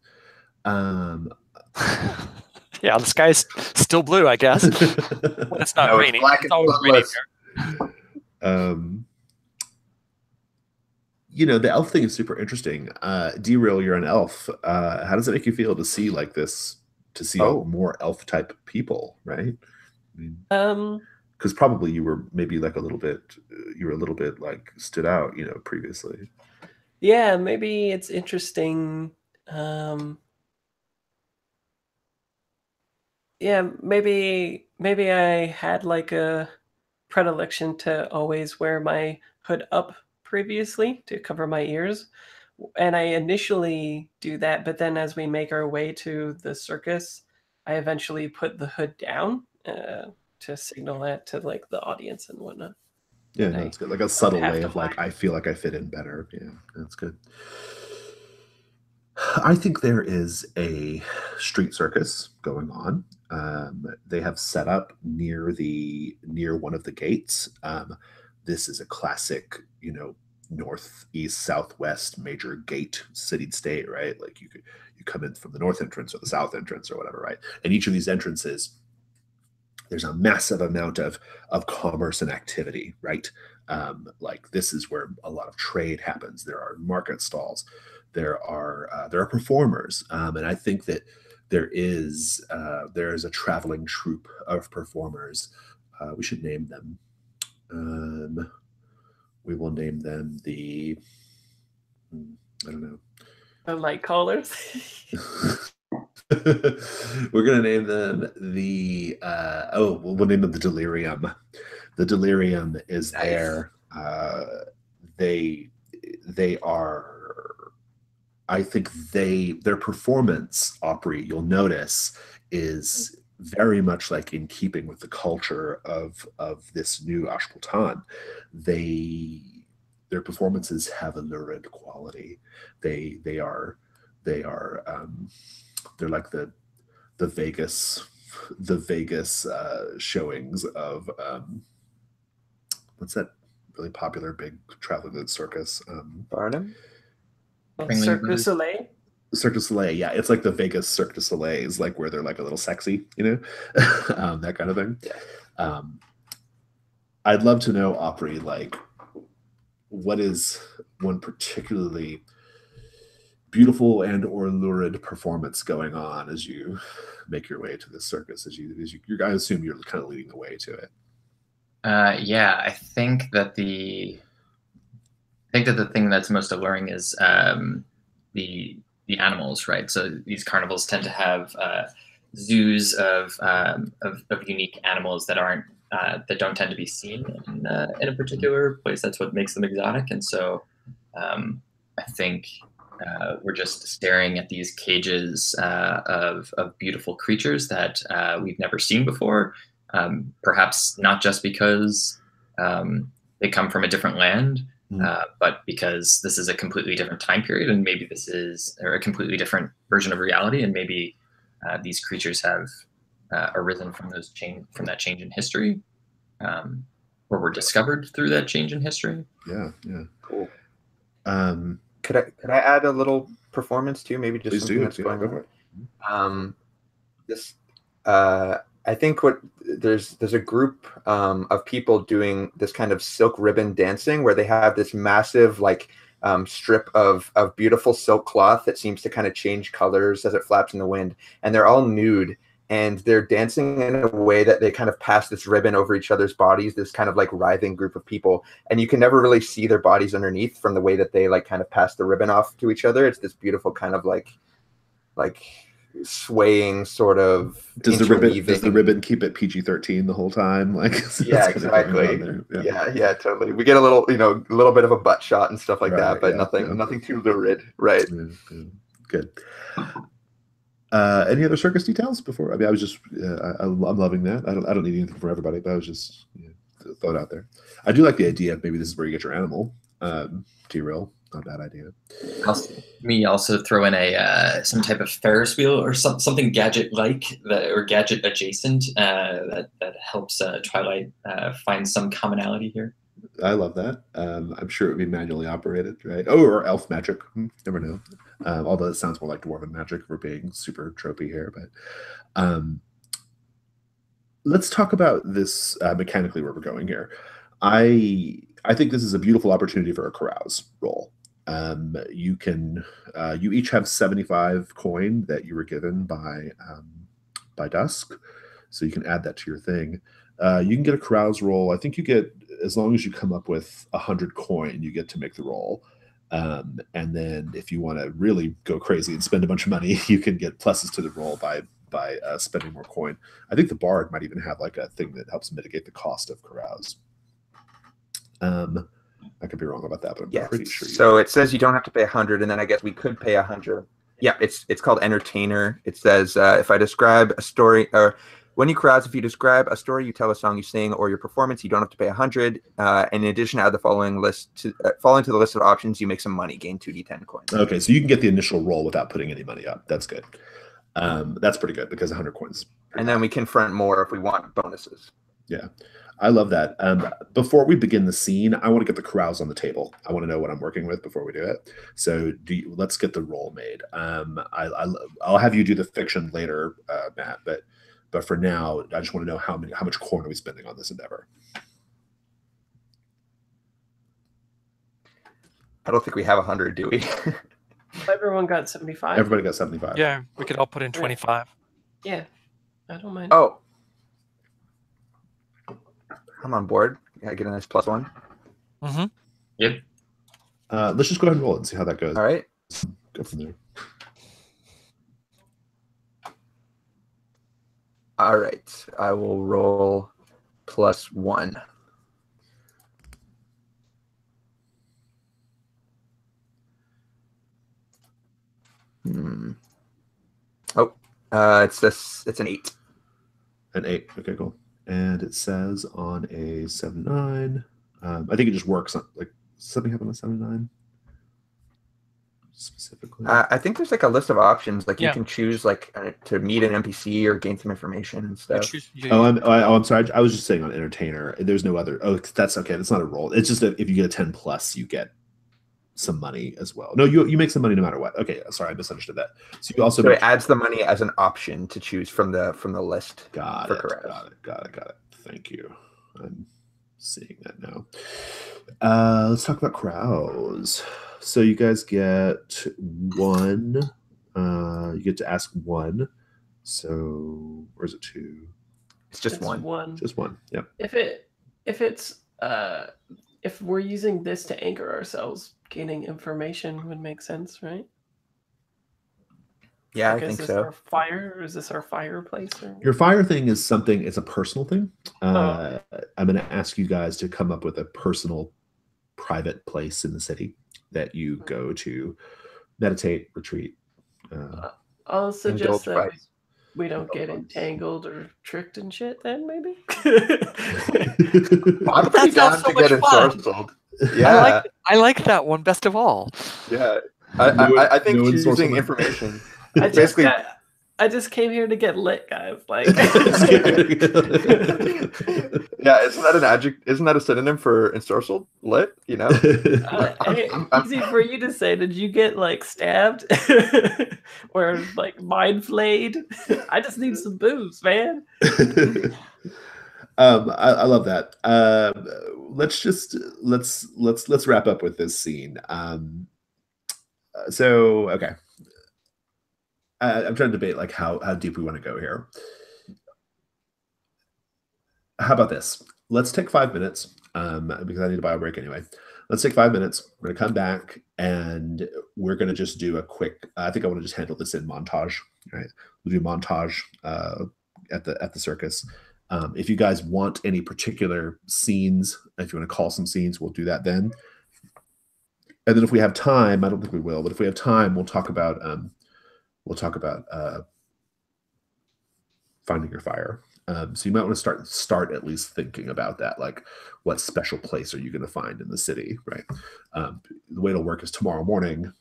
Yeah, the sky's still blue, I guess. When it's not raining. It's always raining here. The elf thing is super interesting. D-Real, you're an elf. How does it make you feel to see like this? To see more elf type people, right? Because probably you were maybe like a little bit like stood out, previously. Yeah, maybe it's interesting. Yeah, maybe I had like a predilection to always wear my hood up previously to cover my ears. And I initially do that, but then as we make our way to the circus, I eventually put the hood down to signal that to like the audience and whatnot. Yeah, no, it's good. Like a subtle way of like, I feel like I fit in better. Yeah, that's good. I think there is a street circus going on. They have set up near one of the gates. This is a classic, northeast, southwest major gate, city-state, right? Like you come in from the north entrance or the south entrance or whatever, right? And each of these entrances, there's a massive amount of commerce and activity, right? Like this is where a lot of trade happens. There are market stalls, there are performers, and I think that there is a traveling troupe of performers. We should name them. We will name them the I don't know. The light callers. We're gonna name them the we'll name them the Delirium. The Delirium is there. They are, I think their performance, Opry, you'll notice, is very much like in keeping with the culture of this new Ashkelon. Their performances have a lurid quality. They're like the Vegas showings of what's that really popular big traveling circus? Barnum? Cirque du Soleil? Cirque du Soleil, yeah. It's like the Vegas Cirque du Soleil is like where they're like a little sexy, that kind of thing. Yeah. I'd love to know, Opry, like what is one particularly beautiful and or lurid performance going on as you make your way to the circus, as you I assume you're kind of leading the way to it. Yeah, I think that the thing that's most alluring is the animals, right? So these carnivals tend to have zoos of unique animals that aren't that don't tend to be seen in a particular place. That's what makes them exotic, and so I think we're just staring at these cages of beautiful creatures that we've never seen before. Perhaps not just because they come from a different land, but because this is a completely different time period, and maybe this is a completely different version of reality, and maybe these creatures have arisen from that change in history, or were discovered through that change in history. Yeah, cool. Could I add a little performance too? Maybe just something that's going on. I think there's a group of people doing this kind of silk ribbon dancing where they have this massive like strip of beautiful silk cloth that seems to kind of change colors as it flaps in the wind, and they're all nude. And they're dancing in a way that they kind of pass this ribbon over each other's bodies, this kind of like writhing group of people. And you can never really see their bodies underneath from the way that they like kind of pass the ribbon off to each other. It's this beautiful kind of like swaying sort of. Does the ribbon keep it PG-13 the whole time? Like, yeah, exactly. Yeah, totally. We get a little bit of a butt shot and stuff like that, but nothing too lurid, right? Yeah. Good. Any other circus details before? I mean, I was just, I'm loving that. I don't need anything for everybody, but I was just throw it out there. I do like the idea of maybe this is where you get your animal. T-Rail, not a bad idea. Me also throw in some type of Ferris wheel or something gadget-like or gadget adjacent that helps Twilight find some commonality here. I love that. I'm sure it would be manually operated, right? Oh, or elf magic. Never know. Although it sounds more like dwarven magic if we're being super tropey here. But let's talk about this mechanically where we're going here. I think this is a beautiful opportunity for a carouse roll. You each have 75 coin that you were given by Dusk, so you can add that to your thing. You can get a carouse roll. I think you get, as long as you come up with 100 coin, you get to make the roll. And then if you want to really go crazy and spend a bunch of money, you can get pluses to the roll by spending more coin. I think the bard might even have like a thing that helps mitigate the cost of carouse. I could be wrong about that, but I'm pretty sure. So it says you don't have to pay 100, and then I guess we could pay 100. Yeah, it's called Entertainer. It says if I describe a story, or when you carouse, if you describe a story, you tell a song, you sing, or your performance, you don't have to pay 100. And in addition, add the following list to fall into the list of options. You make some money, gain 2d10 coins. Okay, so you can get the initial roll without putting any money up. That's good. That's pretty good because 100 coins. And then we can front more if we want bonuses. Yeah, I love that. Before we begin the scene, I want to get the carouse on the table. I want to know what I'm working with before we do it. So let's get the roll made. I'll have you do the fiction later, Matt, but for now, I just want to know how much coin are we spending on this endeavor. I don't think we have 100, do we? Everyone got 75. Everybody got 75. Yeah, we could all put in 25. Yeah, I don't mind. Oh, I'm on board. Yeah, I get a nice +1. Mm-hmm. Yep. Let's just go ahead and roll it and see how that goes. All right. Go from there. All right. I will roll +1. Oh, it's an 8. An 8. Okay, cool. And it says on a 7-9. I think it just works on, like, something happened on 7-9 specifically. I think there's like a list of options. Like you can choose like to meet an NPC or gain some information and stuff. I'm sorry. I was just saying on Entertainer. There's no other. Oh, that's okay. That's not a roll. It's just that if you get a 10 plus, you get some money as well. No, you make some money no matter what. Okay, sorry, I misunderstood that. So you also it adds the money as an option to choose from the list. Got it. Thank you. I'm seeing that now. Let's talk about carouse. So you guys get 1. You get to ask 1. So or is it 2? It's just one. Just 1. Yep. If we're using this to anchor ourselves, gaining information would make sense, right? Yeah, I think so. Is this our fireplace? Your fire thing is something, it's a personal thing. I'm going to ask you guys to come up with a personal, private place in the city that you go to meditate, retreat. I'll suggest that we don't get entangled or tricked and shit then, maybe? I'm pretty down to get ensorcelled. Yeah. I like that one best of all. Yeah. I think choosing information. I just came here to get lit, guys. Like, yeah, isn't that an adjective? Isn't that a synonym for ensorcelled? Lit, you know. Easy for you to say. Did you get like stabbed or like mind flayed? I just need some booze, man. I love that. Let's wrap up with this scene. So okay, I'm trying to debate like how deep we want to go here. How about this? Let's take 5 minutes because I need a bio break anyway. Let's take 5 minutes. We're going to come back and we're going to just do a quick. I think I want to just handle this in montage. Right? We'll do montage at the circus. If you guys want any particular scenes, if you want to call some scenes, we'll do that then. And then if we have time, I don't think we will, but if we have time, we'll talk about finding your fire. So you might want to start at least thinking about that, like what special place are you going to find in the city, right? The way it'll work is tomorrow morning,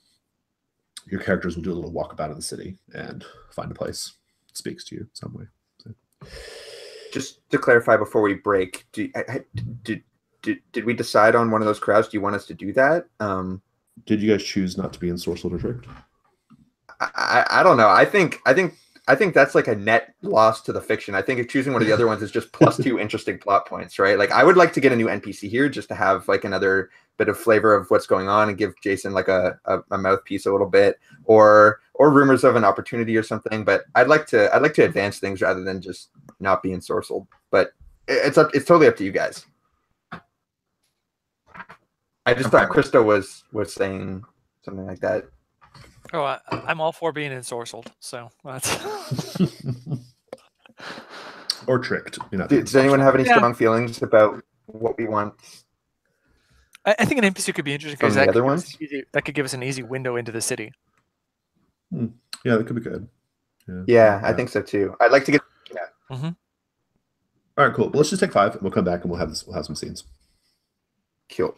your characters will do a little walkabout in the city and find a place that speaks to you some way. So. Just to clarify before we break, did we decide on one of those crowds? Do you want us to do that? Did you guys choose not to be ensorcelled or tricked? I don't know. I think that's like a net loss to the fiction. I think if choosing one of the other ones is just +2 interesting plot points, right? Like I would like to get a new NPC here just to have like another bit of flavor of what's going on and give Jason like a mouthpiece a little bit, or rumors of an opportunity or something. But I'd like to advance things rather than just not being ensorcelled. But it's totally up to you guys. I just thought Krista was saying something like that. Oh, I'm all for being ensorcelled. So that's. Or tricked. Does anyone have any strong feelings about what we want? I think an NPC could be interesting because that could give us an easy window into the city. Yeah, that could be good. Yeah, I think so too. I'd like to get. Yeah. Mm-hmm. All right, cool. Well, let's just take 5, and we'll come back and we'll have some scenes. Cool.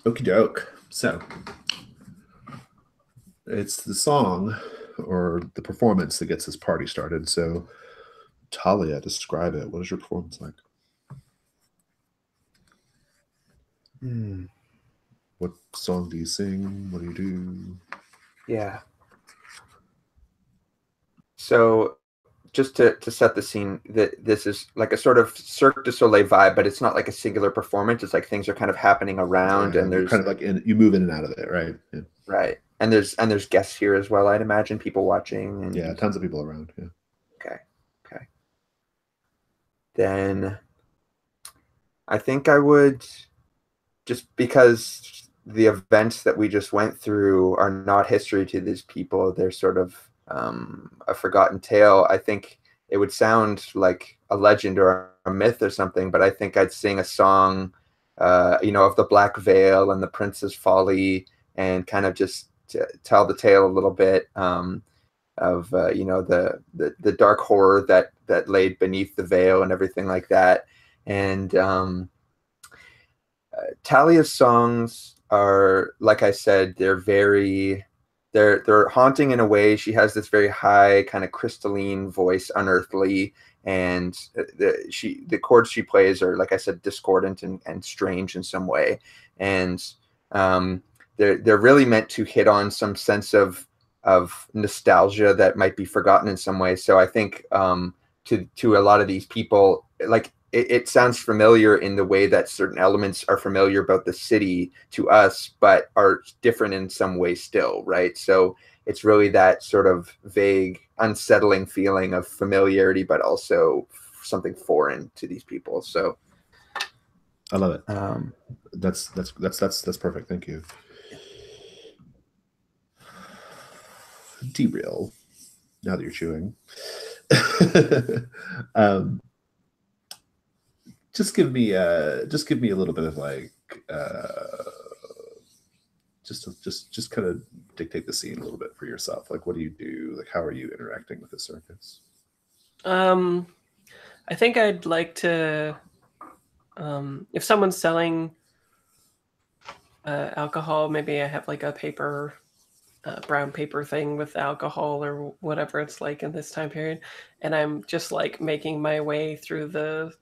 Okie doke. So it's the song or the performance that gets this party started. So Talia, describe it. What is your performance like? What song do you sing? What do you do? Yeah. So just to set the scene, that this is like a sort of Cirque du Soleil vibe, but it's not like a singular performance. It's like things are kind of happening around, and you're there's kind of like you move in and out of it, right? Yeah. right, and there's guests here as well. I'd imagine people watching, and Yeah, tons of people around. Yeah. Okay. Then I think I would, just because the events that we just went through are not history to these people. They're sort of a forgotten tale. I think it would sound like a legend or a myth or something, but I think I'd sing a song, of the Black Veil and the Princess Folly, and kind of just tell the tale a little bit of the dark horror that laid beneath the veil and everything like that. And Talia's songs are, like I said, they're haunting in a way. She has this very high kind of crystalline voice, unearthly, and the chords she plays are, like I said, discordant and strange in some way. And they're really meant to hit on some sense of nostalgia that might be forgotten in some way. So I think to a lot of these people, like it sounds familiar in the way that certain elements are familiar about the city to us, but are different in some way still, right? So it's really that sort of vague, unsettling feeling of familiarity, but also something foreign to these people. So I love it. That's perfect. Thank you. Derail. Now that you're chewing. Just give me a little bit of like just kind of dictate the scene a little bit for yourself. Like, what do you do? Like, how are you interacting with the circus? I think I'd like to, if someone's selling alcohol, maybe I have like a paper, brown paper thing with alcohol or whatever it's like in this time period, and I'm just like making my way through the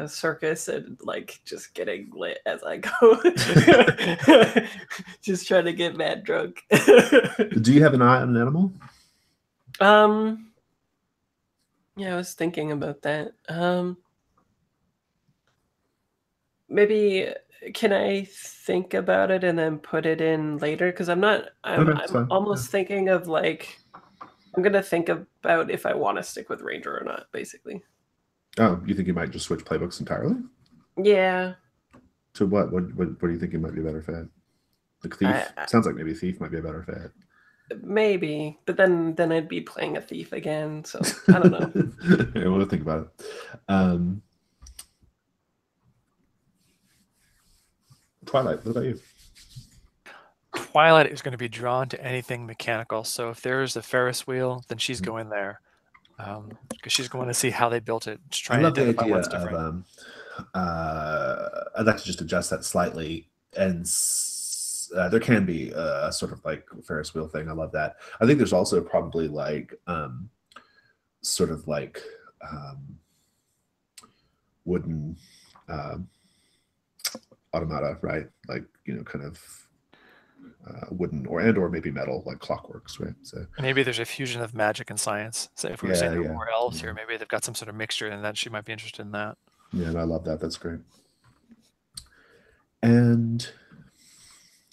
circus and like just getting lit as I go. Just trying to get mad drunk. Do you have an eye on an animal? Yeah, I was thinking about that. Maybe can I think about it and then put it in later? Because I'm almost thinking of like, I'm gonna think about if I want to stick with Ranger or not, basically. Oh, you think you might just switch playbooks entirely? Yeah. To what? What do you think you might be a better fit? Like Thief? Sounds like maybe Thief might be a better fit. Maybe, but then I'd be playing a Thief again, so I don't know. Yeah, we'll think about it. Twilight, what about you? Twilight is going to be drawn to anything mechanical. So if there's a Ferris wheel, then she's going there. Because she's going to see how they built it. To try I love and the idea what's different. of I'd like to just adjust that slightly, and there can be a sort of like Ferris wheel thing. I love that. I think there's also probably like sort of like wooden automata, right? Like, kind of wooden or maybe metal, like clockworks, right? So maybe there's a fusion of magic and science. So if we were saying there were more elves here, maybe they've got some sort of mixture, and that she might be interested in that. Yeah, and I love that. That's great. And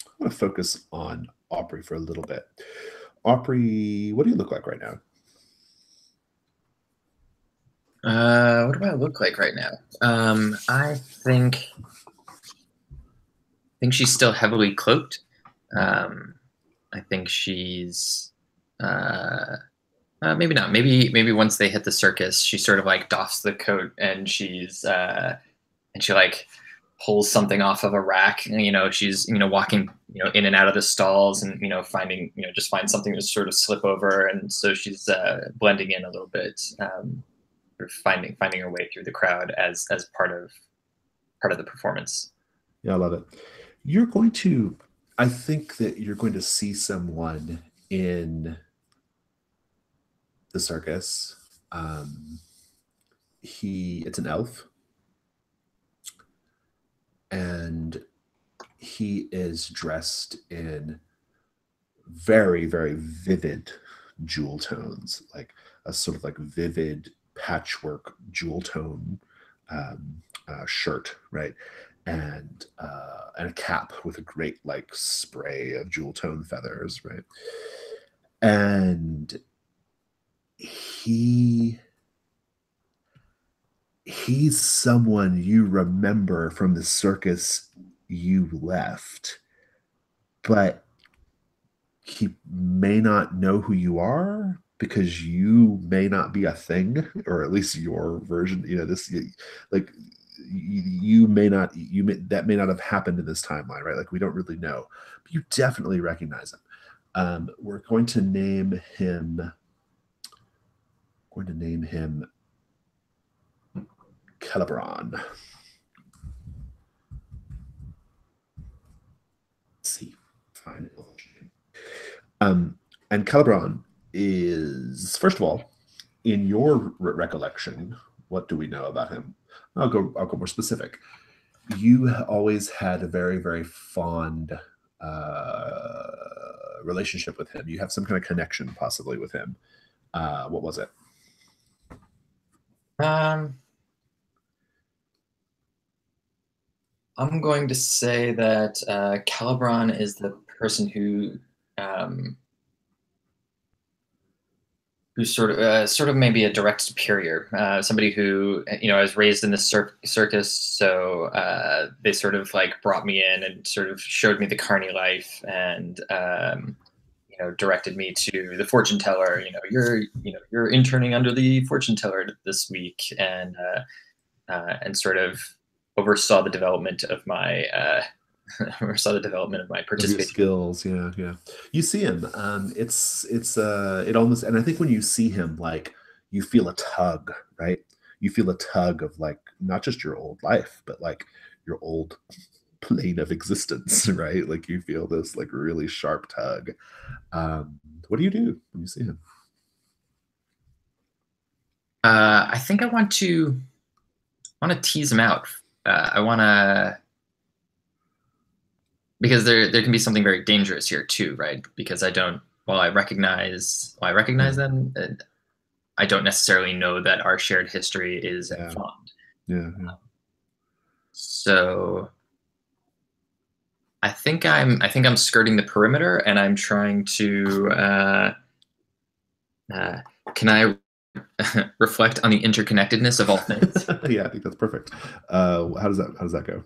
I want to focus on Aubrey for a little bit. Aubrey, what do you look like right now? What do I look like right now? I think she's still heavily cloaked. I think she's maybe not. Maybe once they hit the circus, she sort of like doffs the coat and she's and she like pulls something off of a rack. She's walking in and out of the stalls and finding just find something to sort of slip over, and so she's blending in a little bit, finding her way through the crowd as part of the performance. Yeah, I love it. You're going to, I think that you're going to see someone in the circus. It's an elf, and he is dressed in very, very vivid jewel tones, like a sort of like vivid patchwork jewel tone shirt, right? And a cap with a great like spray of jewel tone feathers, right? And he's someone you remember from the circus you left, but he may not know who you are because you may not be a thing, or at least your version, this, like, you may not, that may not have happened in this timeline, right? Like, we don't really know, but you definitely recognize him. We're going to name him Celebron. Let's see. Fine. And Celebron is, first of all, in your recollection, what do we know about him? I'll go more specific. You always had a very, very fond relationship with him. You have some kind of connection possibly with him. What was it? I'm going to say that Celebron is the person who sort of maybe a direct superior, somebody who, I was raised in the circus, so they sort of like brought me in and sort of showed me the carny life, and directed me to the fortune teller. You're interning under the fortune teller this week, and sort of oversaw the development of my participation skills. Yeah. You see him. It almost, and I think when you see him, like, you feel a tug, right? You feel a tug of, like, not just your old life, but like your old plane of existence, right? Like, you feel this like really sharp tug. What do you do when you see him? I think I want to tease him out. I want to, because there can be something very dangerous here too, right? Because while I recognize them, I don't necessarily know that our shared history is fond. Yeah. So I think I'm skirting the perimeter, and I'm trying to. Can I reflect on the interconnectedness of all things? Yeah, I think that's perfect. How does that go?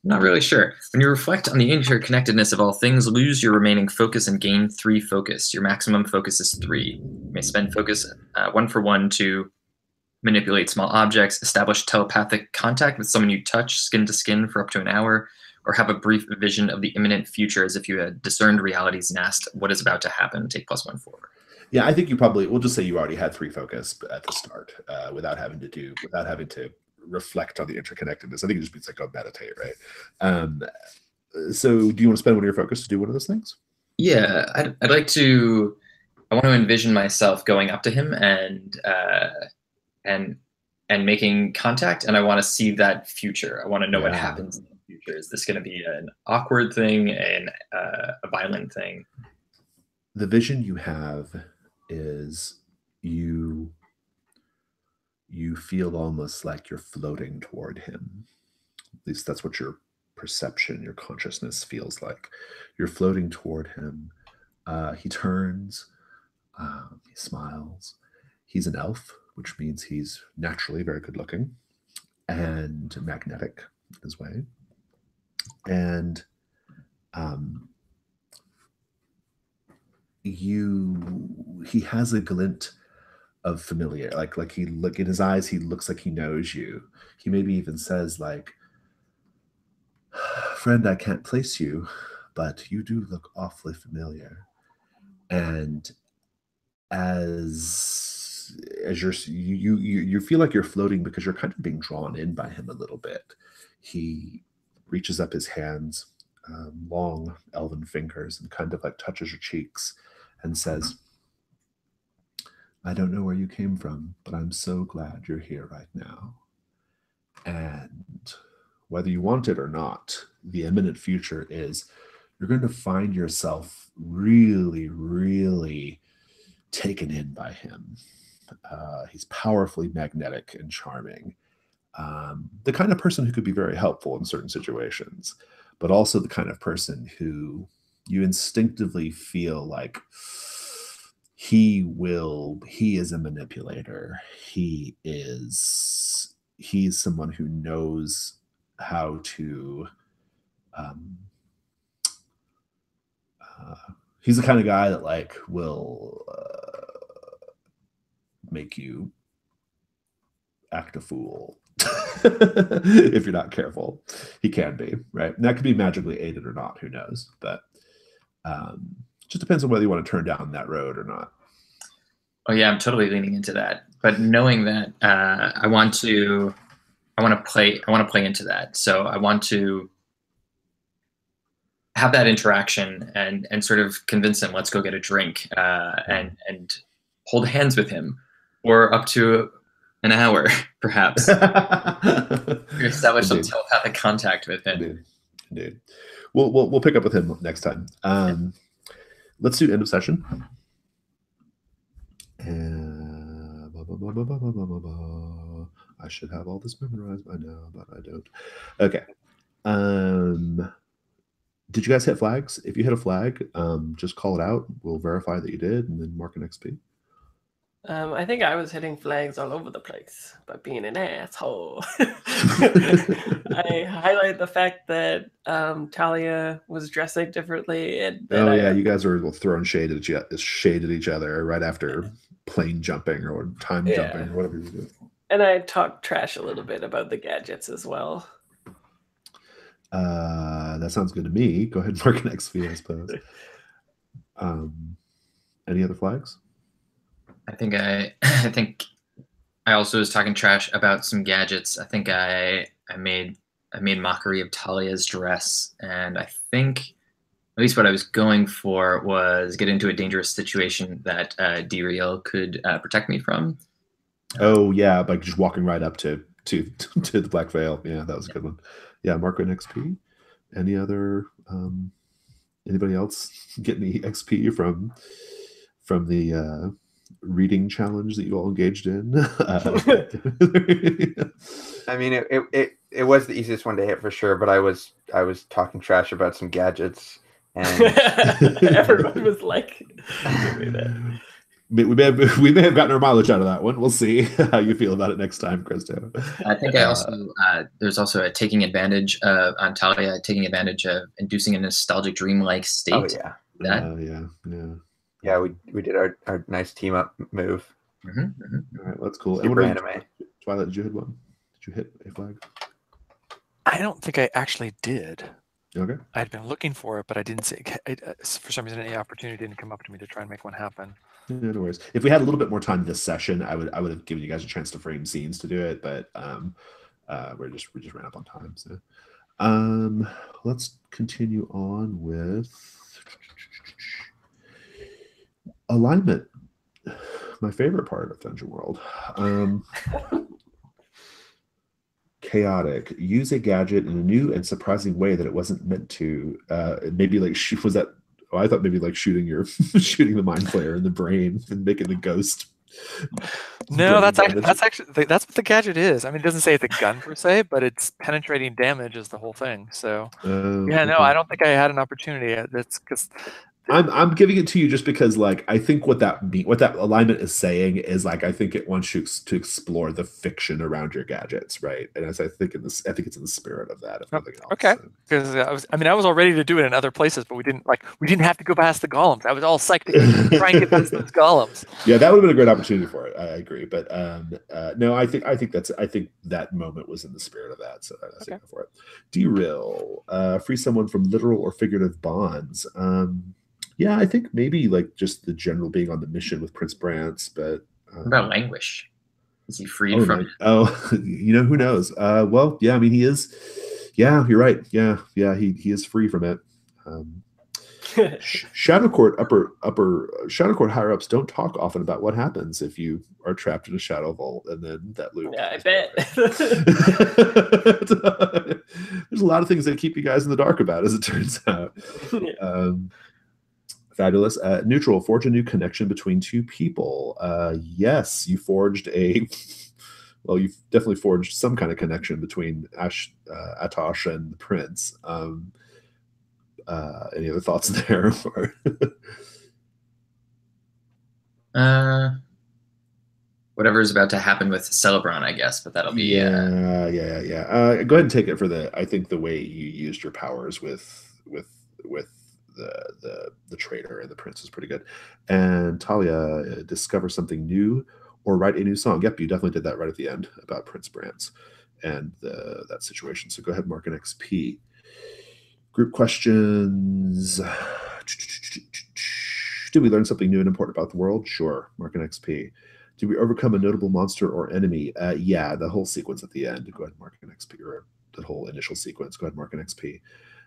Not really sure. When you reflect on the interconnectedness of all things, lose your remaining focus and gain 3 focus. Your maximum focus is 3. You may spend focus 1 for 1 to manipulate small objects, establish telepathic contact with someone you touch skin to skin for up to an hour, or have a brief vision of the imminent future as if you had discerned realities and asked what is about to happen. Take +1 forward. Yeah, I think we'll just say you already had 3 focus at the start, without having to reflect on the interconnectedness. I think it just means like go meditate, right? So do you want to spend one of your focus to do one of those things? Yeah, I'd like to. I want to envision myself going up to him and making contact, and I want to see that future. I want to know what happens in the future. Is this going to be an awkward thing and a violent thing? The vision you have is you feel almost like you're floating toward him. At least that's what your perception, your consciousness feels like. You're floating toward him. He turns, he smiles. He's an elf, which means he's naturally very good looking and magnetic in his way. And he has a glint of familiar, like he look in his eyes, he looks like he knows you. He maybe even says like, friend, I can't place you, but you do look awfully familiar. And as you feel like you're floating because you're kind of being drawn in by him a little bit. He reaches up his hands long elven fingers and kind of like touches your cheeks and says, I don't know where you came from, but I'm so glad you're here right now. And whether you want it or not, the imminent future is you're going to find yourself really, really taken in by him. He's powerfully magnetic and charming. The kind of person who could be very helpful in certain situations, but also the kind of person who you instinctively feel like he is a manipulator. He's someone who knows how to he's the kind of guy that like will make you act a fool if you're not careful. He can be, right? And that could be magically aided or not, who knows? But just depends on whether you want to turn down that road or not. Oh yeah, I'm totally leaning into that. But knowing that I want to play into that. So I want to have that interaction and sort of convince him, let's go get a drink and hold hands with him for up to an hour, perhaps. Establish some telepathic contact with him. Indeed. We'll pick up with him next time. Let's do end of session. And I should have all this memorized by now, but I don't. Okay. Did you guys hit flags? If you hit a flag, just call it out. We'll verify that you did, and then mark an XP. I think I was hitting flags all over the place by being an asshole. I highlight the fact that Talia was dressing differently. And you guys were throwing shade at each other right after plane jumping or time jumping or whatever you do. And I talked trash a little bit about the gadgets as well. That sounds good to me. Go ahead and mark an XP, I suppose. Any other flags? I think I also was talking trash about some gadgets. I think I made mockery of Talia's dress, and I think at least what I was going for was get into a dangerous situation that Derail could protect me from. Oh yeah, like just walking right up to the Black Veil. Yeah, that was a good one. Yeah, mark an XP. Any other anybody else get any XP from the reading challenge that you all engaged in? I mean, it was the easiest one to hit for sure, but I was talking trash about some gadgets, and everyone was like, we may have gotten our mileage out of that one. We'll see how you feel about it next time, Christo. I think I also there's also a taking advantage of on Talia, taking advantage of inducing a nostalgic dreamlike state. Oh yeah, yeah. We did our nice team up move. All right, that's cool. Super anime. Twilight, did you hit one? Did you hit a flag? I don't think I actually did. Okay. I'd been looking for it, but I didn't see it. For some reason, any opportunity didn't come up to me to try and make one happen. Yeah, no worries. If we had a little bit more time this session, I would have given you guys a chance to frame scenes to do it, but we just ran up on time. So let's continue on with alignment. My favorite part of Dungeon World. Chaotic. Use a gadget in a new and surprising way that it wasn't meant to. Maybe like was that? Oh, I thought maybe like shooting the mind flayer in the brain and making the ghost. No, that's what the gadget is. I mean, it doesn't say it's a gun per se, but it's penetrating damage is the whole thing. So I don't think I had an opportunity. That's because. I'm giving it to you just because, like, I think what that alignment is saying is like I think it wants you to explore the fiction around your gadgets, right? And as I think it's in the spirit of that. If nothing else. Okay, because I was all ready to do it in other places, but we didn't have to go past the golems. I was all psyched to try and get past those golems. Yeah, that would have been a great opportunity for it. I agree, but no, I think that moment was in the spirit of that. So that's it for it. Derail, free someone from literal or figurative bonds. Yeah, I think maybe like just the general being on the mission with Prince Brance, but what about Languish? Is he freed from? Who knows? Well, yeah, I mean he is Yeah, you're right. Yeah, he is free from it. Shadow Court Shadow Court higher ups don't talk often about what happens if you are trapped in a shadow vault and then that loop. Yeah, I bet. There's a lot of things that keep you guys in the dark about, as it turns out. Fabulous. Neutral, forge a new connection between two people. Yes, you forged well, you've definitely forged some kind of connection between Atosh and the prince. Any other thoughts there? Whatever is about to happen with Celebron, I guess, but that'll be yeah. Go ahead and take it for I think the way you used your powers with the traitor and the prince is pretty good. And Talia, discover something new or write a new song. Yep, you definitely did that right at the end about Prince Brance and that situation. So go ahead and mark an XP. Group questions. Did we learn something new and important about the world? Sure. Mark an XP. Did we overcome a notable monster or enemy? Yeah, the whole sequence at the end. Go ahead and mark an XP, or the whole initial sequence. Go ahead and mark an XP.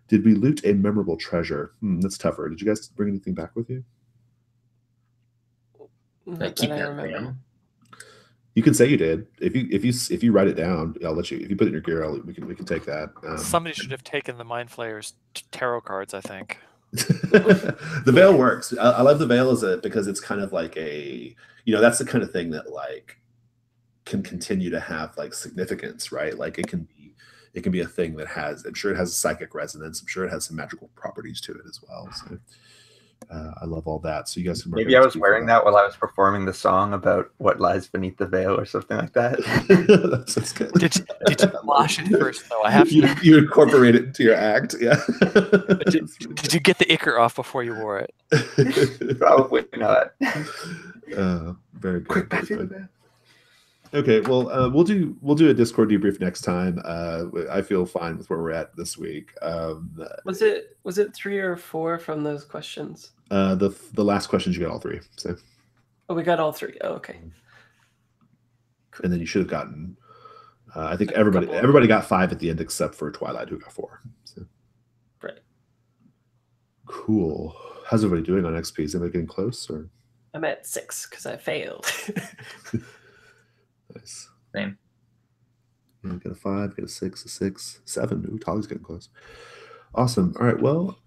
Did we loot a memorable treasure? That's tougher. Did you guys bring anything back with you? Keep that real. You can say you did. If you write it down, I'll let you. If you put it in your gear, we can take that. Somebody should have taken the Mind Flayer's tarot cards, I think. The veil works. I love the veil because it's kind of like that's the kind of thing that like can continue to have like significance, right? Like it can be a thing that I'm sure it has a psychic resonance. I'm sure it has some magical properties to it as well. So I love all that. So you guys can maybe I was wearing that while I was performing the song about what lies beneath the veil or something like that. That's good. Did you wash it first though? I have to. You incorporate it into your act, yeah. Did you get the ichor off before you wore it? Probably not. Very good. Quick, back to the bed. Okay, well, we'll do a Discord debrief next time. I feel fine with where we're at this week. Was it 3 or 4 from those questions? The last questions you got all 3. So. Oh, we got all 3. Oh, okay. Cool. And then you should have gotten. I think everybody got 5 at the end except for Twilight, who got 4. So. Right. Cool. How's everybody doing on XP? Is anybody getting close? Or I'm at 6 because I failed. Nice. Same. Yeah, get a 5, get a 6, a 6, 7. Ooh, Tolly's getting close. Awesome. All right. Well,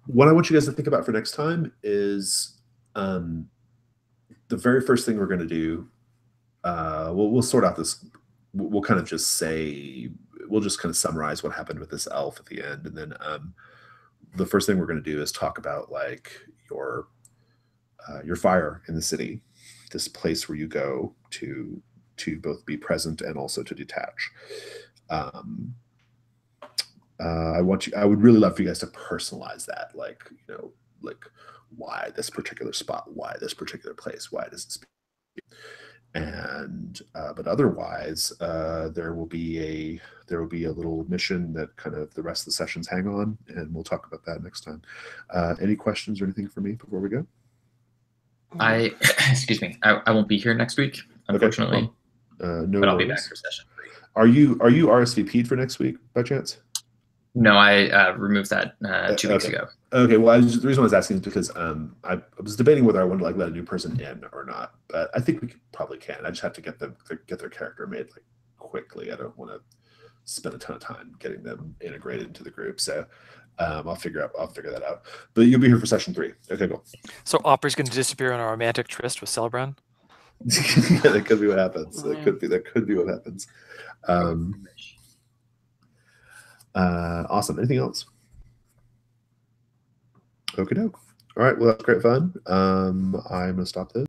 what I want you guys to think about for next time is the very first thing we're going to do. We'll sort out this. We'll kind of just say, we'll just kind of summarize what happened with this elf at the end. And then the first thing we're going to do is talk about like your fire in the city, this place where you go to both be present and also to detach. I would really love for you guys to personalize that, like why this particular spot, why this particular place, why does this and but otherwise there will be a little mission that kind of the rest of the sessions hang on, and we'll talk about that next time. Any questions or anything for me before we go? Excuse me, I won't be here next week, unfortunately. Okay. No, but I'll be back for session 3. Are you RSVP'd for next week by chance? No, I removed that 2 weeks ago. Okay, well, the reason I was asking is because I was debating whether I wanted to like let a new person in or not, but I think we probably can. I just have to get their character made like quickly. I don't want to spend a ton of time getting them integrated into the group, so I'll figure that out. But you'll be here for session 3. Okay, cool. So Opry's going to disappear on a romantic tryst with Celebron? Yeah, that could be what happens. That could be what happens. Awesome. Anything else? Okie doke. All right. Well, that's great fun. I'm gonna stop this.